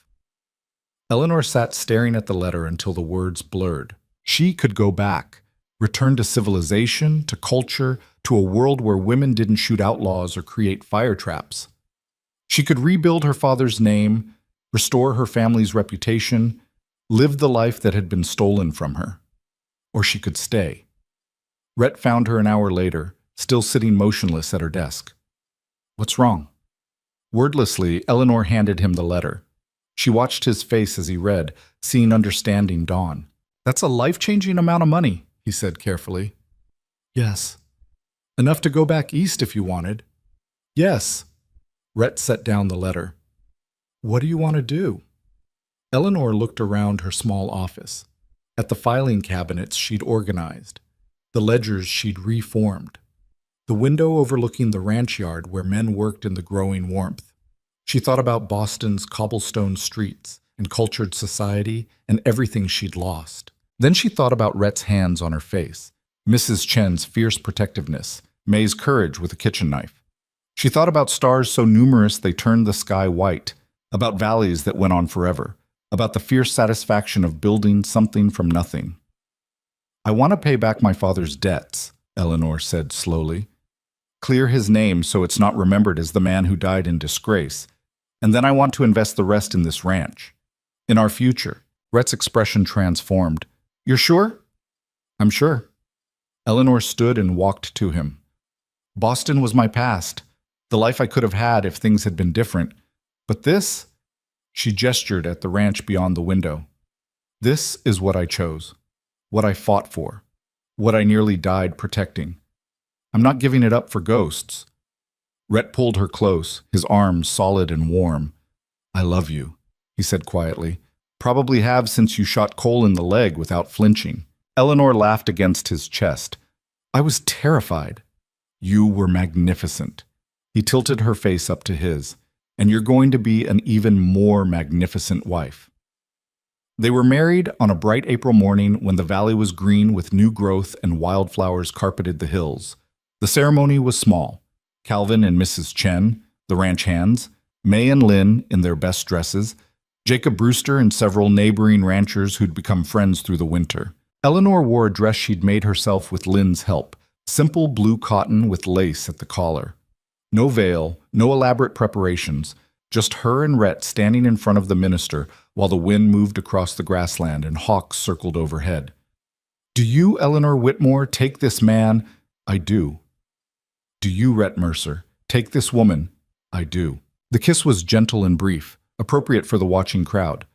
Eleanor sat staring at the letter until the words blurred. She could go back, return to civilization, to culture, to a world where women didn't shoot outlaws or create fire traps. She could rebuild her father's name, restore her family's reputation, live the life that had been stolen from her. Or she could stay. Rhett found her an hour later, still sitting motionless at her desk. What's wrong? Wordlessly, Eleanor handed him the letter. She watched his face as he read, seeing understanding dawn. "That's a life-changing amount of money," he said carefully. "Yes." "Enough to go back east if you wanted." "Yes." Rhett set down the letter. "What do you want to do?" Eleanor looked around her small office. At the filing cabinets she'd organized, the ledgers she'd reformed, the window overlooking the ranch yard where men worked in the growing warmth. She thought about Boston's cobblestone streets and cultured society and everything she'd lost. Then she thought about Rhett's hands on her face, Mrs. Chen's fierce protectiveness, May's courage with a kitchen knife. She thought about stars so numerous they turned the sky white, about valleys that went on forever, about the fierce satisfaction of building something from nothing. "I want to pay back my father's debts," Eleanor said slowly. "Clear his name so it's not remembered as the man who died in disgrace. And then I want to invest the rest in this ranch. In our future." Rhett's expression transformed. "You're sure?" "I'm sure." Eleanor stood and walked to him. "Boston was my past, the life I could have had if things had been different. But this," she gestured at the ranch beyond the window, "this is what I chose, what I fought for, what I nearly died protecting. I'm not giving it up for ghosts." Rhett pulled her close, his arms solid and warm. "I love you," he said quietly. "Probably have since you shot Cole in the leg without flinching." Eleanor laughed against his chest. "I was terrified." "You were magnificent." He tilted her face up to his. "And you're going to be an even more magnificent wife." They were married on a bright April morning when the valley was green with new growth and wildflowers carpeted the hills. The ceremony was small. Calvin and Mrs. Chen, the ranch hands, May and Lynn in their best dresses, Jacob Brewster and several neighboring ranchers who'd become friends through the winter. Eleanor wore a dress she'd made herself with Lynn's help, simple blue cotton with lace at the collar. No veil, no elaborate preparations, just her and Rhett standing in front of the minister while the wind moved across the grassland and hawks circled overhead. "Do you, Eleanor Whitmore, take this man?" "I do." "Do you, Rhett Mercer, take this woman?" "I do." The kiss was gentle and brief, appropriate for the watching crowd.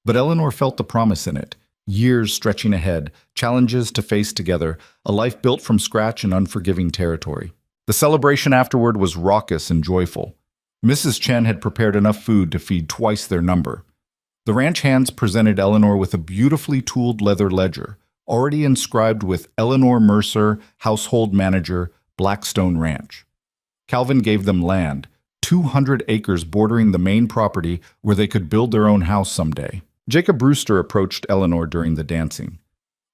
But Eleanor felt the promise in it. Years stretching ahead, challenges to face together, a life built from scratch in unforgiving territory. The celebration afterward was raucous and joyful. Mrs. Chen had prepared enough food to feed twice their number. The ranch hands presented Eleanor with a beautifully tooled leather ledger, already inscribed with Eleanor Mercer, Household Manager, Blackstone Ranch. Calvin gave them land, 200 acres bordering the main property where they could build their own house someday. Jacob Brewster approached Eleanor during the dancing.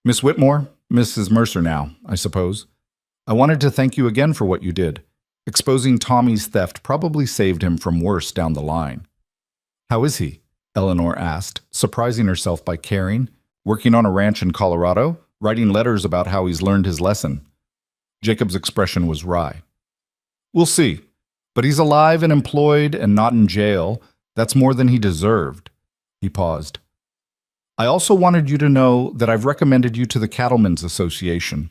"Miss Whitmore, Mrs. Mercer now, I suppose. I wanted to thank you again for what you did. Exposing Tommy's theft probably saved him from worse down the line." "How is he?" Eleanor asked, surprising herself by caring. "Working on a ranch in Colorado? Writing letters about how he's learned his lesson?" Jacob's expression was wry. "We'll see. But he's alive and employed and not in jail. That's more than he deserved." He paused. "I also wanted you to know that I've recommended you to the Cattlemen's Association.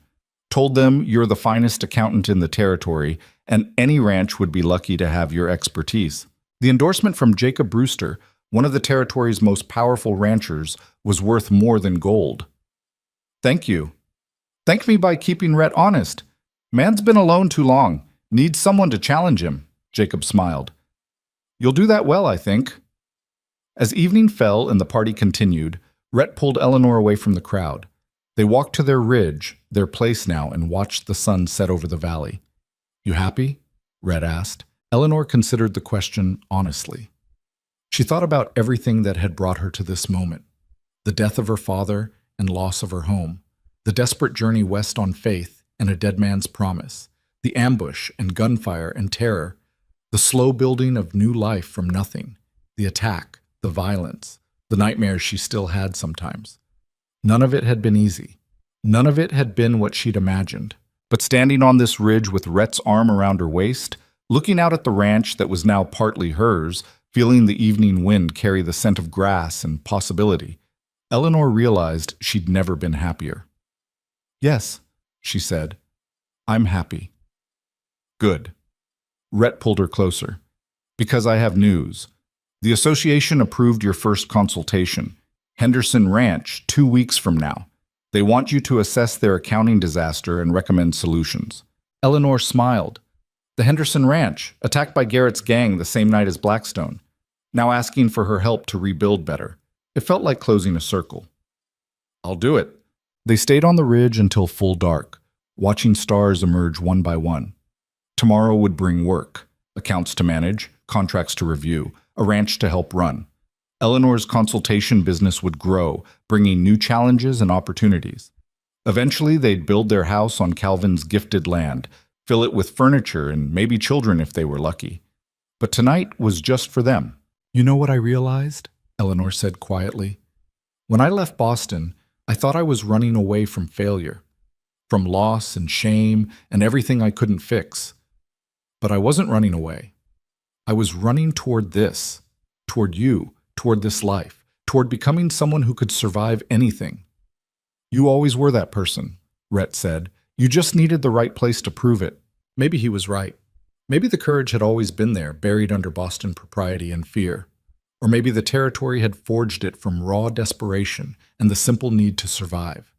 Told them you're the finest accountant in the territory, and any ranch would be lucky to have your expertise." The endorsement from Jacob Brewster, one of the territory's most powerful ranchers, was worth more than gold. "Thank you." "Thank me by keeping Rhett honest. Man's been alone too long. Needs someone to challenge him." Jacob smiled. "You'll do that well, I think." As evening fell and the party continued, Rhett pulled Eleanor away from the crowd. They walked to their ridge, their place now, and watched the sun set over the valley. "You happy?" Rhett asked. Eleanor considered the question honestly. She thought about everything that had brought her to this moment. The death of her father and loss of her home. The desperate journey west on faith and a dead man's promise. The ambush and gunfire and terror. The slow building of new life from nothing. The attack, the violence, the nightmares she still had sometimes. None of it had been easy. None of it had been what she'd imagined. But standing on this ridge with Rhett's arm around her waist, looking out at the ranch that was now partly hers, feeling the evening wind carry the scent of grass and possibility, Eleanor realized she'd never been happier. "Yes," she said, "I'm happy." "Good." Rhett pulled her closer. Because I have news. The association approved your first consultation. Henderson Ranch, 2 weeks from now. They want you to assess their accounting disaster and recommend solutions. Eleanor smiled. The Henderson Ranch, attacked by Garrett's gang the same night as Blackstone, now asking for her help to rebuild better. It felt like closing a circle. I'll do it. They stayed on the ridge until full dark, watching stars emerge one by one. Tomorrow would bring work, accounts to manage, contracts to review, a ranch to help run. Eleanor's consultation business would grow, bringing new challenges and opportunities. Eventually, they'd build their house on Calvin's gifted land, fill it with furniture and maybe children if they were lucky. But tonight was just for them. You know what I realized? Eleanor said quietly. When I left Boston, I thought I was running away from failure, from loss and shame and everything I couldn't fix. But I wasn't running away. I was running toward this, toward you, toward this life, toward becoming someone who could survive anything. You always were that person, Rhett said. You just needed the right place to prove it. Maybe he was right. Maybe the courage had always been there, buried under Boston propriety and fear. Or maybe the territory had forged it from raw desperation and the simple need to survive.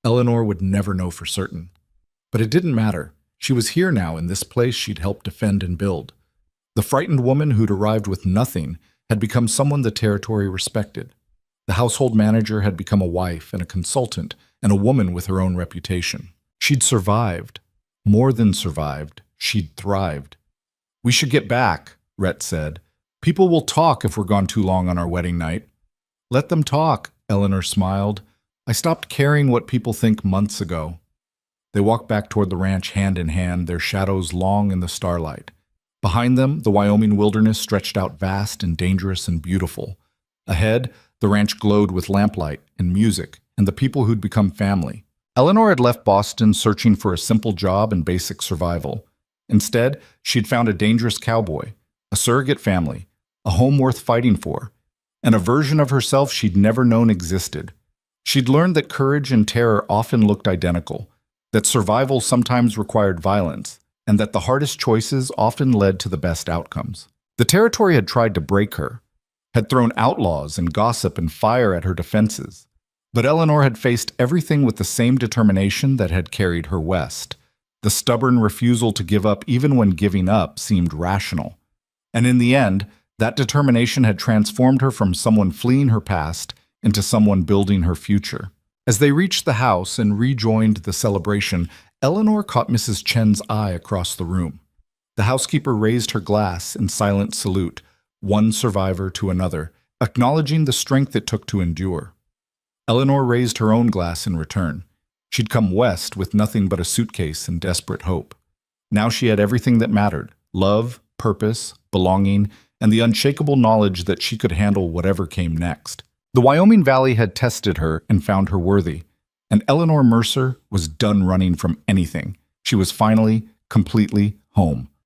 Eleanor would never know for certain. But it didn't matter. She was here now in this place she'd helped defend and build. The frightened woman who'd arrived with nothing had become someone the territory respected. The household manager had become a wife and a consultant and a woman with her own reputation. She'd survived. More than survived, she'd thrived. We should get back, Rhett said. People will talk if we're gone too long on our wedding night. Let them talk, Eleanor smiled. I stopped caring what people think months ago. They walked back toward the ranch hand in hand, their shadows long in the starlight. Behind them, the Wyoming wilderness stretched out vast and dangerous and beautiful. Ahead, the ranch glowed with lamplight and music and the people who'd become family. Eleanor had left Boston searching for a simple job and basic survival. Instead, she'd found a dangerous cowboy, a surrogate family, a home worth fighting for, and a version of herself she'd never known existed. She'd learned that courage and terror often looked identical, that survival sometimes required violence, and that the hardest choices often led to the best outcomes. The territory had tried to break her, had thrown outlaws and gossip and fire at her defenses. But Eleanor had faced everything with the same determination that had carried her west. The stubborn refusal to give up even when giving up seemed rational. And in the end, that determination had transformed her from someone fleeing her past into someone building her future. As they reached the house and rejoined the celebration, Eleanor caught Mrs. Chen's eye across the room. The housekeeper raised her glass in silent salute, one survivor to another, acknowledging the strength it took to endure. Eleanor raised her own glass in return. She'd come west with nothing but a suitcase and desperate hope. Now she had everything that mattered: love, purpose, belonging, and the unshakable knowledge that she could handle whatever came next. The Wyoming Valley had tested her and found her worthy, and Eleanor Mercer was done running from anything. She was finally, completely home.